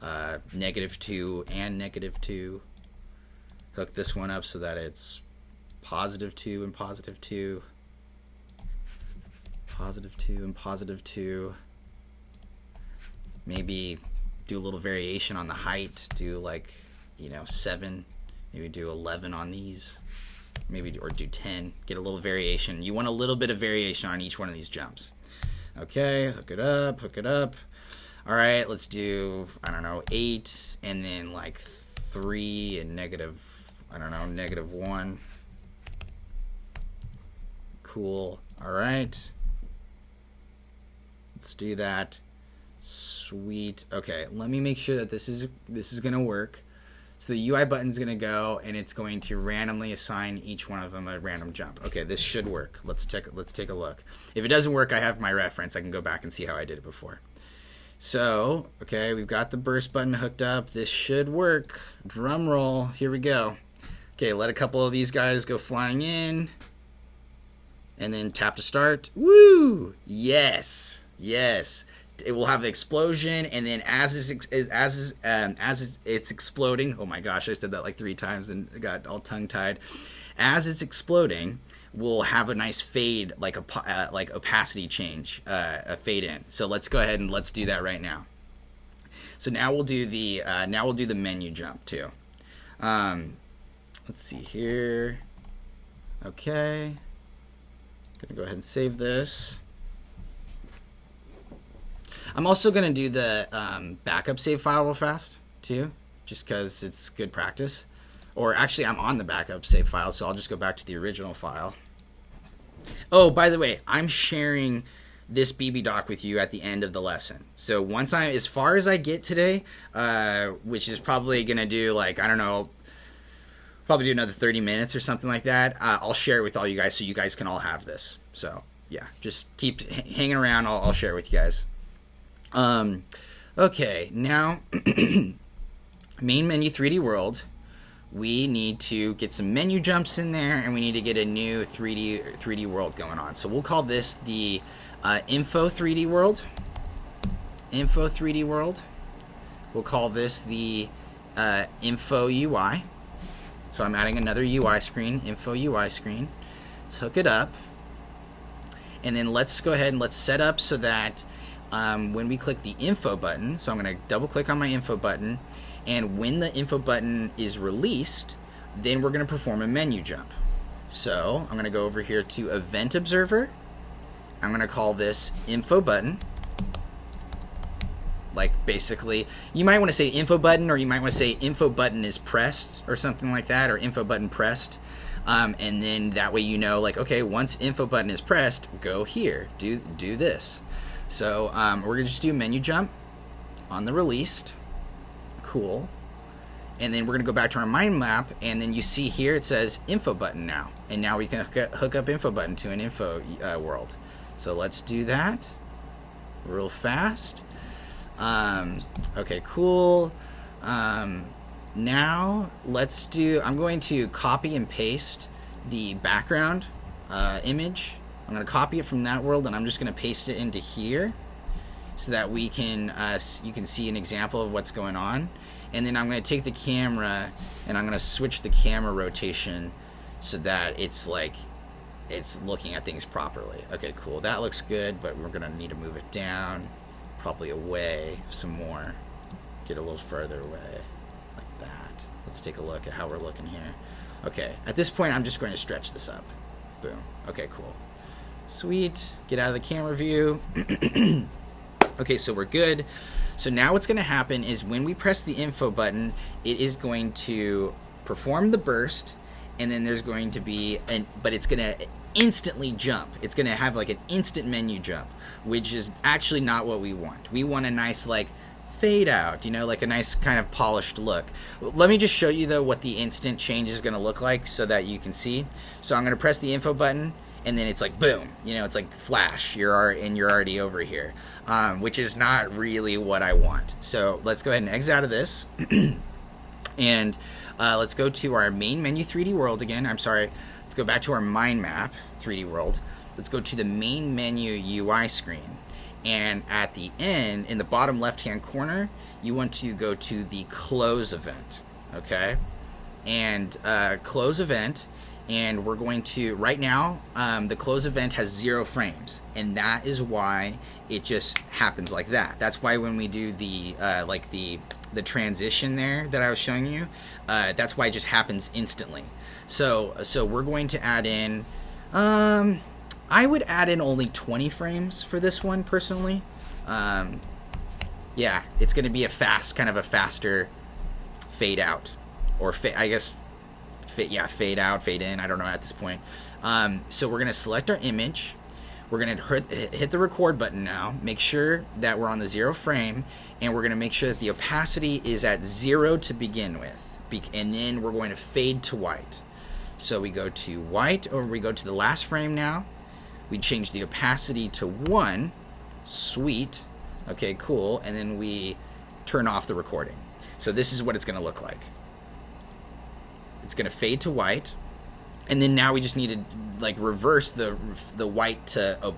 -2 and -2. Hook this one up so that it's +2 and +2. +2 and +2. Maybe do a little variation on the height. Do like 7. Maybe do 11 on these. Or do 10. Get a little variation. You want a little bit of variation on each one of these jumps. Okay, hook it up. All right, let's do, 8, and then like 3 and -1. Cool. All right. Let's do that. Sweet. Okay, let me make sure that this is going to work. So the UI button is going to go, and it's going to randomly assign each one of them a random jump. Okay, this should work. Let's take a look. If it doesn't work, I have my reference. I can go back and see how I did it before. So, okay, we've got the burst button hooked up. This should work. Drum roll. Here we go. Okay, let a couple of these guys go flying in. And then tap to start. Woo! Yes. Yes. It will have an explosion, and then as it's exploding, oh my gosh, I said that like 3 times and got all tongue-tied. As it's exploding, we'll have a nice fade, like opacity change, a fade in. So let's go ahead and let's do that right now. So now we'll do the menu jump too. Let's see here. Okay, gonna go ahead and save this. I'm also going to do the backup save file real fast, too, just because it's good practice. Or actually, I'm on the backup save file, so I'll just go back to the original file. Oh, by the way, I'm sharing this BB doc with you at the end of the lesson. So as far as I get today, which is probably going to do, like, I don't know, probably do another 30 minutes or something like that, I'll share it with all you guys so you guys can all have this. So, yeah, just keep hanging around. I'll share it with you guys. Okay, now main menu 3D world, we need to get some menu jumps in there, and we need to get a new 3D world going on. So we'll call this the info 3D world. Info 3D world. We'll call this the info UI. So I'm adding another UI screen, info UI screen. Let's hook it up. And then let's go ahead and let's set up so that when we click the info button, so I'm going to double click on my info button, and when the info button is released, then we're going to perform a menu jump. So I'm going to go over here to Event Observer. I'm going to call this info button. Like basically, you might want to say info button, or you might want to say info button is pressed or something like that, or info button pressed. And then that way you know, like, okay, once info button is pressed, go here, do this. So we're going to just do a menu jump on the released. Cool. And then we're going to go back to our mind map, and then you see here it says info button now. And now we can hook up info button to an info world. So let's do that real fast. Okay, cool. Now I'm going to copy and paste the background image. I'm going to copy it from that world, and I'm just going to paste it into here so that we can you can see an example of what's going on. And then I'm going to take the camera, and I'm going to switch the camera rotation so that it's looking at things properly. Okay, cool. That looks good, but we're going to need to move it down, probably away some more. Get a little further away, like that. Let's take a look at how we're looking here. Okay, at this point, I'm just going to stretch this up. Boom. Okay, cool. Sweet. Get out of the camera view. Okay, so we're good. So now what's going to happen is when we press the info button, it is going to perform the burst, and then there's going to be but it's going to instantly jump. It's going to have like an instant menu jump, which is actually not what we want. We want a nice like fade out, like a nice kind of polished look. Let me just show you though what the instant change is going to look like so that you can see. So I'm going to press the info button, and then it's like boom, it's like flash. You're already over here, which is not really what I want. So let's go ahead and exit out of this, and let's go to our main menu 3D world again. Let's go back to our mind map 3D world. Let's go to the main menu UI screen, and at the end, in the bottom left-hand corner, you want to go to the close event. Okay, and close event. And we're going to, right now, the close event has 0 frames, and that is why it just happens like that. That's why when we do the the transition there that I was showing you, that's why it just happens instantly. So we're going to add in, I would add in only 20 frames for this one personally. Yeah, it's going to be a faster fade out, or I guess. Fade out, fade in, I don't know at this point. So we're going to select our image. We're going to hit the record button now. Make sure that we're on the 0 frame, and we're going to make sure that the opacity is at 0 to begin with. And then we're going to fade to white. So we go to white, or we go to the last frame now. We change the opacity to 1. Sweet. Okay, cool. And then we turn off the recording. So this is what it's going to look like. It's going to fade to white. And then now we just need to like reverse the white to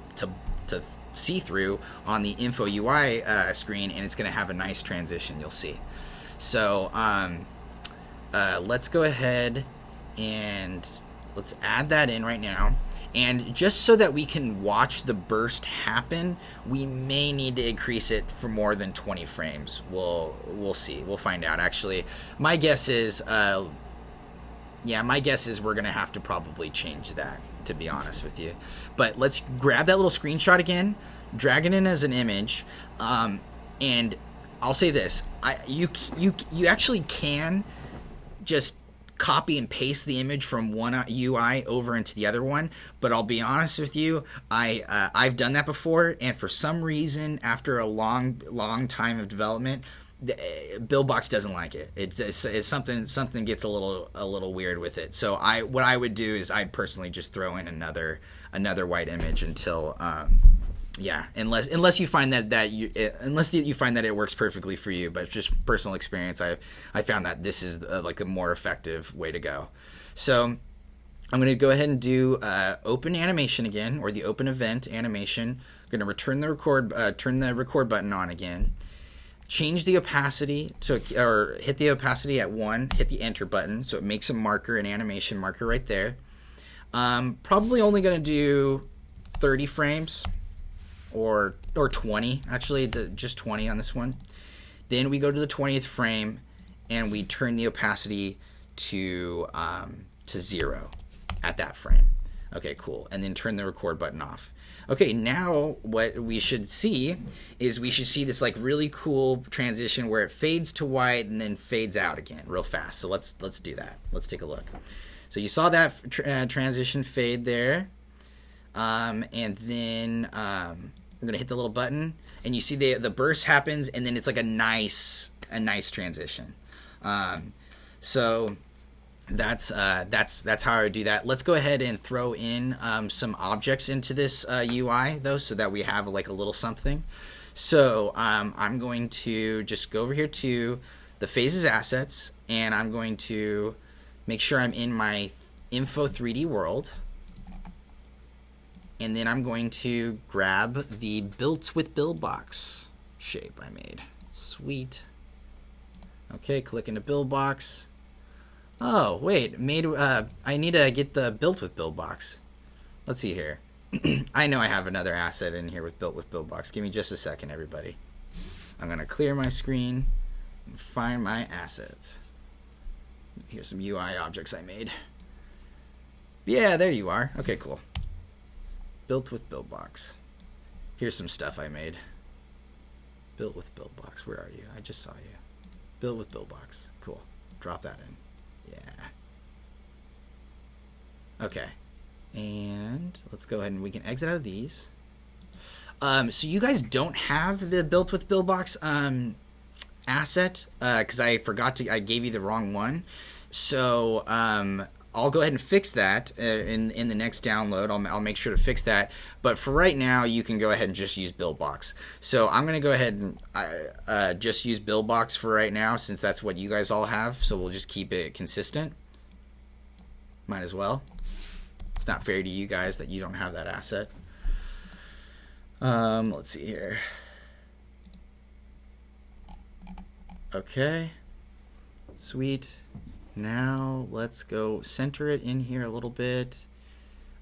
see through on the info UI screen, and it's going to have a nice transition. You'll see. So let's go ahead and let's add that in right now. And just so that we can watch the burst happen, we may need to increase it for more than 20 frames. We'll see. We'll find out. Actually, my guess is we're going to have to probably change that, to be honest with you. But let's grab that little screenshot again, drag it in as an image, and I'll say this: you actually can just copy and paste the image from one UI over into the other one. But I'll be honest with you, I've done that before, and for some reason, after a long time of development, Buildbox doesn't like it. It's something gets a little weird with it. So what I would do is I'd personally just throw in another white image until unless you find that you find that it works perfectly for you. But just personal experience, I found that this is like a more effective way to go. So I'm going to go ahead and do open animation again, or the open event animation. I'm going to return the turn the record button on again. Change the opacity or hit the opacity at 1, hit the enter button so it makes a marker, an animation marker right there. Probably only going to do 30 frames or 20, actually just 20 on this one. Then we go to the 20th frame and we turn the opacity to 0 at that frame. Okay, cool. And then turn the record button off. Okay, now what we should see is this like really cool transition where it fades to white and then fades out again real fast. So let's do that. Let's take a look. So you saw that transition fade there, and then we're gonna hit the little button, and you see the burst happens, and then it's like a nice transition. So that's how I would do that. Let's go ahead and throw in some objects into this UI though, so that we have like a little something. So I'm going to just go over here to the phases assets, and I'm going to make sure I'm in my info 3D world, and then I'm going to grab the built with Buildbox shape I made. Sweet. Okay, click into Buildbox. Oh, wait, I need to get the built with Buildbox. Let's see here. I know I have another asset in here with built with Buildbox. Give me just a second, everybody. I'm going to clear my screen and find my assets. Here's some UI objects I made. Yeah, there you are. Okay, cool. Built with Buildbox. Here's some stuff I made. Built with Buildbox. Where are you? I just saw you. Built with Buildbox. Cool. Drop that in. Yeah. Okay. And let's go ahead and we can exit out of these. So you guys don't have the built with Buildbox asset because I gave you the wrong one. So I'll go ahead and fix that in the next download. I'll make sure to fix that. But for right now, you can go ahead and just use Buildbox. So I'm going to go ahead and just use Buildbox for right now, since that's what you guys all have. So we'll just keep it consistent. Might as well. It's not fair to you guys that you don't have that asset. Let's see here. Okay. Sweet. Now let's go center it in here a little bit.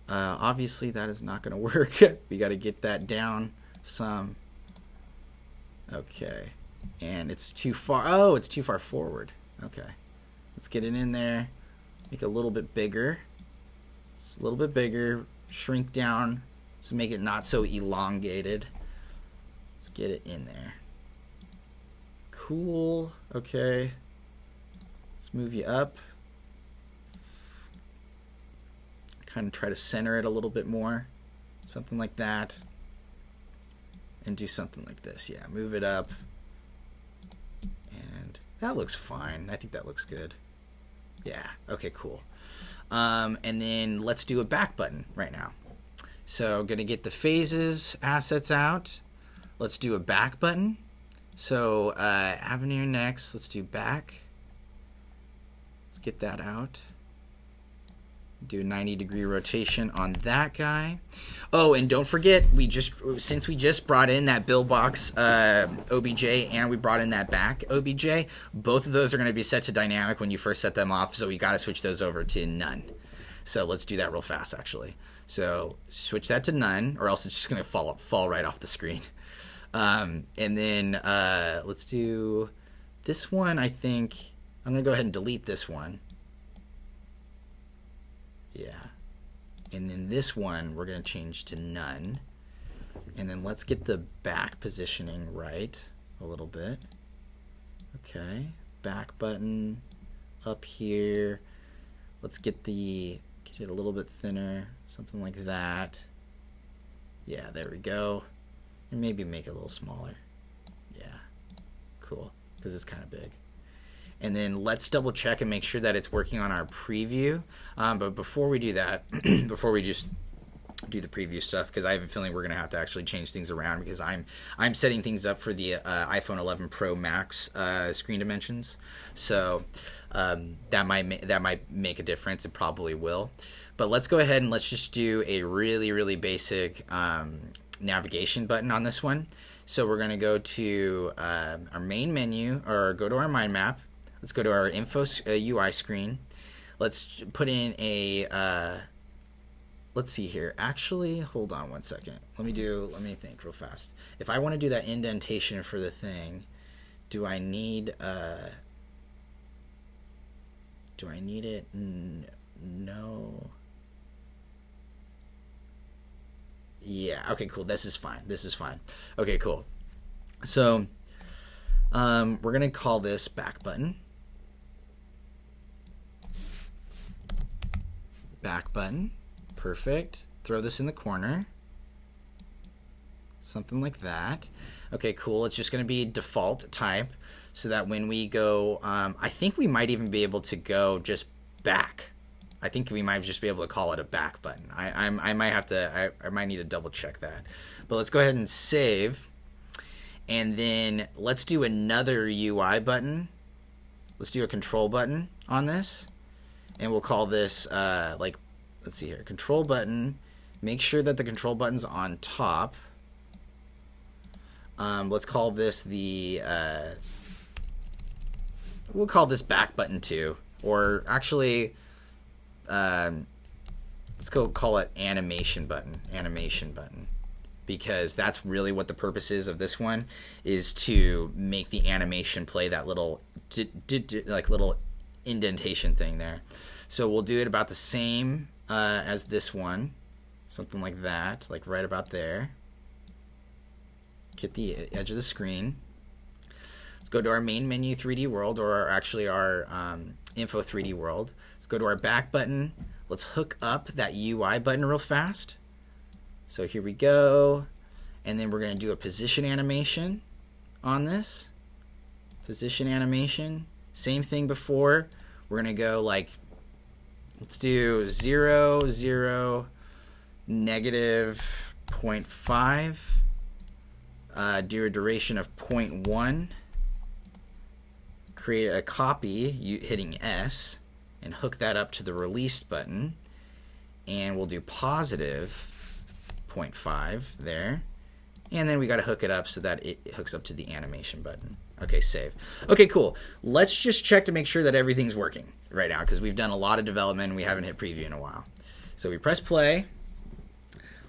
Obviously that is not going to work. We got to get that down some. Okay. And it's too far. Oh, it's too far forward. Okay. Let's get it in there. Make it a little bit bigger. It's a little bit bigger. Shrink down to make it not so elongated. Let's get it in there. Cool. Okay. Let's move you up. Kind of try to center it a little bit more. Something like that. And do something like this. Yeah, move it up. And that looks fine. I think that looks good. Yeah, okay, cool. And then let's do a back button right now. So I'm going to get the phases assets out. let's do a back button. So Avenir next, let's do back. Let's get that out. Do a 90-degree rotation on that guy. Oh, and don't forget, since we just brought in that Buildbox OBJ and we brought in that back OBJ, both of those are going to be set to dynamic when you first set them off, so we got to switch those over to none. So let's do that real fast, actually. So switch that to none, or else it's just going to fall right off the screen. And then let's do this one. I think I'm going to go ahead and delete this one. Yeah. And then this one we're going to change to none. And then let's get the back positioning right a little bit. Okay. Back button up here. Let's get it a little bit thinner, something like that. Yeah, there we go. And maybe make it a little smaller. Yeah. Cool. Because it's kind of big. And then let's double check and make sure that it's working on our preview. But before we do that, before we just do the preview stuff, because I have a feeling we're going to have to actually change things around, because I'm setting things up for the iPhone 11 Pro Max screen dimensions. So that might make a difference. It probably will. But let's go ahead and let's just do a really, really basic navigation button on this one. So we're going to go to our main menu, or go to our mind map. Let's go to our info UI screen. Let's put in a, let's see here. Actually, hold on one second. Let me think real fast. If I want to do that indentation for the thing, do I need it? No. Yeah, okay, cool. This is fine. Okay, cool. So, we're going to call this back button. Back button. Perfect. Throw this in the corner. Something like that. Okay, cool. It's just going to be default type, so that when we go, I think we might even be able to go just back. I think we might just be able to call it a back button. I might need to double check that. But let's go ahead and save. And then let's do another UI button. Let's do a control button on this. And we'll call this, let's see here, control button. Make sure that the control button's on top. Let's call this we'll call this back button 2. Or actually, let's go call it animation button. Because that's really what the purpose is of this one, is to make the animation play that little little indentation thing there. So we'll do it about the same as this one, something like that, like right about there. Get the edge of the screen. Let's go to our main menu 3D world, or our info 3D world. Let's go to our back button. Let's hook up that UI button real fast. So here we go. And then we're going to do a position animation on this. Position animation. Same thing before. We're going to go let's do 0, 0, negative 0.5. Do a duration of 0.1. Create a copy hitting S and hook that up to the released button. And we'll do positive 0.5 there. And then we got to hook it up so that it hooks up to the animation button. Okay, save. Okay, cool. Let's just check to make sure that everything's working right now, because we've done a lot of development and we haven't hit preview in a while. So we press play.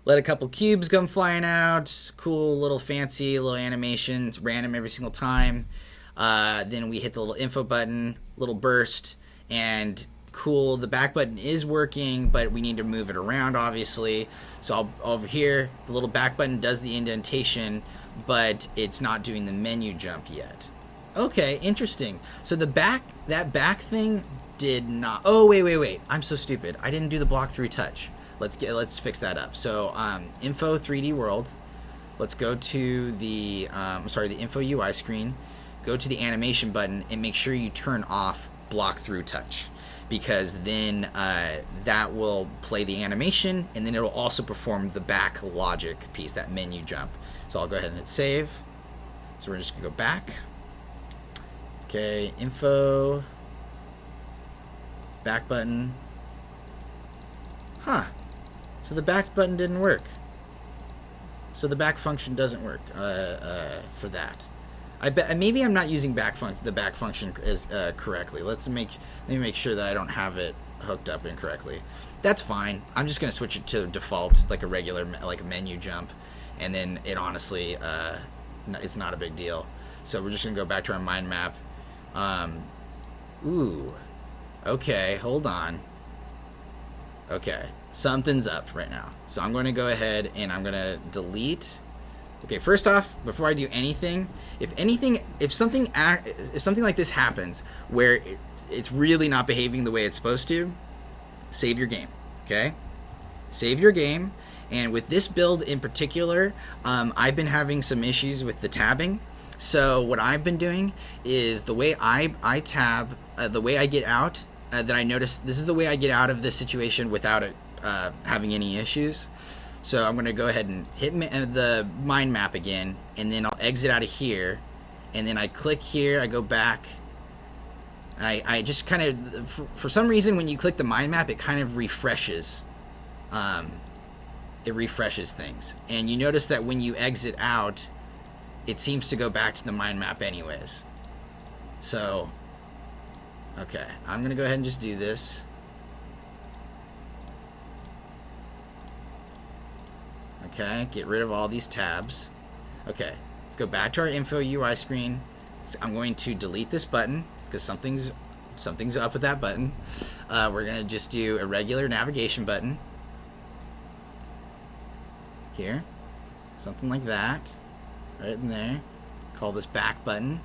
Let a couple cubes come flying out. Cool little fancy little animation. It's random every single time. Then we hit the little info button, little burst, and cool, the back button is working, but we need to move it around, obviously. So over here, the little back button does the indentation, but it's not doing the menu jump yet. Okay, interesting. So that back thing did not. Oh, wait. I'm so stupid. I didn't do the block through touch. Let's fix that up. So info 3D world. Let's go to the the info UI screen. Go to the animation button and make sure you turn off block through touch, because then that will play the animation, and then it'll also perform the back logic piece, that menu jump. So I'll go ahead and hit save. So we're just gonna go back. Okay, info, back button. Huh. So the back button didn't work. So the back function doesn't work for that. I bet maybe I'm not using the back function as correctly. Let me make sure that I don't have it hooked up incorrectly. That's fine. I'm just gonna switch it to default, like a regular a menu jump, and then it honestly it's not a big deal. So we're just gonna go back to our mind map. Ooh. Okay, hold on. Okay, something's up right now. So I'm going to go ahead and I'm going to delete. Okay, first off, before I do anything, if something like this happens where it's really not behaving the way it's supposed to, save your game. Okay, save your game. And with this build in particular, I've been having some issues with the tabbing. So what I've been doing is the way I tab, the way I get out. That I noticed, this is the way I get out of this situation without it having any issues. So I'm going to go ahead and hit the mind map again, and then I'll exit out of here, and then I click here, I go back, and I just kind of, for some reason when you click the mind map, it kind of refreshes. It refreshes things. And you notice that when you exit out, it seems to go back to the mind map anyways. So... okay, I'm going to go ahead and just do this. Okay, get rid of all these tabs. Okay, let's go back to our info UI screen. So I'm going to delete this button because something's up with that button. We're going to just do a regular navigation button. Here. Something like that. Right in there. Call this back button.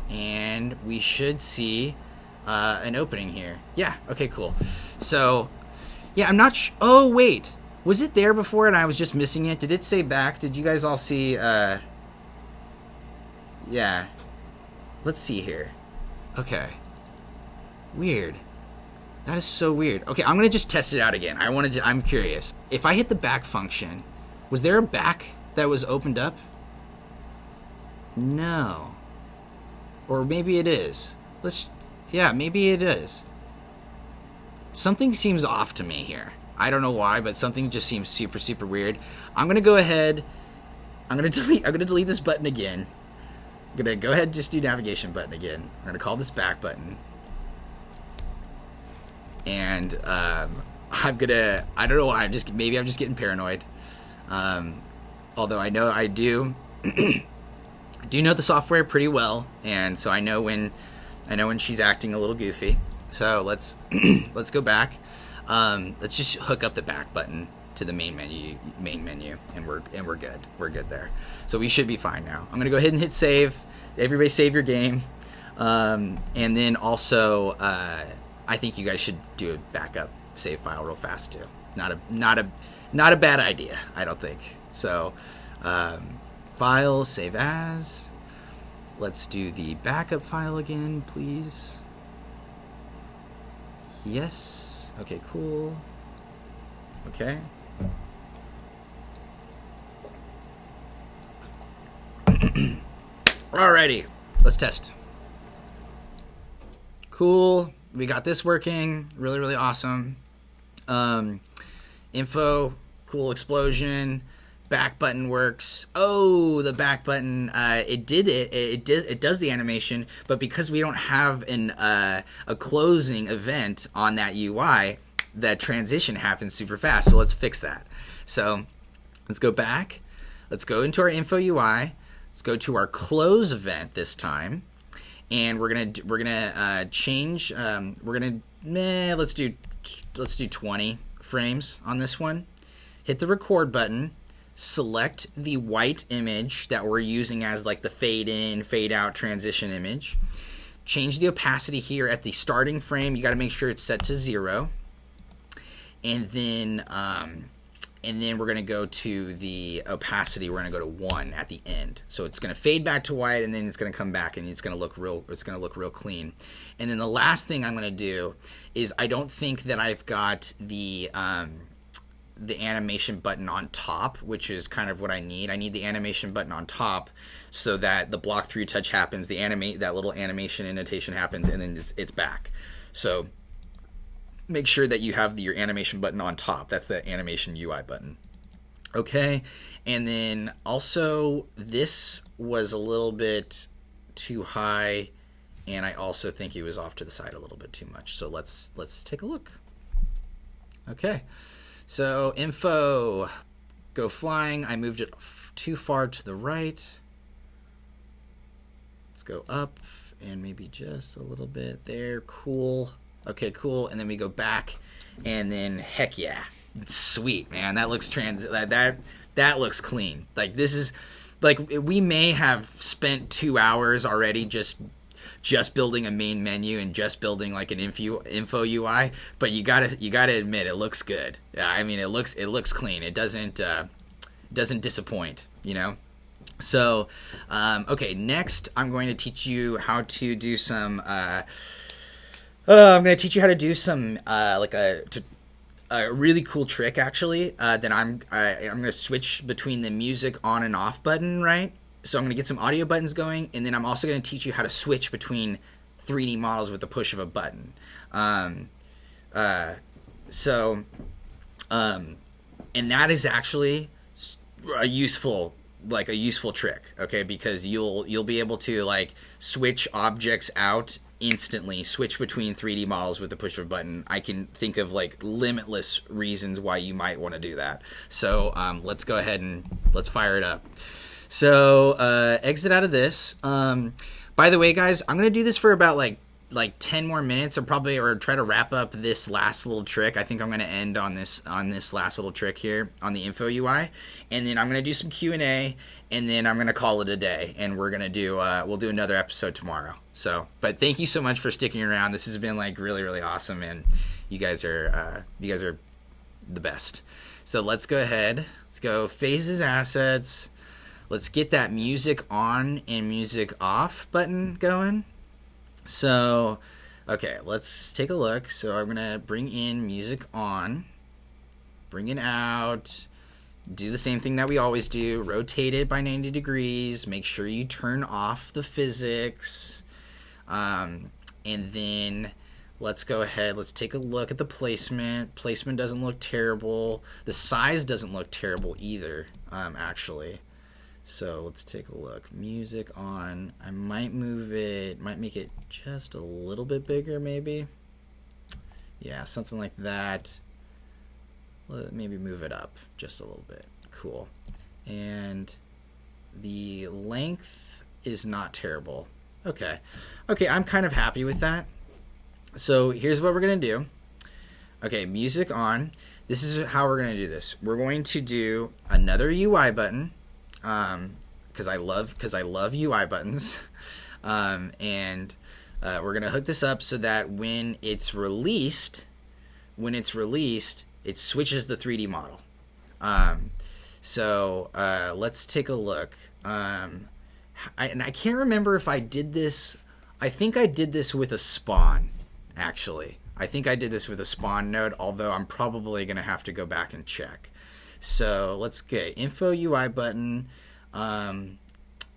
And we should see an opening here. Yeah, okay, cool. So, yeah, I'm not oh, wait. Was it there before and I was just missing it? Did it say back? Did you guys all see? Yeah. Let's see here. Okay. Weird. That is so weird. Okay, I'm going to just test it out again. I'm curious. If I hit the back function, was there a back that was opened up? No. Or maybe it is. Yeah, maybe it is. Something seems off to me here. I don't know why, but something just seems super, super weird. I'm gonna go ahead. I'm gonna delete this button again. I'm gonna go ahead and just do navigation button again. I'm gonna call this back button. And I don't know why. Maybe I'm just getting paranoid. Although I know I do. I do know the software pretty well, and so I know when she's acting a little goofy. So let's go back. Let's just hook up the back button to the main menu, and we're good. We're good there. So we should be fine now. I'm gonna go ahead and hit save. Everybody save your game, and then also I think you guys should do a backup save file real fast too. Not a bad idea, I don't think. So. File, save as. Let's do the backup file again, please. Yes. Okay, cool. Okay. Alrighty, let's test. Cool. We got this working. Really, really awesome. Info, cool explosion. Back button works. Oh, the back button, it does the animation, but because we don't have a closing event on that UI, that transition happens super fast. So let's fix that. So let's go back. Let's go into our info UI. Let's go to our close event this time, and we're gonna change. Let's do 20 frames on this one. Hit the record button. Select the white image that we're using as like the fade in, fade out transition image. Change the opacity here at the starting frame. You got to make sure it's set to 0. And then and then we're going to go to the opacity. We're going to go to 1 at the end. So it's going to fade back to white, and then it's going to come back, and it's going to look real clean. And then the last thing I'm going to do is, I don't think that I've got the animation button on top, which is kind of what I need. I need the animation button on top so that the block through touch happens, that little animation indentation happens, and then it's back. So make sure that you have your animation button on top. That's the animation UI button. Okay, and then also this was a little bit too high, and I also think he was off to the side a little bit too much. So let's take a look. Okay. So info, go flying. I moved it too far to the right. Let's go up and maybe just a little bit there. Cool. Okay, cool. And then we go back, and then heck yeah, sweet, man. That looks that looks clean. Like, this is like, we may have spent 2 hours already just building a main menu and just building like an info UI, but you gotta admit, it looks good. I mean, it looks clean. It doesn't disappoint, you know. So okay, next I'm going to teach you how to do some like a really cool trick, actually, that I'm going to switch between the music on and off button, right? So I'm going to get some audio buttons going, and then I'm also going to teach you how to switch between 3D models with the push of a button. And that is actually a useful trick, okay? Because you'll be able to like switch objects out instantly, switch between 3D models with the push of a button. I can think of like limitless reasons why you might want to do that. So let's go ahead and let's fire it up. So exit out of this. By the way, guys, I'm gonna do this for about like 10 more minutes, or try to wrap up this last little trick. I think I'm gonna end on this last little trick here on the info UI, and then I'm gonna do some Q&A, and then I'm gonna call it a day, and we're gonna do we'll do another episode tomorrow. So, but thank you so much for sticking around. This has been like really, really awesome, and you guys are the best. So let's go ahead. Let's go phases, assets. Let's get that music on and music off button going. So, okay, let's take a look. So I'm going to bring in music on, bring it out, do the same thing that we always do, rotate it by 90 degrees, make sure you turn off the physics, and then let's go ahead, let's take a look at the placement. Placement doesn't look terrible. The size doesn't look terrible either, actually. So let's take a look. Music on. I might move it, might make it just a little bit bigger, maybe. Yeah, something like that. Maybe move it up just a little bit. Cool. And the length is not terrible. Okay. Okay, I'm kind of happy with that. So here's what we're going to do. Okay, music on. This is how we're going to do this. We're going to do another UI button. Because I love UI buttons, and we're gonna hook this up so that when it's released, it switches the 3D model. So let's take a look. I can't remember if I did this. I think I did this with a spawn, actually. I think I did this with a spawn node, although I'm probably gonna have to go back and check. So let's get info UI button.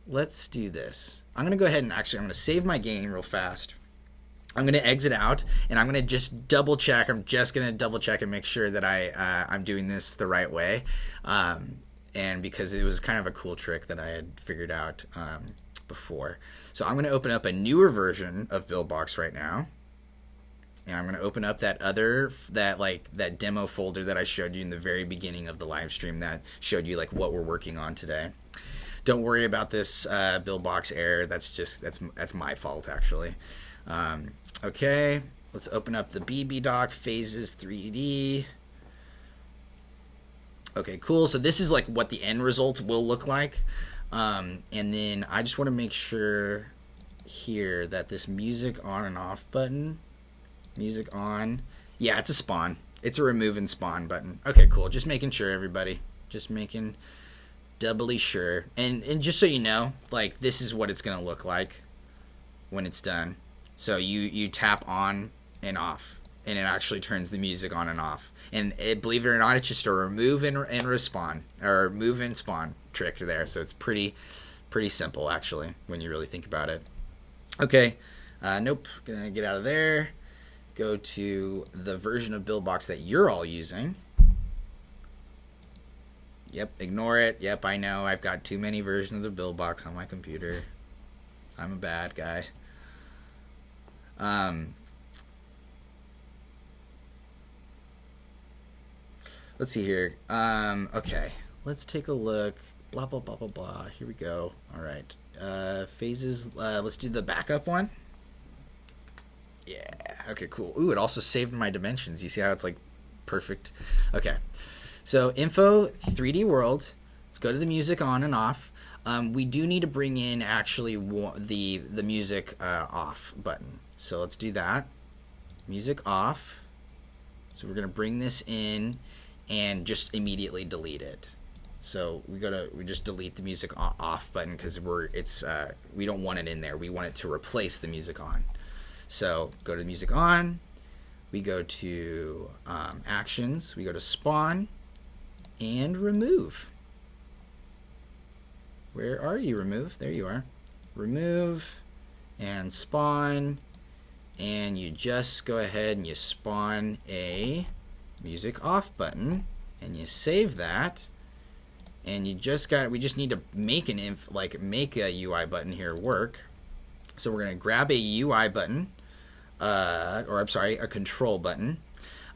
Let's do this. I'm going to go ahead and I'm going to save my game real fast. I'm going to exit out, and I'm going to just double check. I'm just going to double check and make sure that I'm doing this the right way. And because it was kind of a cool trick that I had figured out before. So I'm going to open up a newer version of Buildbox right now. And I'm going to open up that demo folder that I showed you in the very beginning of the live stream that showed you like what we're working on today. Don't worry about this Buildbox error. That's my fault, actually. Okay, let's open up the BB doc, phases 3D. Okay, cool. So this is like what the end result will look like. And then I just want to make sure here that this music on and off button, music on, yeah, it's a spawn. It's a remove and spawn button. Okay, cool. Just making sure, everybody. Just making doubly sure. And just so you know, like, this is what it's going to look like when it's done. So you tap on and off, and it actually turns the music on and off. And believe it or not, it's just a remove and respawn, or move and spawn trick there. So it's pretty simple, actually, when you really think about it. Okay. Nope. Gonna get out of there. Go to the version of Buildbox that you're all using. Yep, ignore it. Yep, I know. I've got too many versions of Buildbox on my computer. I'm a bad guy. Let's see here. Okay, let's take a look. Blah, blah, blah, blah, blah. Here we go. All right. Phases. Let's do the backup one. Yeah. Okay, cool. Ooh, it also saved my dimensions. You see how it's like perfect? Okay. So info, 3D world. Let's go to the music on and off. We do need to bring in actually the music off button. So let's do that. Music off. So we're gonna bring this in and just immediately delete it. So we just delete the music off button because we don't want it in there. We want it to replace the music on. So go to music on, we go to actions, we go to spawn, and remove. Where are you, remove? There you are. Remove and spawn, and you just go ahead and you spawn a music off button, and you save that, and we just need to make make a UI button here work. So we're gonna grab a UI button. A control button.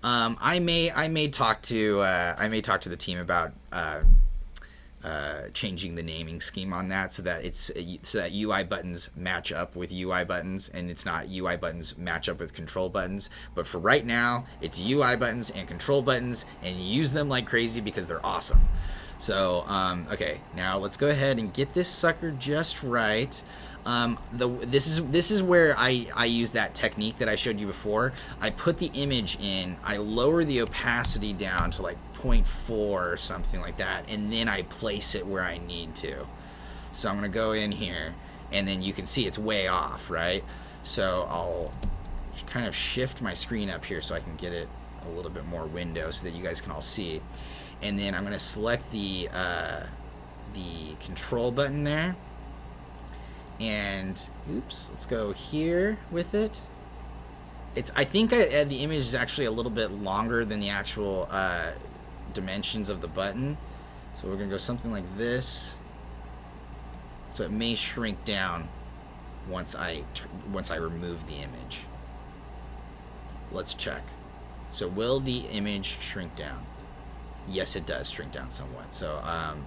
I may talk to the team about changing the naming scheme on that so that UI buttons match up with UI buttons, and it's not UI buttons match up with control buttons. But for right now, it's UI buttons and control buttons, and use them like crazy because they're awesome. So okay, now let's go ahead and get this sucker just right. This is where I use that technique that I showed you before. I put the image in, I lower the opacity down to like 0.4 or something like that, and then I place it where I need to. So I'm gonna go in here, and then you can see it's way off, right? So I'll kind of shift my screen up here so I can get it a little bit more window so that you guys can all see. And then I'm gonna select the control button there. And oops, let's go here with it. I think the image is actually a little bit longer than the actual dimensions of the button. So we're gonna go something like this. So it may shrink down once I remove the image. Let's check. So will the image shrink down? Yes, it does shrink down somewhat. So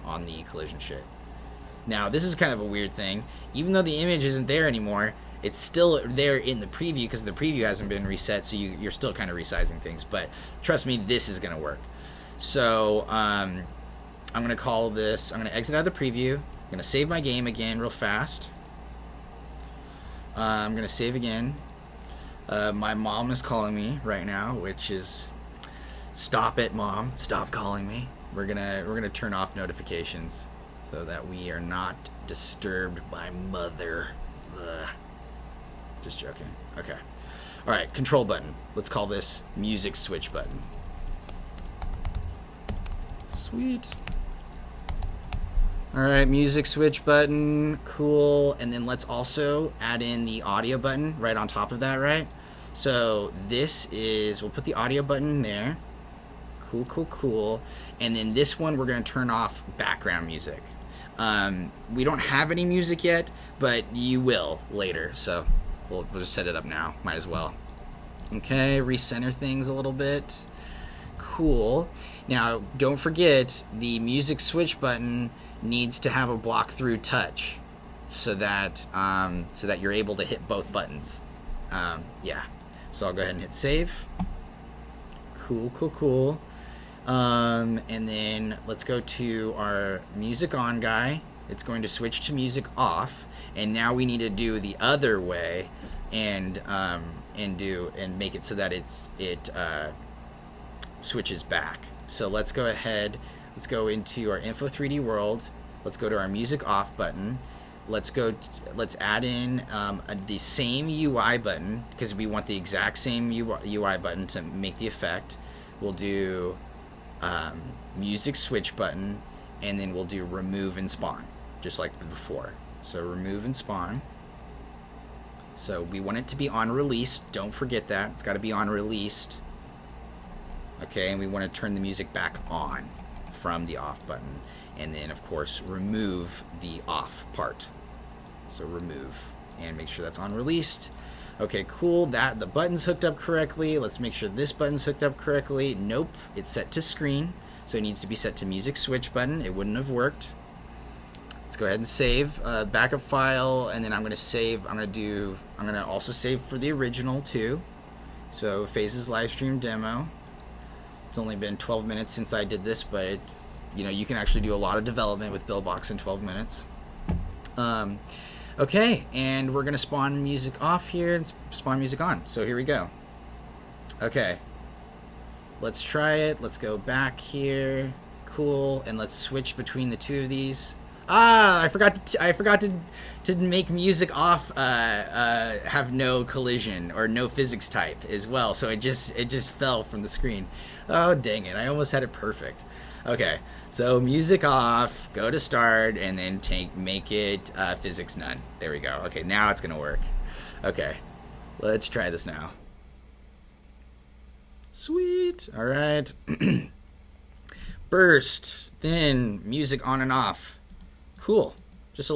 on the collision shit. Now, this is kind of a weird thing. Even though the image isn't there anymore, it's still there in the preview because the preview hasn't been reset, so you're still kind of resizing things. But trust me, this is going to work. So I'm going to call this, I'm going to exit out of the preview. I'm going to save my game again real fast. I'm going to save again. My mom is calling me right now, which is, stop it, Mom. Stop calling me. We're gonna turn off notifications so that we are not disturbed by Mother. Ugh. Just joking. Okay. All right, control button. Let's call this music switch button. Sweet. All right, music switch button. Cool. And then let's also add in the audio button right on top of that, right? So this is, we'll put the audio button there. Cool, cool, cool. And then this one, we're going to turn off background music. We don't have any music yet, but you will later. So we'll just set it up now. Might as well. Okay, recenter things a little bit. Cool. Now, don't forget, the music switch button needs to have a block through touch so that you're able to hit both buttons. Yeah. So I'll go ahead and hit save. Cool, cool, cool. And then let's go to our music on guy. It's going to switch to music off, and now we need to do the other way and make it so that switches back. So let's go ahead, let's go into our Info 3D world. Let's go to our music off button. Let's add in the same UI button, because we want the exact same UI button to make the effect. We'll do music switch button, and then we'll do remove and spawn, just like before. So remove and spawn. So we want it to be on released. Don't forget that. It's got to be on released. Okay, and we want to turn the music back on from the off button. And then, of course, remove the off part. So remove and make sure that's on released. Okay, cool. The button's hooked up correctly. Let's make sure this button's hooked up correctly. Nope, it's set to screen. So it needs to be set to music switch button. It wouldn't have worked. Let's go ahead and save backup file, and then I'm going to save. I'm going to also save for the original too. So Phases Livestream demo. It's only been 12 minutes since I did this, but you can actually do a lot of development with Buildbox in 12 minutes. Okay, and we're going to spawn music off here and spawn music on. So here we go. Okay, let's try it. Let's go back here. Cool, and let's switch between the two of these. I forgot to make music off have no collision or no physics type as well. So it just fell from the screen. Oh dang it! I almost had it perfect. Okay, so music off, go to start, and then make it physics none. There we go. Okay, now it's gonna work. Okay, let's try this now. Sweet. All right. Burst, then music on and off. Cool. Just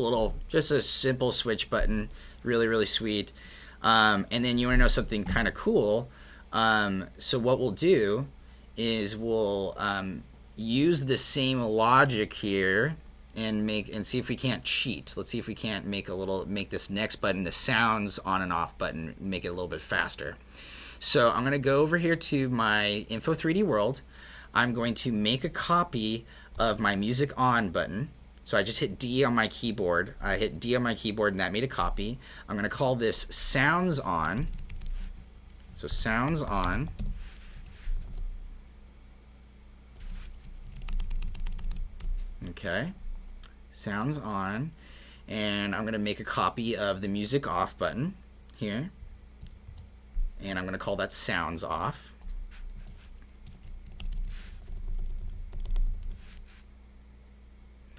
a simple switch button. Really, really sweet. And then you want to know something kind of cool. So what we'll do is we'll use the same logic here and see if we can't cheat. Let's see if we can't make this next button, the sounds on and off button, make it a little bit faster. So I'm going to go over here to my Info 3D world. I'm going to make a copy of my music on button. So I just hit D on my keyboard. I hit D on my keyboard, and that made a copy. I'm going to call this sounds on. So sounds on. Okay. Sounds on. And I'm going to make a copy of the music off button here. And I'm going to call that sounds off.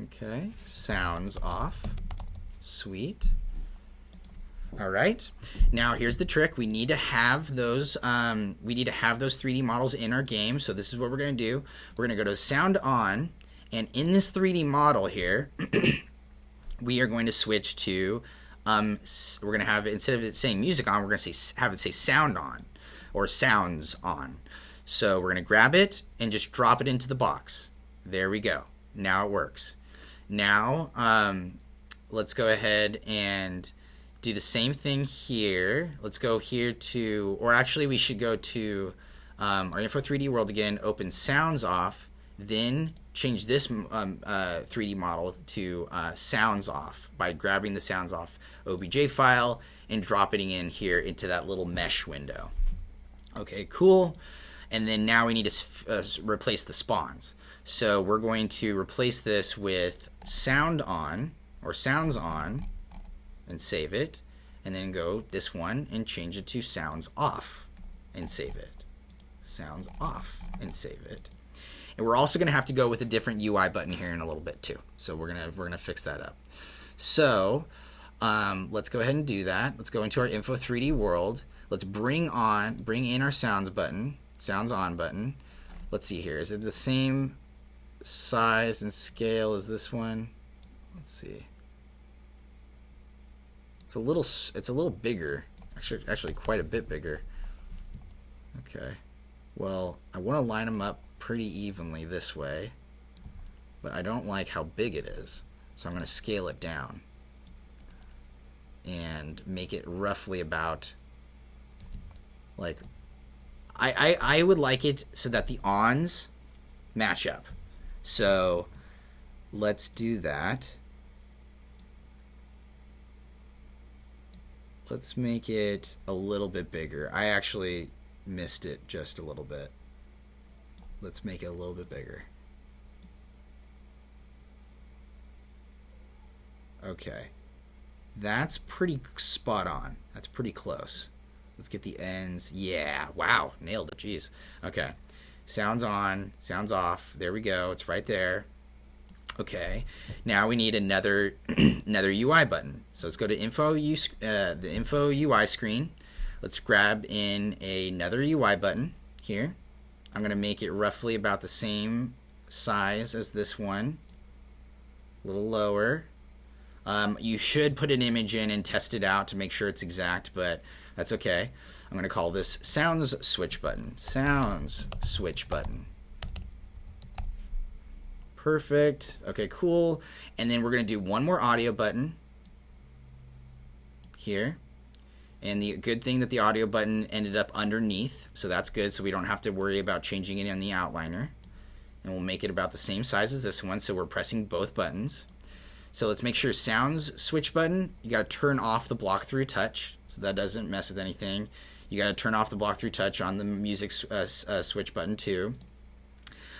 Okay, sounds off. Sweet. All right. Now here's the trick. We need to have those. We need to have those 3D models in our game. So this is what we're going to do. We're going to go to sound on, and in this 3D model here, we are going to switch to. We're going to have, instead of it saying music on, we're going to have it say sound on, or sounds on. So we're going to grab it and just drop it into the box. There we go. Now it works. Now, let's go ahead and do the same thing here. Let's go here to, or actually we should go to our Info 3D world again, open sounds off, then change this 3D model to sounds off by grabbing the sounds off OBJ file and dropping it in here into that little mesh window. Okay, cool. And then now we need to replace the spawns. So we're going to replace this with sound on, or sounds on, and save it. And then go this one and change it to sounds off and save it. Sounds off and save it. And we're also going to have to go with a different UI button here in a little bit too. So we're gonna fix that up. So let's go ahead and do that. Let's go into our Info 3D world. Let's bring in our sounds button, sounds on button. Let's see here. Is it the same size and scale as this one? Let's see. It's a little bigger. Actually quite a bit bigger. Okay. Well, I want to line them up pretty evenly this way, but I don't like how big it is. So I'm going to scale it down and make it roughly about like I would like it so that the ons match up. So let's do that. Let's make it a little bit bigger. I actually missed it just a little bit. Let's make it a little bit bigger. Okay. That's pretty spot on. That's pretty close. Let's get the ends. Yeah. Wow. Nailed it. Jeez. Okay. Sounds on. Sounds off. There we go. It's right there. Okay. Now we need another another UI button. So let's go to the info UI screen. Let's grab in another UI button here. I'm going to make it roughly about the same size as this one. A little lower. You should put an image in and test it out to make sure it's exact, but that's okay. I'm going to call this Sounds Switch Button. Sounds Switch Button. Perfect. Okay, cool. And then we're going to do one more audio button here. And the good thing that the audio button ended up underneath, so that's good, so we don't have to worry about changing it on the outliner. And we'll make it about the same size as this one, so we're pressing both buttons. So let's make sure Sounds Switch Button, you got to turn off the block through touch, so that doesn't mess with anything. You got to turn off the block through touch on the music switch button too.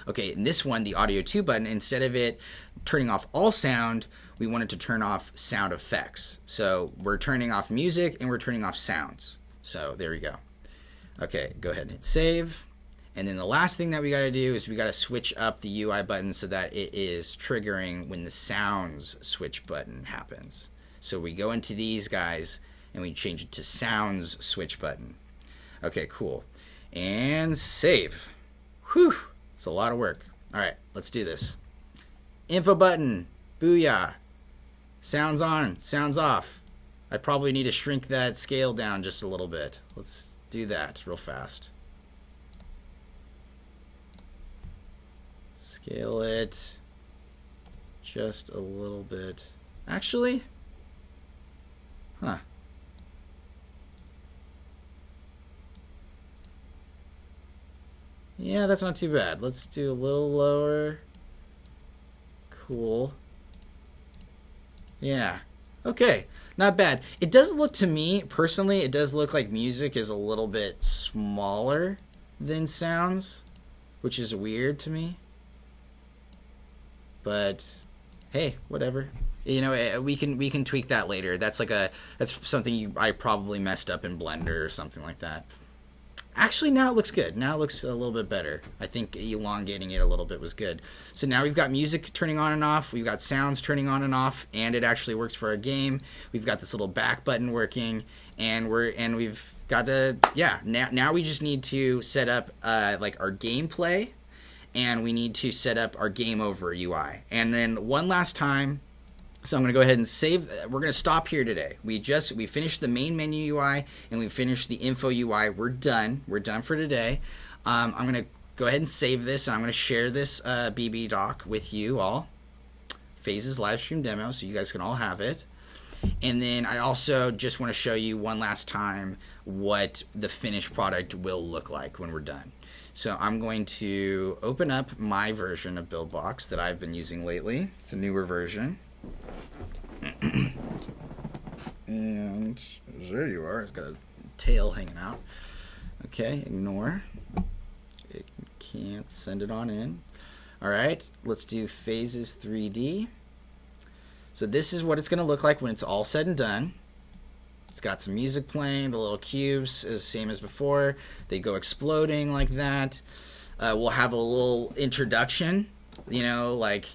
Okay, in this one, the audio 2 button, instead of it turning off all sound, we wanted to turn off sound effects. So we're turning off music and we're turning off sounds. So there we go. Okay, go ahead and hit save. And then the last thing that we got to do is we got to switch up the UI button so that it is triggering when the sounds switch button happens. So we go into these guys and we change it to sounds switch button. Okay, cool. And save. Whew. It's a lot of work. All right, let's do this. Info button. Booyah. Sounds on. Sounds off. I probably need to shrink that scale down just a little bit. Let's do that real fast. Scale it just a little bit. Actually, huh. Yeah, that's not too bad. Let's do a little lower. Cool. Yeah. Okay. Not bad. It does look to me, personally, it does look like music is a little bit smaller than sounds, which is weird to me. But hey, whatever. You know, we can tweak that later. That's something I probably messed up in Blender or something like that. Actually, now it looks good. Now it looks a little bit better. I think elongating it a little bit was good. So now we've got music turning on and off. We've got sounds turning on and off, and it actually works for our game. We've got this little back button working, and we've got to Now we just need to set up like our gameplay, and we need to set up our game over UI. And then one last time. So I'm going to go ahead and save. We're going to stop here today. We finished the main menu UI and we finished the info UI. We're done. We're done for today. I'm going to go ahead and save this. And I'm going to share this BB doc with you all. Phases Livestream demo, so you guys can all have it. And then I also just want to show you one last time what the finished product will look like when we're done. So I'm going to open up my version of Buildbox that I've been using lately. It's a newer version. And there you are. It's got a tail hanging out. Okay, ignore. It can't send it on in. All right, let's do Phases 3D. So this is what it's going to look like when it's all said and done. It's got some music playing. The little cubes is the same as before. They go exploding like that. We'll have a little introduction, you know, like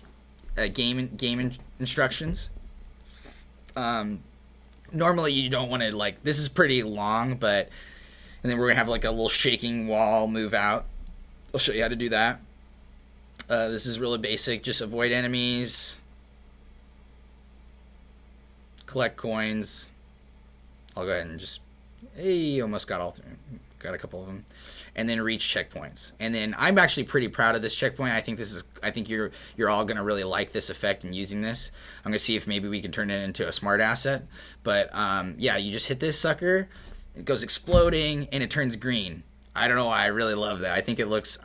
game instructions. Normally you don't want to, like, this is pretty long, but, and then we're gonna have like a little shaking wall move out. I'll show you how to do that. This is really basic. Just avoid enemies, collect coins. I'll go ahead and just, hey, almost got all through. Got a couple of them. And then reach checkpoints. And then I'm actually pretty proud of this checkpoint. I think you're all gonna really like this effect and using this. I'm gonna see if maybe we can turn it into a smart asset. But yeah, you just hit this sucker, it goes exploding, and it turns green. I don't know why, I really love that. I think it looks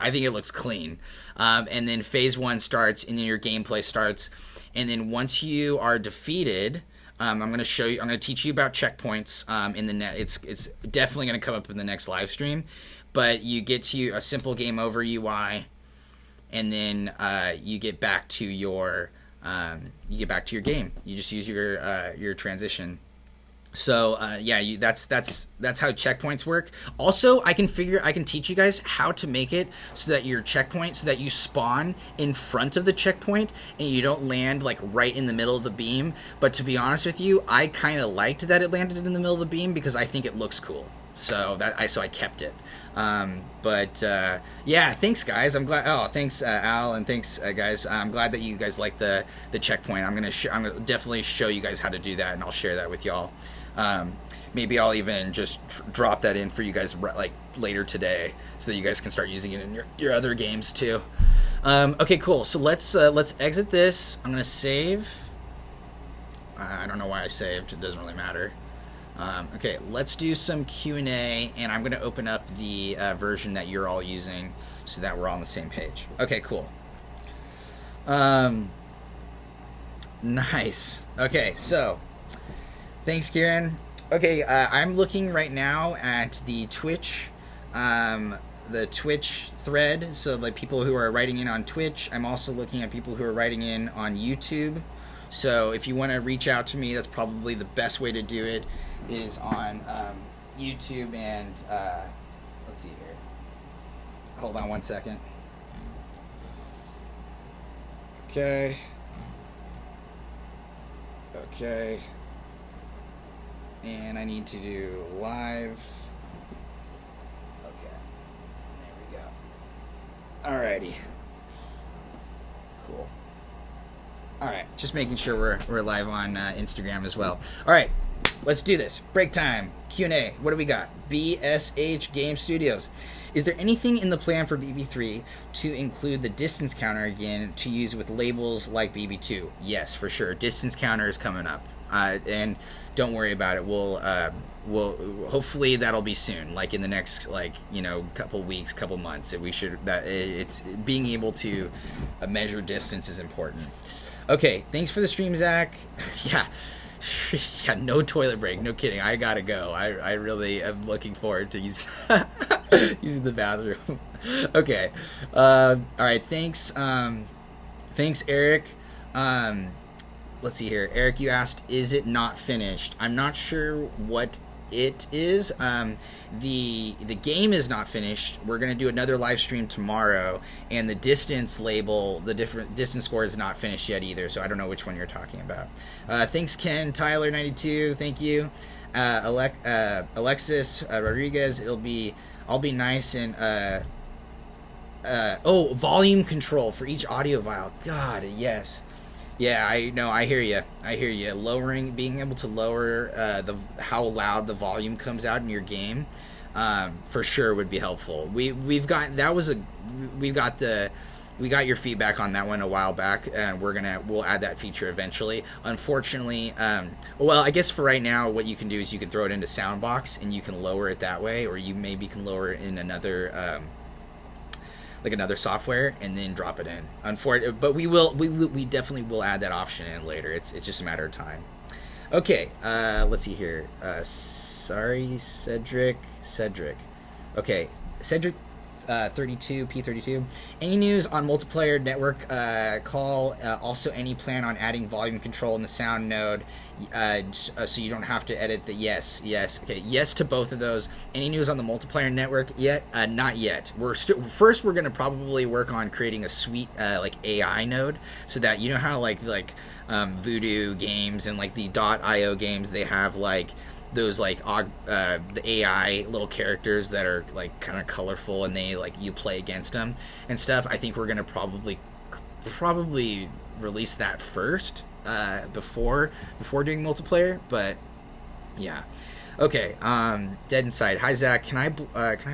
clean. And then phase 1 starts, and then your gameplay starts. And then once you are defeated, I'm going to teach you about checkpoints in the it's definitely going to come up in the next live stream, but you get to a simple game over UI, and then you get back to your game. You just use your transition. So that's how checkpoints work. Also, I can teach you guys how to make it so that your checkpoint, so that you spawn in front of the checkpoint and you don't land like right in the middle of the beam. But to be honest with you, I kind of liked that it landed in the middle of the beam because I think it looks cool. So I kept it. Thanks guys. I'm glad. Oh, thanks Al, and thanks guys. I'm glad that you guys like the checkpoint. I'm gonna definitely show you guys how to do that, and I'll share that with y'all. Maybe I'll even just drop that in for you guys like later today, so that you guys can start using it in your other games too. Okay, cool. So let's exit this. I'm gonna save. I don't know why I saved. It doesn't really matter. Okay, let's do some Q&A, and I'm going to open up the version that you're all using so that we're all on the same page. Okay, cool. Nice. Okay, so thanks, Kieran. Okay, I'm looking right now at the Twitch thread, so like people who are writing in on Twitch. I'm also looking at people who are writing in on YouTube. So if you want to reach out to me, that's probably the best way to do it, is on YouTube. And let's see here. Hold on one second. Okay. And I need to do live. Okay. There we go. Alrighty. Cool. All right, just making sure we're live on Instagram as well. All right, let's do this. Break time, Q&A. What do we got? BSH Game Studios. Is there anything in the plan for BB3 to include the distance counter again to use with labels like BB2? Yes, for sure. Distance counter is coming up, and don't worry about it. We'll hopefully that'll be soon, like in the next couple weeks, couple months. It's being able to measure distance is important. Okay, thanks for the stream, Zach. Yeah, no toilet break. No kidding. I gotta go. I really am looking forward to using the bathroom. Okay. All right. Thanks. Thanks, Eric. Let's see here. Eric, you asked, is it not finished? I'm not sure what it is. The game is not finished. We're gonna do another live stream tomorrow, and the distance label, the different distance score, is not finished yet either. So I don't know which one you're talking about. Thanks, Ken Tyler 92. Thank you, Alexis Rodriguez. I'll be nice and volume control for each audio file. God, yes. Yeah, I know. I hear you. Being able to lower how loud the volume comes out in your game, for sure would be helpful. We got your feedback on that one a while back, and we'll add that feature eventually. Unfortunately, I guess for right now, what you can do is you can throw it into Soundbox and you can lower it that way, or you maybe can lower it in another software and then drop it in. But we definitely will add that option in later. It's just a matter of time. Okay, let's see here. Sorry, Cedric. Okay, Cedric 32P32. Any news on multiplayer network call? Also, any plan on adding volume control in the sound node, so you don't have to edit the yes. Okay, yes to both of those. Any news on the multiplayer network yet? Not yet. We're going to probably work on creating a sweet AI node, so that you know how Voodoo games and the .io games, they have those the AI little characters that are kind of colorful, and they you play against them and stuff. I think we're gonna probably release that first before doing multiplayer. But yeah, okay. Dead Inside. Hi Zach, can I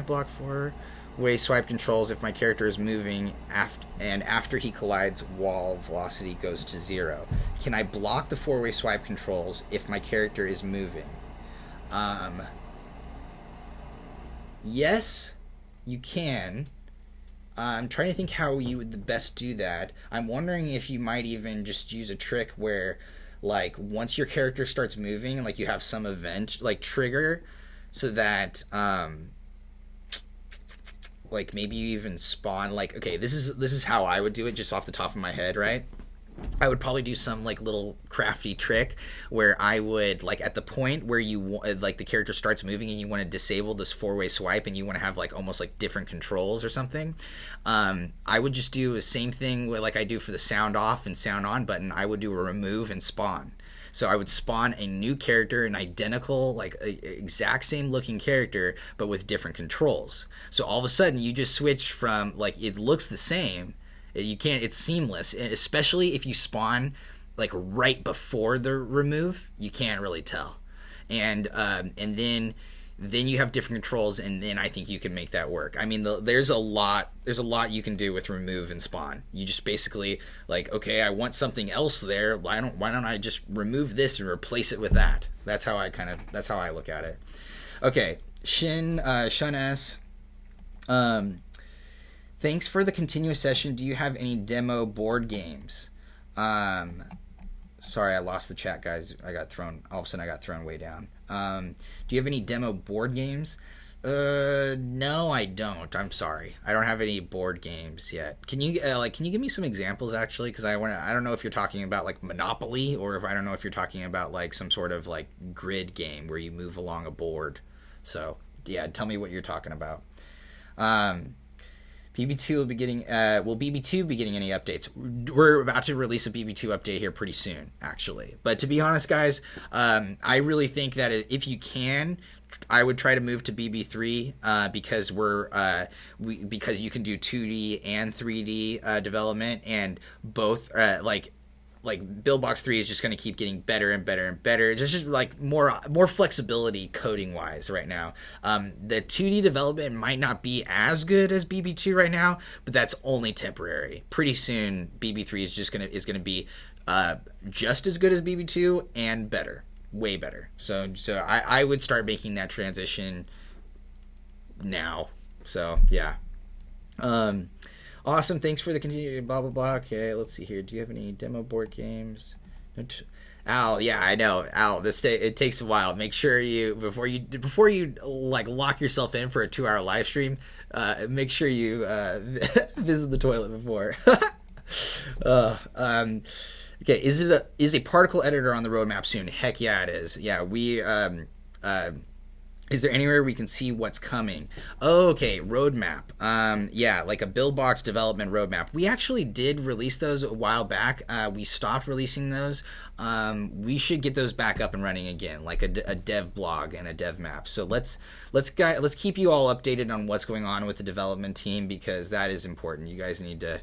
block four-way swipe controls if my character is moving after he collides, wall velocity goes to 0? Can I block the four-way swipe controls if my character is moving? Yes, you can. I'm trying to think how you would the best do that. I'm wondering if you might even just use a trick where, once your character starts moving, you have some event, trigger, so that, like maybe you even spawn like, okay, this is how I would do it just off the top of my head, right? I would probably do some like little crafty trick where I would like at the point where you like the character starts moving and you want to disable this 4-way swipe and you want to have like almost like different controls or something. I would just do the same thing with, like I do for the sound off and sound on button. I would do a remove and spawn. So I would spawn a new character, an identical, like exact same looking character, but with different controls. So all of a sudden you just switch from like it looks the same. You can't. It's seamless, and especially if you spawn like right before the remove, you can't really tell. And then you have different controls, and then I think you can make that work. I mean, there's a lot you can do with remove and spawn. You just basically like, okay, I want something else there. Why don't I just remove this and replace it with that? That's how I look at it. Okay, Shun S. Thanks for the continuous session. Do you have any demo board games? Sorry, I lost the chat, guys. All of a sudden I got thrown way down. Do you have any demo board games? No, I don't. I'm sorry. I don't have any board games yet. Can you give me some examples actually? Because I don't know if you're talking about like Monopoly or if I don't know if you're talking about like some sort of like grid game where you move along a board. So yeah, tell me what you're talking about. BB2 will be getting. Will BB2 be getting any updates? We're about to release a BB2 update here pretty soon, actually. But to be honest, guys, I really think that if you can, I would try to move to BB3 because because you can do 2D and 3D development, and both like Buildbox 3 is just going to keep getting better and better and better. There's just like more flexibility coding wise right now. The 2D development might not be as good as BB2 right now, but that's only temporary. Pretty soon BB3 is going to be just as good as BB2 and better, way better. So I would start making that transition now. So yeah. Awesome. Thanks for the continued blah, blah, blah. Okay, let's see here. Do you have any demo board games? Al, yeah, I know. Al, it takes a while. Make sure before you like lock yourself in for a 2-hour live stream, make sure you visit the toilet before. Okay, is a particle editor on the roadmap soon? Heck yeah, it is. Yeah, we is there anywhere we can see what's coming? Oh, okay, roadmap. Yeah, like a Buildbox development roadmap. We actually did release those a while back. We stopped releasing those. We should get those back up and running again, like a dev blog and a dev map. So let's keep you all updated on what's going on with the development team, because that is important. You guys need to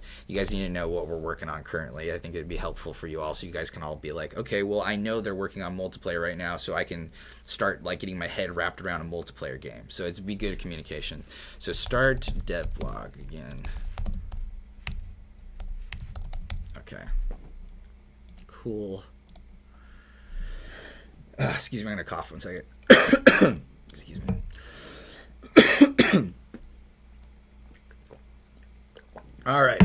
know what we're working on currently. I think it'd be helpful for you all, so you guys can all be like, okay, well, I know they're working on multiplayer right now, so I can start like getting my head wrapped around a multiplayer game. So it'd be good communication. So start dev blog again. Okay. Cool. Excuse me, I'm gonna cough 1 second. Excuse me. All right.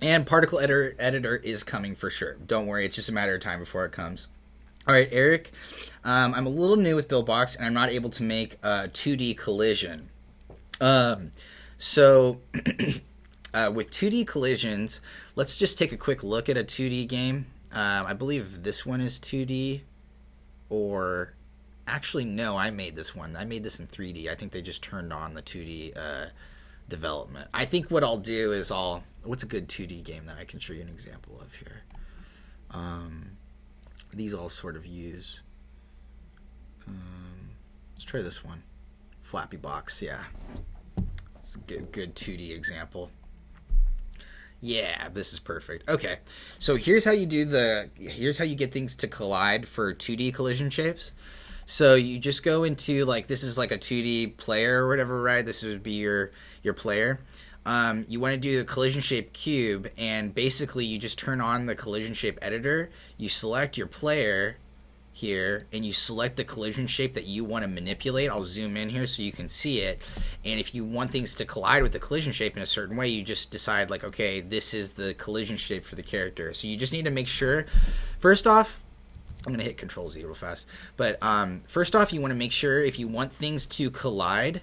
And particle editor is coming for sure. Don't worry, it's just a matter of time before it comes. All right, Eric. I'm a little new with Buildbox, and I'm not able to make a 2D collision. So with 2D collisions, let's just take a quick look at a 2D game. I believe this one is 2D, or actually, no, I made this one. I made this in 3D. I think they just turned on the 2D development. I think what I'll do is what's a good 2D game that I can show you an example of here? These all sort of use. Let's try this one. Flappy Box, yeah. It's a good 2D example. Yeah, this is perfect. Okay, so here's how you get things to collide for 2D collision shapes. So you just go into like, this is like a 2D player or whatever, right? This would be your player. You want to do the collision shape cube, and basically you just turn on the collision shape editor. You select your player here, and you select the collision shape that you want to manipulate. I'll zoom in here so you can see it. And if you want things to collide with the collision shape in a certain way, you just decide like, okay, this is the collision shape for the character. So you just need to make sure, first off, I'm going to hit Control Z real fast. But first off, you want to make sure if you want things to collide,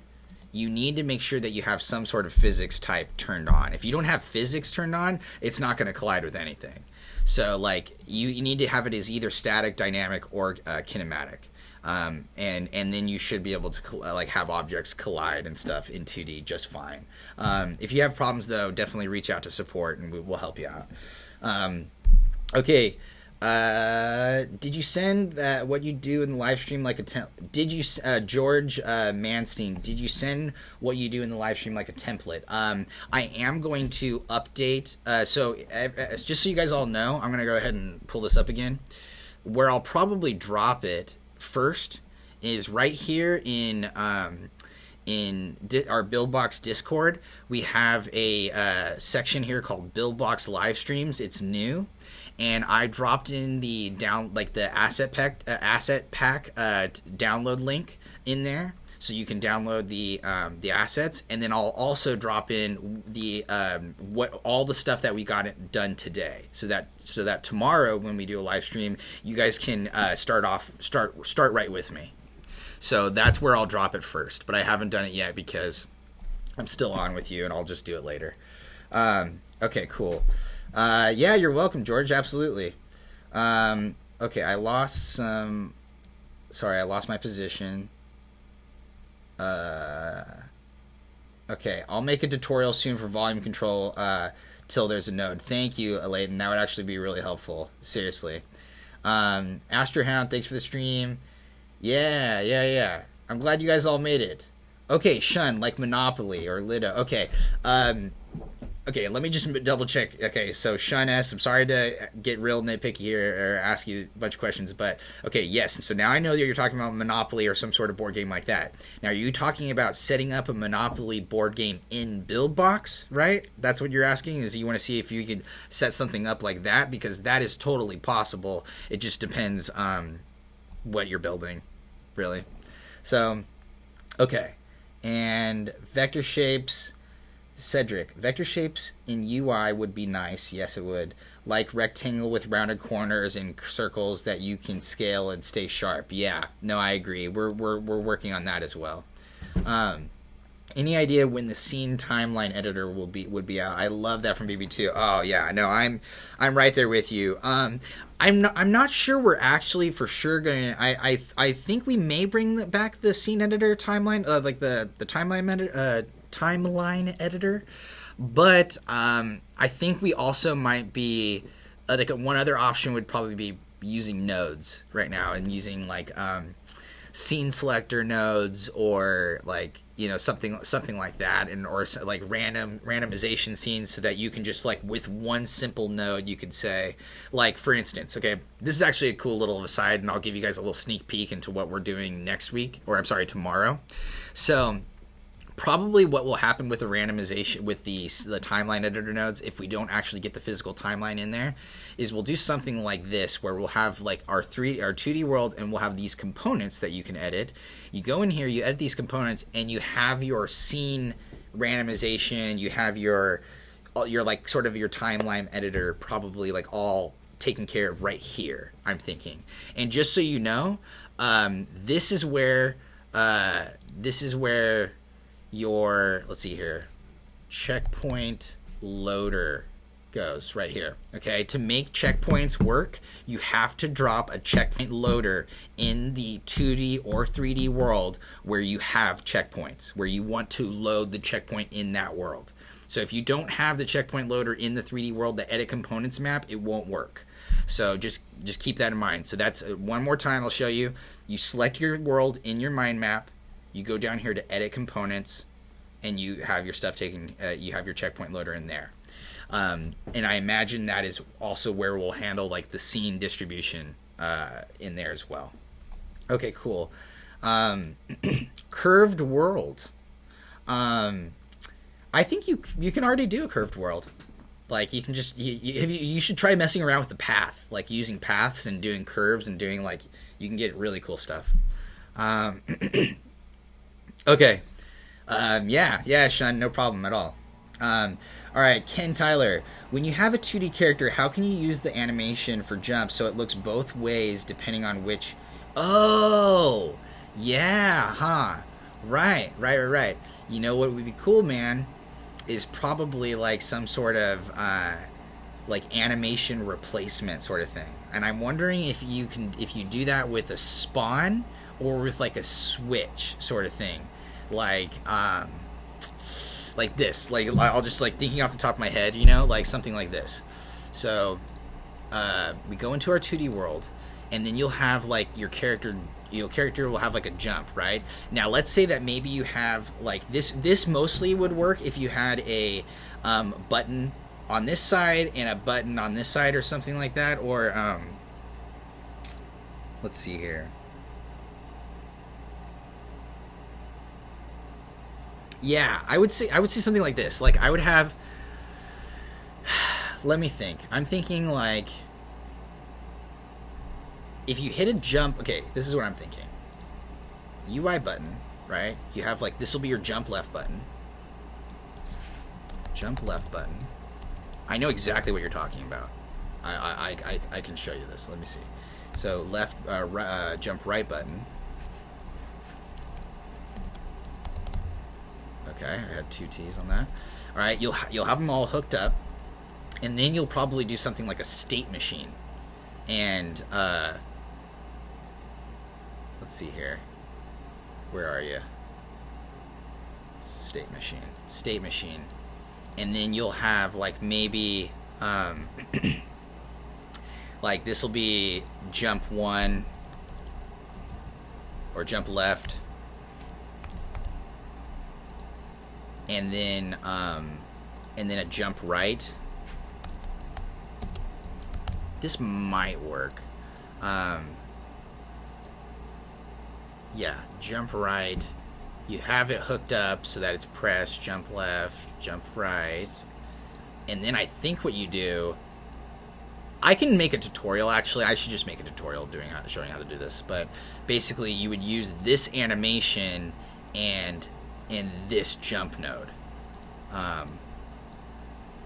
you need to make sure that you have some sort of physics type turned on. If you don't have physics turned on, it's not going to collide with anything. So like you need to have it as either static, dynamic, or kinematic. And then you should be able to like have objects collide and stuff in 2D just fine. If you have problems though, definitely reach out to support and we'll help you out. Okay. Did you send what you do in the live stream like a did you George Manstein, did you send what you do in the live stream like a template? I am going to update so just so you guys all know, I'm gonna go ahead and pull this up again. Where I'll probably drop it first is right here in our Buildbox Discord. We have a section here called Buildbox live streams. It's new. And I dropped in the asset pack download link in there, so you can download the assets, and then I'll also drop in the all the stuff that we got done today, so that tomorrow when we do a live stream, you guys can start right with me. So that's where I'll drop it first, but I haven't done it yet because I'm still on with you, and I'll just do it later. Okay, cool. Yeah, you're welcome, George. Absolutely. Okay, I lost my position. Okay, I'll make a tutorial soon for volume control till there's a node. Thank you, Alayden. That would actually be really helpful. Seriously. Astrohound, thanks for the stream. Yeah. I'm glad you guys all made it. Okay, Shun, like Monopoly or Lido. Okay. Okay, let me just double check. Okay, so Shun S, I'm sorry to get real nitpicky here or ask you a bunch of questions, but okay, yes. So now I know that you're talking about Monopoly or some sort of board game like that. Now, are you talking about setting up a Monopoly board game in Buildbox, right? That's what you're asking, is you want to see if you could set something up like that, because that is totally possible. It just depends on what you're building, really. So, okay. And vector shapes... Cedric, vector shapes in UI would be nice. Yes, it would. Like rectangle with rounded corners and circles that you can scale and stay sharp. Yeah, no, I agree. We're working on that as well. Any idea when the scene timeline editor would be out? I love that from BB2. Oh yeah, no, I'm right there with you. I'm not sure we're actually for sure going. I think we may bring back the scene editor timeline, like the timeline editor, but I think we also might be like one other option would probably be using nodes right now and using like scene selector nodes or like something like that, and or like randomization scenes, so that you can just like with one simple node you could say, like for instance, okay, this is actually a cool little aside, and I'll give you guys a little sneak peek into what we're doing next week, or I'm sorry, tomorrow. So probably what will happen with the randomization with the timeline editor nodes, if we don't actually get the physical timeline in there, is we'll do something like this, where we'll have like our 2D world, and we'll have these components that you can edit. You go in here, you edit these components, and you have your scene randomization, you have your like sort of your timeline editor probably like all taken care of right here, I'm thinking. And just so you know, this is where your, let's see here, checkpoint loader goes right here. Okay, to make checkpoints work, you have to drop a checkpoint loader in the 2D or 3D world where you have checkpoints, where you want to load the checkpoint in that world. So if you don't have the checkpoint loader in the 3D world, the edit components map, it won't work. So just keep that in mind. So that's one more time I'll show you. You select your world in your mind map, you go down here to edit components, and you have your stuff taken, you have your checkpoint loader in there. And I imagine that is also where we'll handle like the scene distribution in there as well. Okay, cool. Curved world. I think you can already do a curved world. Like you can just, you should try messing around with the path, like using paths and doing curves and doing like, you can get really cool stuff. Okay. Yeah, Sean, no problem at all. All right, Ken Tyler. When you have a 2D character, how can you use the animation for jumps so it looks both ways depending on which... Oh, yeah, huh. Right. You know what would be cool, man, is probably like some sort of like animation replacement sort of thing. And I'm wondering if you do that with a spawn or with like a switch sort of thing, like like this. Like I'll just like thinking off the top of my head, you know, like something like this. So we go into our 2D world, and then you'll have like your character will have like a jump, right? Now let's say that maybe you have like this mostly would work if you had a button on this side and a button on this side or something like that, or let's see here. Yeah, I would say something like this. Like I would have let me think. I'm thinking like if you hit a jump, okay, this is what I'm thinking. UI button, right? You have like, this will be your jump left button. Jump left button. I know exactly what you're talking about. I can show you this. Let me see. So left, jump right button. Okay, I had 2 T's on that. All right, you'll have them all hooked up, and then you'll probably do something like a state machine. And let's see here. Where are you? State machine. And then you'll have like maybe like this will be jump 1 or jump left, and then a jump right. This might work. Yeah, jump right. You have it hooked up so that it's pressed, jump left, jump right. And then I think what you do, I can make a tutorial actually. I should just make a tutorial showing how to do this. But basically you would use this animation and this jump node.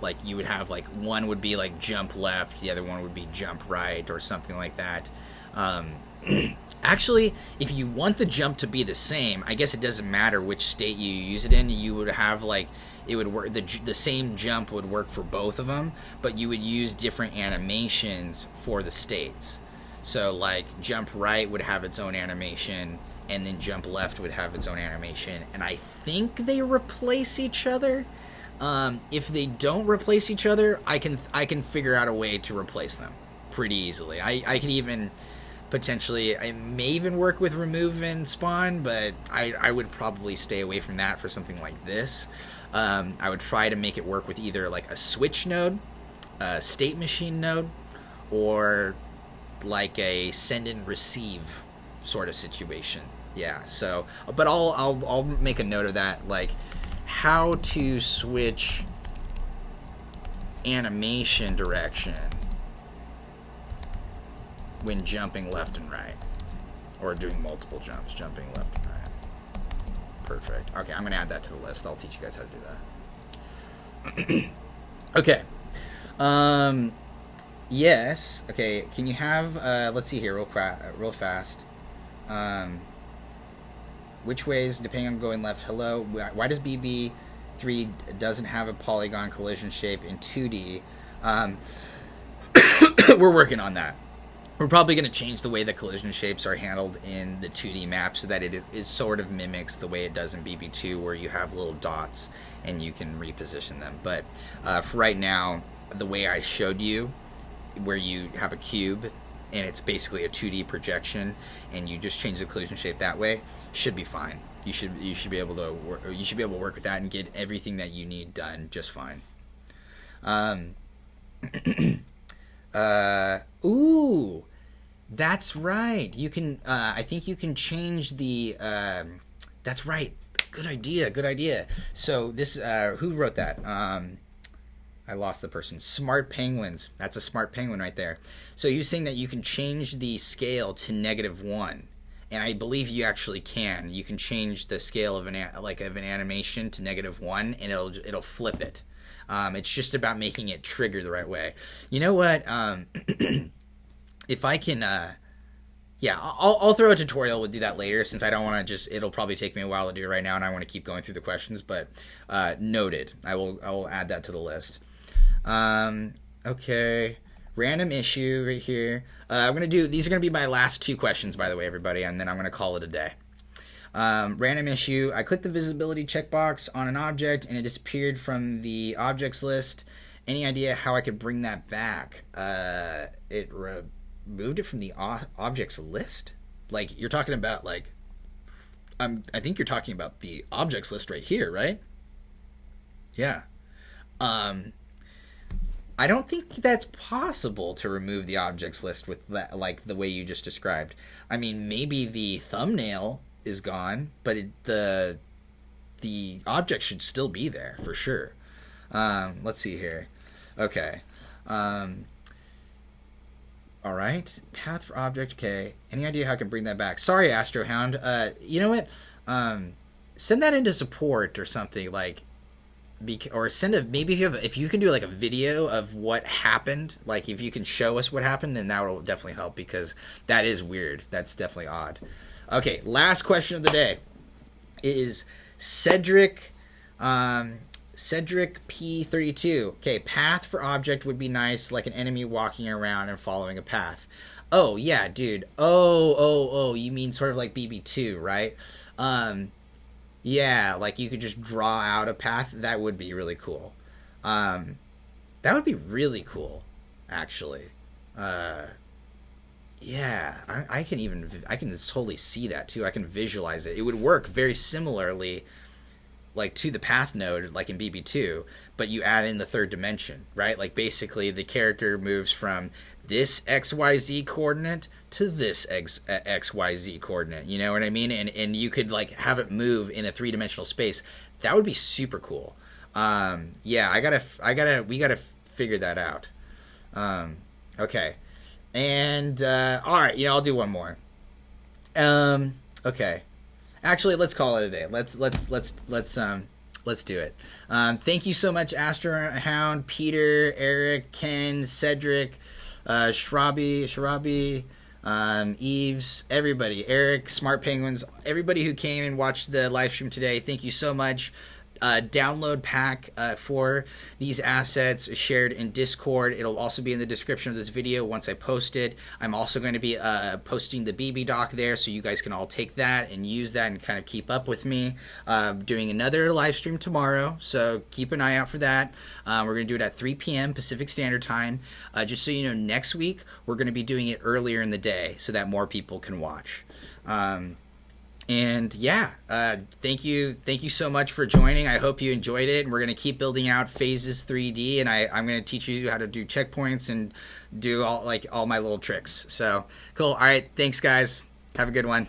Like you would have like one would be like jump left, the other one would be jump right or something like that. Actually, if you want the jump to be the same, I guess it doesn't matter which state you use it in. You would have like, it would work, the same jump would work for both of them, but you would use different animations for the states. So like jump right would have its own animation, and then jump left would have its own animation, and I think they replace each other. If they don't replace each other, I can figure out a way to replace them pretty easily. I can even potentially, I may even work with remove and spawn, but I would probably stay away from that for something like this. I would try to make it work with either like a switch node, a state machine node, or like a send and receive sort of situation. Yeah, so, but I'll make a note of that, like how to switch animation direction when jumping left and right, or doing multiple jumps, jumping left and right. Perfect. Okay, I'm gonna add that to the list. I'll teach you guys how to do that. Okay. Yes. Okay. Can you have? Let's see here, real fast. Which ways, depending on going left? Hello. Why does BB3 doesn't have a polygon collision shape in 2D? We're working on that. We're probably going to change the way the collision shapes are handled in the 2D map so that it sort of mimics the way it does in BB2, where you have little dots and you can reposition them. But for right now, the way I showed you, where you have a cube and it's basically a 2D projection, and you just change the collision shape that way, should be fine. You should be able to work with that and get everything that you need done just fine. Ooh, that's right. You can, I think you can change the, that's right. Good idea. So this, who wrote that? I lost the person. Smart Penguins. That's a smart penguin right there. So you're saying that you can change the scale to -1. And I believe you actually can. You can change the scale of an animation to -1, and it'll flip it. It's just about making it trigger the right way. You know what? If I can, Yeah, I'll throw a tutorial. We'll do that later since I don't want to just. It'll probably take me a while to do it right now, and I want to keep going through the questions. But noted. I will add that to the list. Okay, random issue right here. I'm gonna do. These are gonna be my last two questions, by the way, everybody, and then I'm gonna call it a day. Random issue. I clicked the visibility checkbox on an object, and it disappeared from the objects list. Any idea how I could bring that back? It removed it from the objects list. Like you're talking about, like, I think you're talking about the objects list right here, right? Yeah. I don't think that's possible to remove the objects list with that, like the way you just described. I mean, maybe the thumbnail is gone, but the object should still be there for sure. Let's see here. Okay. All right. Path for object. Okay. Any idea how I can bring that back? Sorry, Astrohound. You know what? Send that into support or something, like, or send a, maybe if you can do like a video of what happened, like if you can show us what happened, then that will definitely help, because that is weird. That's definitely odd. Okay, last question of the day is Cedric P32. Okay, path for object would be nice, like an enemy walking around and following a path. Oh yeah, dude. Oh, you mean sort of like BB2, right? Yeah, like you could just draw out a path. That would be really cool. That would be really cool, actually. Yeah, I can totally see that too. I can visualize it. It would work very similarly, like to the path node, like in BB2, but you add in the third dimension, right? Like basically the character moves from this XYZ coordinate to this XYZ coordinate. You know what I mean? And you could like have it move in a three-dimensional space. That would be super cool. Yeah, we gotta figure that out. Okay. And all right, I'll do one more. Okay. Actually, let's call it a day. Let's do it. Thank you so much, Astrohound, Peter, Eric, Ken, Cedric, Sharabi, Eves, everybody, Eric, Smart Penguins, everybody who came and watched the live stream today. Thank you so much. Download pack for these assets shared in Discord. It'll also be in the description of this video once I post it. I'm also going to be posting the BB doc there, so you guys can all take that and use that and kind of keep up with me. Doing another live stream tomorrow, so keep an eye out for that. We're going to do it at 3 p.m. Pacific Standard Time. Just so you know, next week we're going to be doing it earlier in the day so that more people can watch. And yeah, thank you so much for joining. I hope you enjoyed it. And we're going to keep building out Phases 3D, and I'm going to teach you how to do checkpoints and do all my little tricks. So cool. All right. Thanks, guys. Have a good one.